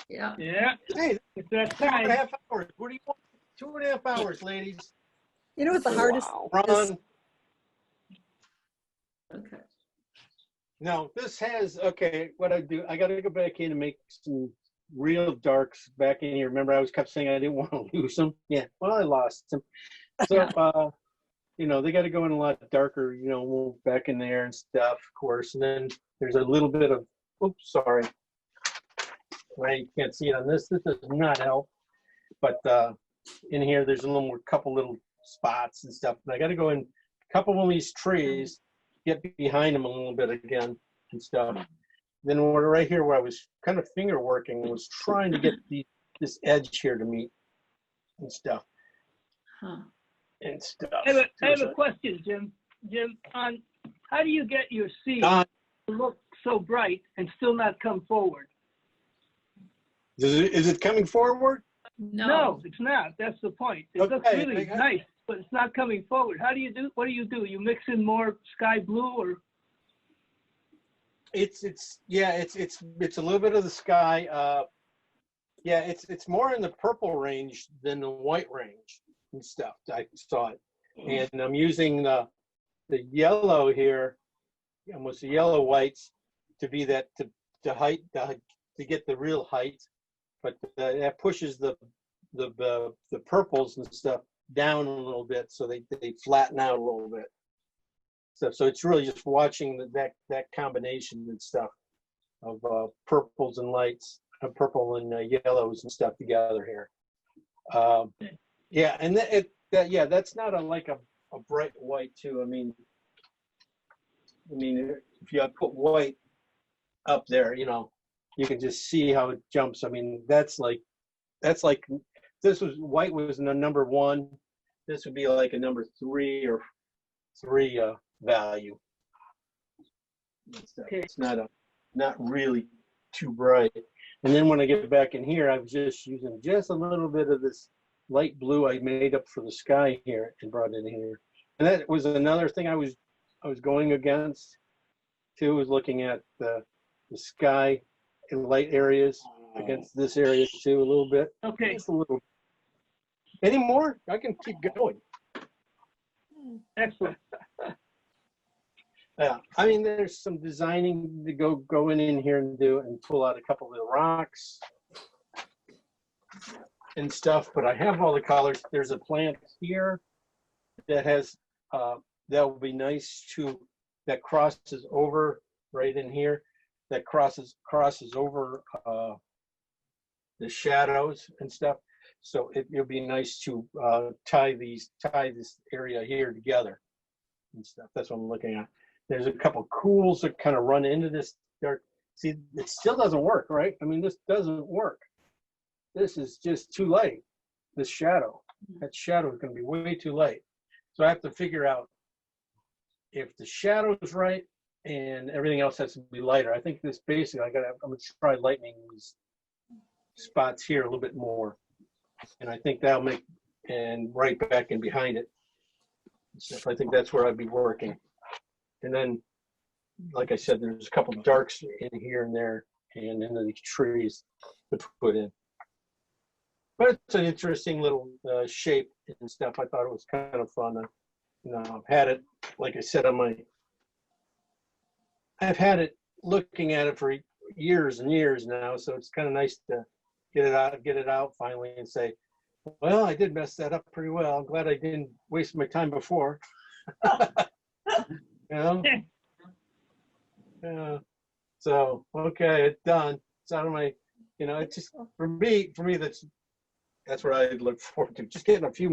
Yeah. yeah, Hey, it's that 2.5 time. hours. What do you want? 2.5 hours, ladies. You know what the hardest Wow. is? Ron. Okay. No, this has, okay, what I do, I got to go back in and make some real darks back in here. Remember, I was kept saying I didn't want to lose them. Yeah, well, I lost them. So, you know, they got to go in a lot darker, you know, move back in there and stuff, of course. And then there's a little bit of, oops, sorry. Well, you can't see it on this. This does not help. But in here, there's a little more, couple little spots and stuff. And I got to go in a couple of these trees, get behind them a little bit again and stuff. Then we're right here where I was kind of finger working, was trying to get this edge here to meet and stuff. Huh. And stuff. I have a question, Jim. Jim, on how do you get your seed to look so bright and still not come forward? Is it coming forward? No, it's not. That's the point. It looks Okay, really nice, but it's not coming forward. What do you do? You mix in more sky blue or? It's a little bit of the sky. Yeah, it's more in the purple range than the white range and stuff. I saw it, and I'm using the yellow here, almost the yellow whites, to be that to height to get the real height, but that pushes the purples and stuff down a little bit, so they flatten out a little bit. So it's really just watching that combination and stuff of purples and lights, purple and yellows and stuff together here. Yeah, and that's not like a bright white too. I mean, if you put white up there, you can just see how it jumps. I mean, that's like white was a number 1. This would be like a number 3 or 3 value. It's not really too bright. And then when I get back in here, I was just using just a little bit of this light blue I made up for the sky here and brought in here. And that was another thing I was going against too, was looking at the sky and light areas against this area too a little bit. Okay. Just a little. Any more? I can keep going. Excellent. Yeah, I mean, there's some designing to go in here and do and pull out a couple of the rocks and stuff, but I have all the colors. There's a plant here that has, that will be nice that crosses over right in here, that crosses over the shadows and stuff. So it'll be nice to tie this area here together and stuff. That's what I'm looking at. There's a couple cools that kind of run into this dark. See, it still doesn't work, right? I mean, this doesn't work. This is just too light, this shadow. That shadow is going to be way too light. So I have to figure out if the shadow is right and everything else has to be lighter. I think this basically, I'm going to try lightening these spots here a little bit more. And I think that'll make, and right back in behind it. So I think that's where I'd be working. And then, like I said, there's a couple of darks in here and there and into these trees to put in. But it's an interesting little shape and stuff. I thought it was kind of fun. I've had it, like I said, I've had it looking at it for years and years now. So it's kind of nice to get it out finally and say, well, I did mess that up pretty well. I'm glad I didn't waste my time before. So okay, it's done. It's out of my, it's just for me that's what I look forward to, just getting a few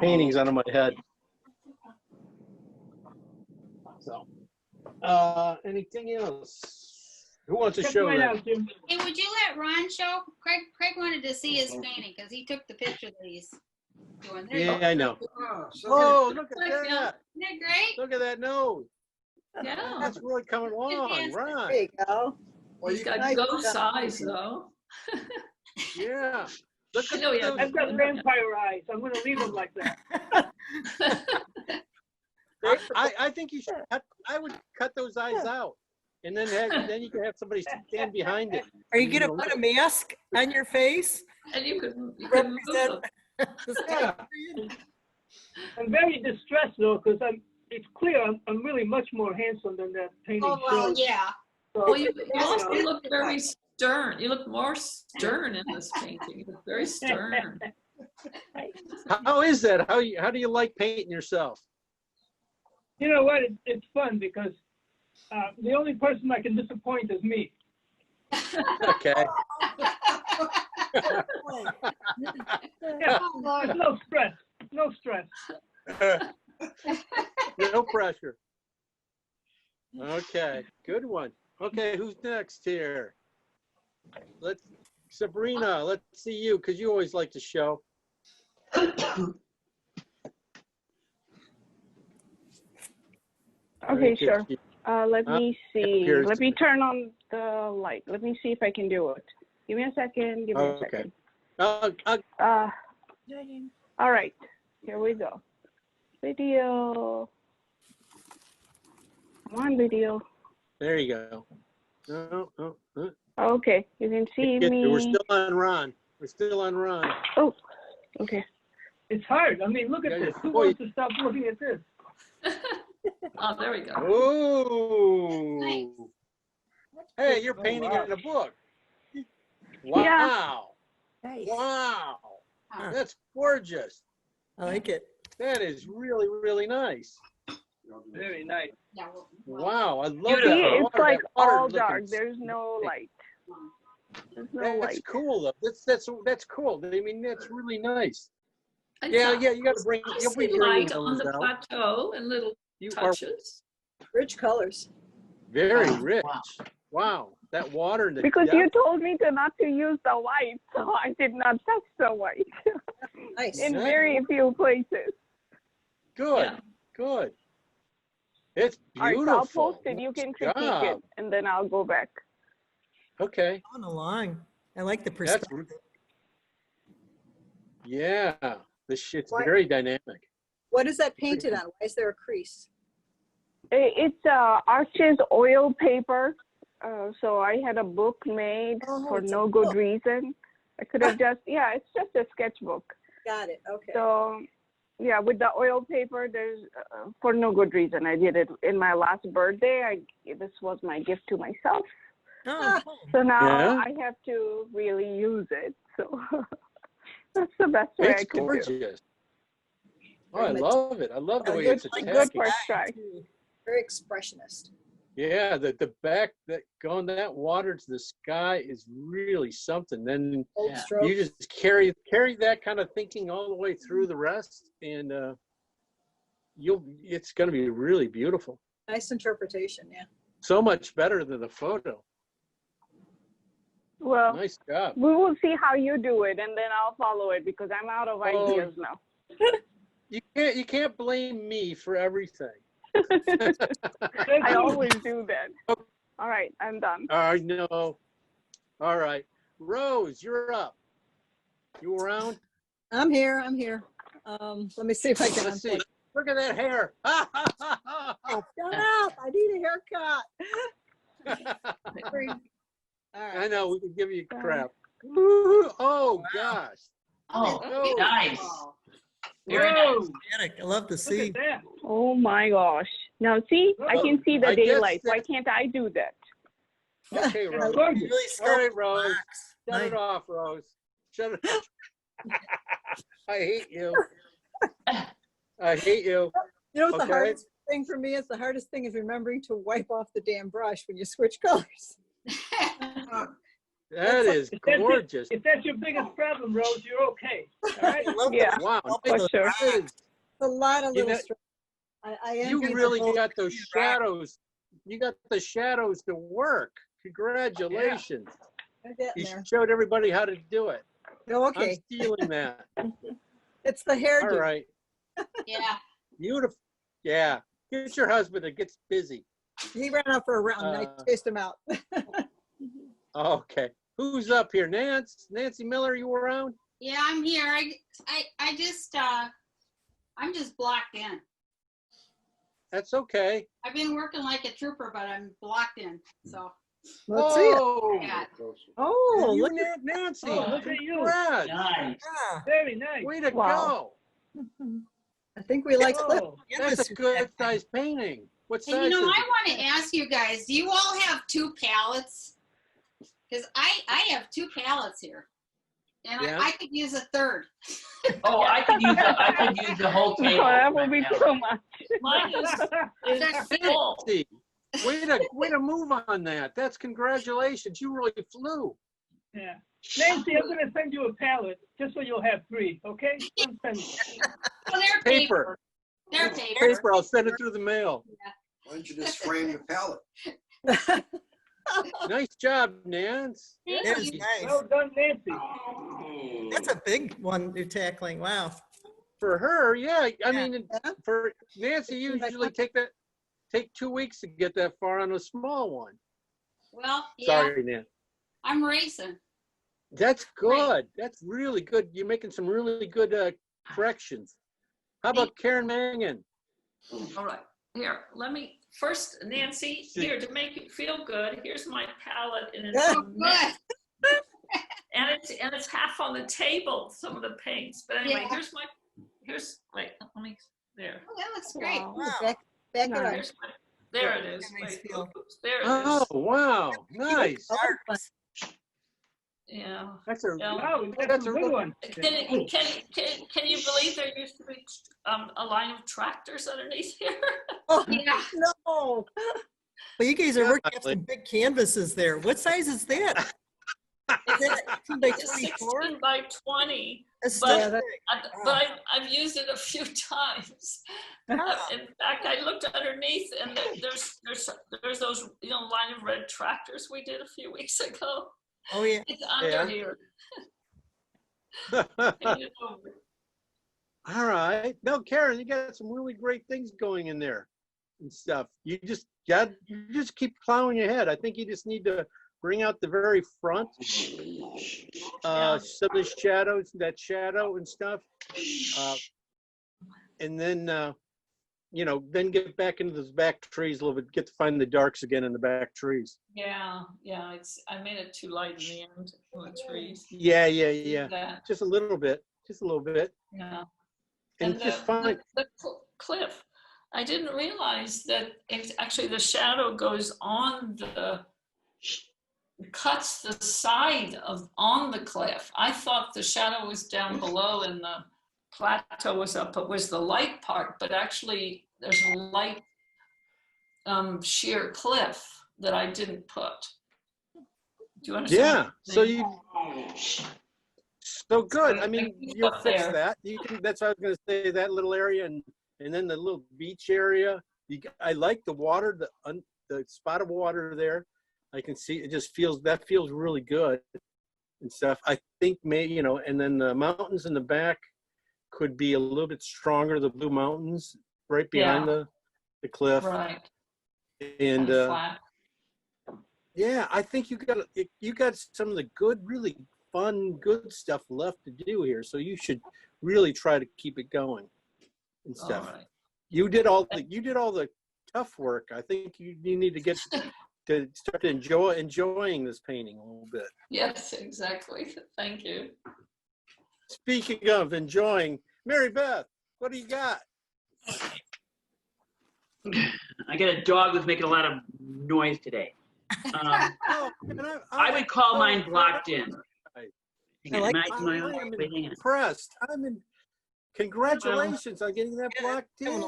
paintings out of my head. So anything else? Who wants to show that? Hey, would you let Ron show? Craig wanted to see his painting because he took the picture that he's doing. Yeah, I know. Oh, look at that. that. Isn't that great? Look at that nose. Yeah. That's really coming along, right? There you go. Well, he's got ghost eyes, though. Yeah. Look at those. I've got vampire eyes. I'm going to leave them like that. I think you should. I would cut those eyes out, and then you can have somebody stand behind it. Are you gonna put a mask on your face? And you could move represent them. Yeah. I'm very distressed though, because it's clear I'm really much more handsome than that painting Oh, well, shows. yeah. So, Well, you also look very stern. You look more stern in this painting. You look very stern. How is that? How do you like painting yourself? You know what? It's fun because the only person I can disappoint is me. Okay. Yeah, there's no stress. No stress. No pressure. Okay, good one. Okay, who's next here? Sabrina, let's see you, because you always like to show. Okay, sure. Let me see. appears Let to me be. turn on the light. Let me see if I can do it. Give me a second. Give me a Okay. second. All right. Here we go. Video. Come on, video. There you go. Oh. Okay, you can see me. We're still on Ron. We're still on Ron. Oh, okay. It's hard. I mean, look at this. Who wants to stop looking at this? Oh, there we go. Ooh. Nice. Hey, you're Oh, painting wow. in a book. Yeah. Wow. Nice. Wow. Huh. That's gorgeous. I like it. That is really, really nice. Very nice. Yeah. Wow. I love See, that it's water. like That water all looking- dark. There's no light. There's no That's light. cool though. That's cool. I mean, that's really nice. And Yeah, so you got to bring. I You'll see bring light on those the out. plateau and little You are touches. Rich colors. very Wow. rich. Wow. Wow, that water and the Because you depth. told me to not to use the white, so I did not touch the white Nice. in Nice. very few places. Good, Yeah. good. It's All right, beautiful. so I'll post it. You can Nice critique job. it, and then I'll go back. Okay, Going along. I like the that's perspective. yeah. This shit's Why- very dynamic. What is that painted on? Why is there a crease? It's Arches oil paper. So I had a book made Oh, for it's a no good book. reason. I could have just, yeah, it's just a sketchbook. Got it. Okay. So, yeah, with the oil paper, there's for no good reason. I did it in my last birthday. This was my gift to myself. Oh, cool. So now Yeah. I have to really use it. So that's the best way I It's could do. gorgeous. Oh, I Very love it. I love the way good- it's Good attacking. first try. Very expressionist. Yeah, the back that going that water to the sky is really something. Then Bold Yeah. strokes. you just carry that kind of thinking all the way through the rest, and it's going to be really beautiful. Nice interpretation. Yeah. So much better than the photo. Well, Nice job. we will see how you do it, and then I'll follow it because I'm out of Oh. ideas now. You can't blame me for everything. I always do that. All right, I'm done. I know. All right, Rose, you're up. You around? I'm here. I'm here. Let me see if I can. Let's see. unplug. Look at that hair. Oh, shut up. I need a haircut. All I right. know, we can give you crap. Oh, gosh. Oh, nice. Very Whoa, nice. Dramatic. I love to look see. at that. Oh my gosh. Now see, I Oh, can see the I guess daylight. Why that- can't I do that? Okay, It's Rose. gorgeous. Really All right, sculpted Rose. rocks. Shut Nice. it off, Rose. Shut it off. I hate you. I hate you. You know what's the Okay. hardest thing for me is the hardest thing is remembering to wipe off the damn brush when you switch colors. That is If that's it- gorgeous. If that's your biggest problem, Rose, you're okay. All right? I love Yeah. the Wow. For nice. sure. It's a lot of You little know- strokes. I You envy the really whole- got those shadows. You got the shadows to work. Congratulations. I'm getting You there. showed everybody how to do it. Oh, I'm okay. stealing that. It's the hairdo. All right. Yeah. Beautiful. Yeah. Get your husband that gets busy. He ran out for a round. And I chased him out. Okay. Who's up here? Nancy Miller, you around? Yeah, I'm here. I just I'm just blocked in. That's okay. I've been working like a trooper, but I'm blocked in. So Let's see it. Oh, yeah. Oh, you, look at Nancy. Oh, look at you. Congrats. Nice. Yeah. Very nice. Way to Wow. go. I think we like Cliff. Oh, That's a good size painting. What size And you know, is I it? want to ask you guys, do you all have two palettes? Because I have two palettes here. And Yeah. I could use a third. Oh, I could use the whole Oh, table. that would be too much. Mine is full. Nancy, way to move on that. That's congratulations. You really flew. yeah. Nancy, I'm gonna send you a palette just so you'll have three, okay? I'm sending. Well, they're Paper. paper. They're paper. Paper. I'll send it through the mail. Why don't you just frame the palette? Nice job, Nance. Thank That is you. nice. Well done, Nancy. That's a big one you're tackling. Wow. For her, yeah. I Yeah. mean, for Nancy, you usually take 2 weeks to get that far on a small one. Well, yeah, Sorry, Nan. I'm racing. That's good. That's really good. You're making some really good corrections. How about Karen Mangan? All right, here, let me, first, Nancy, here, to make you feel good, here's my palette, and it's a mess. And it's half on the table, some of the paints, but anyway, Yeah. wait, let me, there. Oh, that looks great. Wow. Back it up. There it is. Nice Wait, feel. oops, there it is. Oh, wow. Nice. Yeah. That's a, Yeah. Wow, that's that's a a good really- one. Can you believe there used to be a line of tractors underneath here? Oh, Yeah. no. Well, you guys are working off some big canvases there. What size is that? Is that 18 by It's 24? 16 by 20. That's But, still big. but I've used it a few times. In fact, I looked underneath, and there's those line of red tractors we did a few weeks ago. Oh, yeah. It's under here. All right. No, Karen, you got some really great things going in there and stuff. You just keep plowing ahead. I think you just need to bring out the very front, some of the shadows, that shadow and stuff, and then then get back into those back trees a little bit. Get to find the darks again in the back trees. Yeah. I made it too light in the end on the trees. Yeah. That. Just a little bit. Yeah. And just find the cliff. I didn't realize that actually the shadow goes on cuts the side on the cliff. I thought the shadow was down below and the plateau was up. It was the light part, but actually there's a light sheer cliff that I didn't put. Do you understand? Yeah. So good. I mean, you'll fix that. You can. That's what I was going to say. That little area and then the little beach area. I like the water, the spot of water there. I can see it. Just feels really good and stuff. I think and then the mountains in the back could be a little bit stronger. The blue mountains right behind the cliff. Right. And flat. yeah, I think you got some of the really fun, good stuff left to do here. So you should really try to keep it going and stuff. All right. You did all the tough work. I think you need to get to start enjoying this painting a little bit. Yes, exactly. Thank you. Speaking of enjoying, Mary Beth, what do you got? I got a dog that's making a lot of noise today. I would call mine blocked in. I'm impressed. Congratulations on getting that blocked in.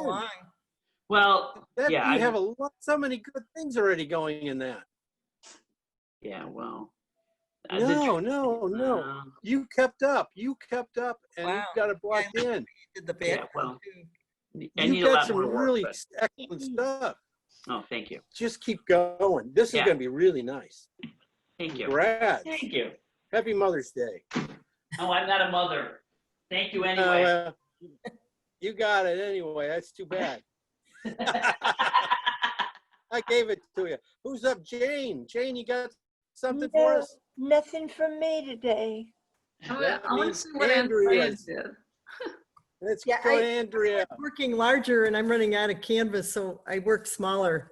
Well, you have so many good things already going in that. Yeah, well. No. You kept up, and you got it blocked in. Did the back you got some really excellent stuff. Oh, thank you. Just keep going. This is going to be really nice. Thank you. Congrats. Thank you. Happy Mother's Day. Oh, I'm not a mother. Thank you anyway. You got it anyway. That's too bad. I gave it to you. Who's up, Jane? Jane, you got something for us? Nothing from me today. I want to see what Andrea did. Let's go, Andrea. I'm working larger and I'm running out of canvas, so I work smaller.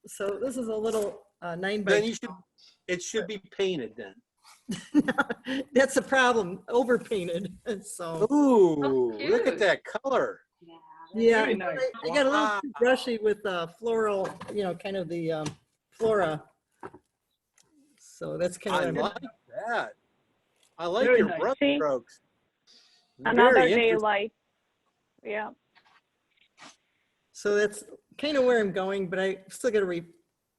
So this is a little 9 by. Then it should be painted then. That's the problem. Overpainted. So. Ooh, look at that color. Yeah, Nice. I got a little too brushy with floral, kind of the flora. So that's kind of. I like that. I like Very your nice. brush See? strokes. Another Very day interesting. light. Yeah. So that's kind of where I'm going, but I still got to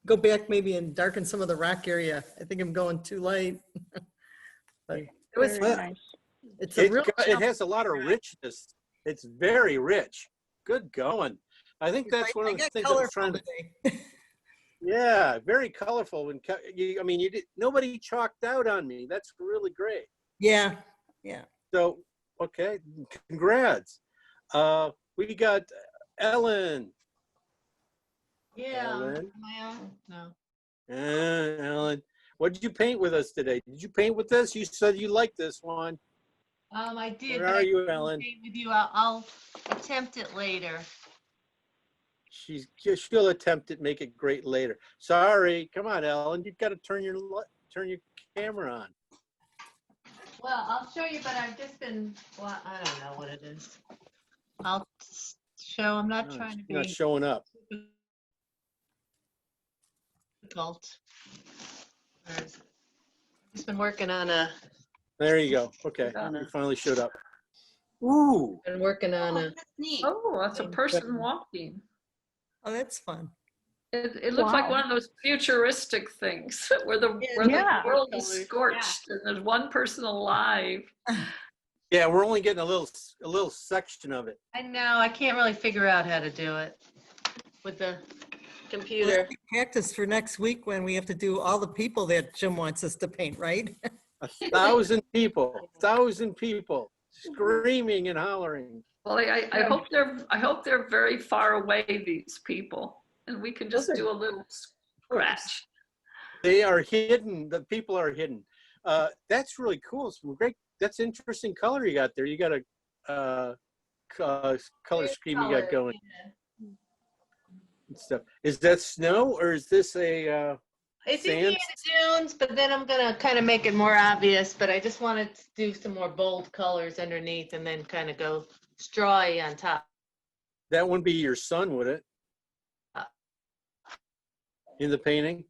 go back maybe and darken some of the rock area. I think I'm going too light. But it was Very nice. It's a real. It has a lot of richness. It's very rich. Good going. I think that's one of the things I'm trying to. Yeah, very colorful. When nobody chalked out on me. That's really great. Yeah. So, okay, congrats. We got Ellen. Yeah. Ellen. My own? No. Ellen. What did you paint with us today? Did you paint with this? You said you liked this one. I did. Where but are I you, couldn't Ellen? paint with you. I'll attempt it later. She'll attempt it, make it great later. Sorry, come on, Ellen. You've got to turn your camera on. Well, I'll show you, but I've just been, well, I don't know what it is. I'll show, I'm not No, trying to you're not be showing up. difficult. I've just been working on a, There you go. Okay, On a- you finally showed up. Ooh. been working on a, That's neat. Oh, that's a person walking. Oh, that's fun. It looks like Wow. one of those futuristic things where the Yeah. world is scorched and there's one person alive. Yeah, we're only getting a little section of it. I know, I can't really figure out how to do it with the Well, computer. that'll be practice for next week when we have to do all the people that Jim wants us to paint, right? 1,000 people screaming and hollering. Well, I hope they're very far away, these people, and we can just do a little scratch. They are hidden. The people are hidden. That's really cool. Some great. That's interesting color you got there. You got a color scheme you got going. And stuff. Is that snow or is this a It's sand? Indiana Jones, but then I'm gonna kind of make it more obvious, but I just wanted to do some more bold colors underneath and then kind of go strawy on top. That wouldn't be your son, would it? In the painting?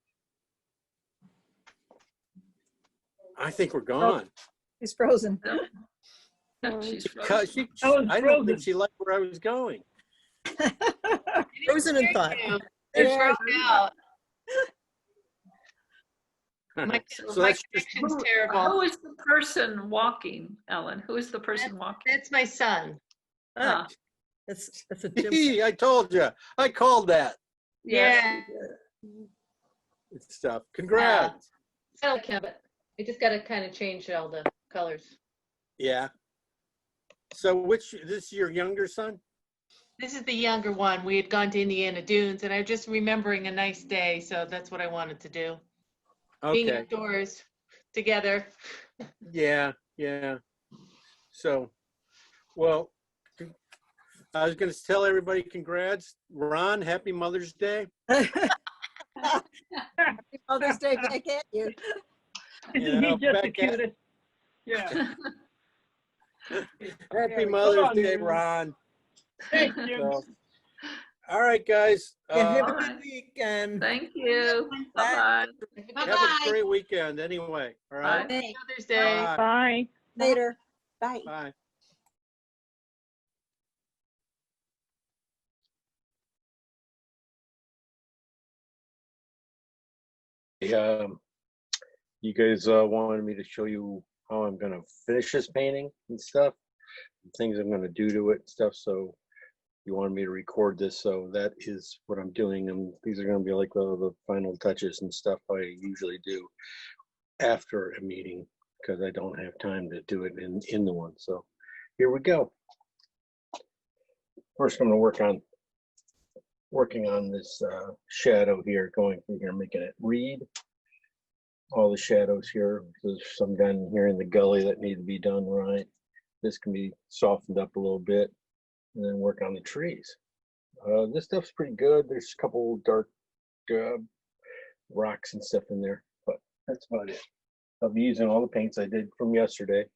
I think we're gone. He's frozen. She's Because frozen. I don't think she liked where I was going. Frozen in thought. They're thrown out. So that's just, Connection's terrible. Who is the person walking, Ellen? Who is the person walking? That's my son. Ah, That's a Jim. I told you. I called that. Yeah. It's stuff. Congrats. I don't care, but I just gotta kind of change all the colors. Yeah. So this is your younger son? This is the younger one. We had gone to Indiana Dunes and I'm just remembering a nice day. So that's what I wanted to do. Being Okay. outdoors together. Yeah. So, well, I was going to tell everybody congrats. Ron, happy Mother's Day. Happy Mother's Day back at you. Isn't he just the back at- cutest? Yeah. Happy Come Mother's on, Day, man. Ron. Thanks, Jim. So, all right, guys. Yeah, have a all good right. weekend. Thank you. Bye-bye. Have Bye-bye. a great weekend anyway. All right. Bye. Mother's Day. Bye. Bye. Later. Bye. Bye. You guys wanted me to show you how I'm gonna finish this painting and stuff, things I'm gonna do to it and stuff. So you wanted me to record this, so that is what I'm doing. And these are gonna be like the final touches and stuff I usually do after a meeting because I don't have time to do it in the one. So here we go. First, I'm gonna working on this shadow here, going through here, making it read. All the shadows here. There's some done here in the gully that need to be done right. This can be softened up a little bit, and then work on the trees. This stuff's pretty good. There's a couple dark rocks and stuff in there, but that's about it. I'll be using all the paints I did from yesterday.